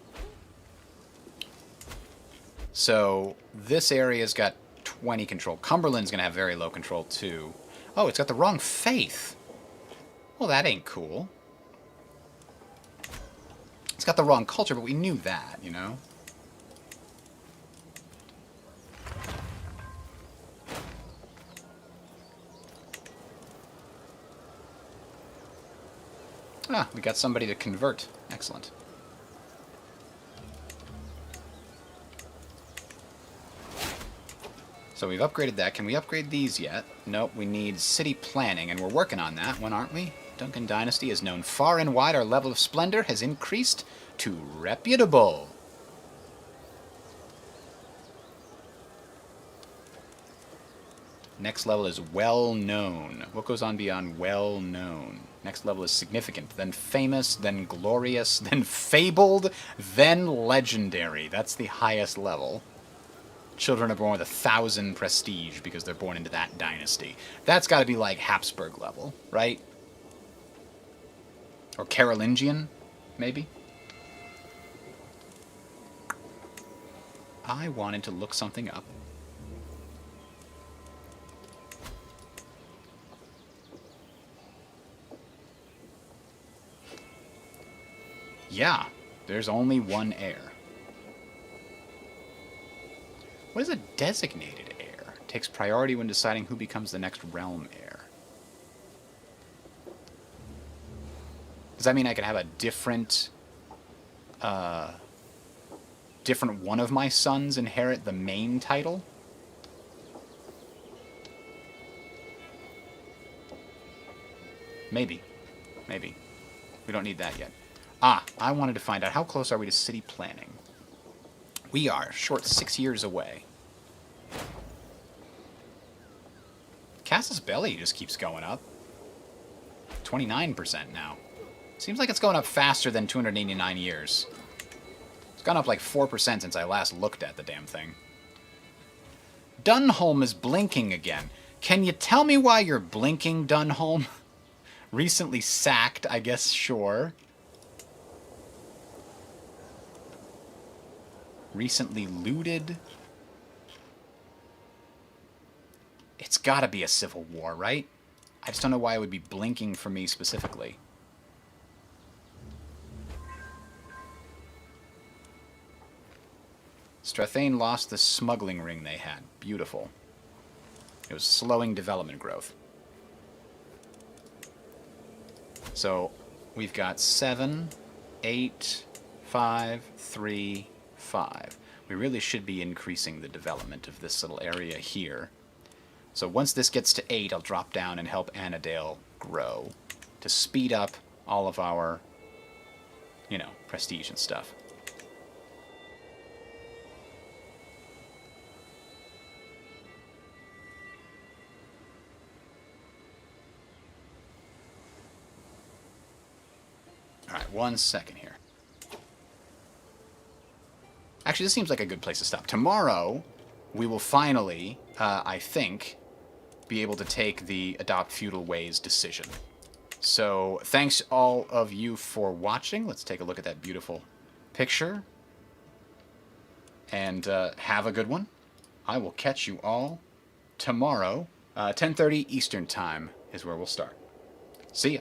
So, this area's got 20 control. Cumberland's going to have very low control, too. Oh, it's got the wrong faith. Well, that ain't cool. It's got the wrong culture, but we knew that, you know? Ah, we got somebody to convert. Excellent. So we've upgraded that. Can we upgrade these yet? Nope, we need city planning, and we're working on that one, aren't we? Duncan Dynasty is known far and wide. Our level of splendor has increased to reputable. Next level is well-known. What goes on beyond well-known? Next level is significant, then famous, then glorious, then fabled, then legendary. That's the highest level. Children are born with 1,000 prestige because they're born into that dynasty. That's got to be like Habsburg level, right? Or Carolingian, maybe? I wanted to look something up. Yeah, there's only one heir. What is a designated heir? Takes priority when deciding who becomes the next realm heir. Does that mean I could have a different one of my sons inherit the main title? Maybe. Maybe. We don't need that yet. Ah, I wanted to find out how close are we to city planning. We are short 6 years away. Castle's belly just keeps going up. 29% now. Seems like it's going up faster than 289 years. It's gone up like 4% since I last looked at the damn thing. Dunholm is blinking again. Can you tell me why you're blinking, Dunholm? Recently sacked, I guess, sure. Recently looted. It's gotta be a civil war, right? I just don't know why it would be blinking for me specifically. Strathane lost the smuggling ring they had. Beautiful. It was slowing development growth. So we've got 7, 8, 5, 3, 5. We really should be increasing the development of this little area here. So once this gets to 8, I'll drop down and help Annadale grow to speed up all of our, you know, prestige and stuff. Alright, 1 second here. Actually, this seems like a good place to stop. Tomorrow, we will finally, I think, be able to take the Adopt Feudal Ways decision. So, thanks all of you for watching. Let's take a look at that beautiful picture. And have a good one. I will catch you all tomorrow. 10:30 Eastern Time is where we'll start. See ya.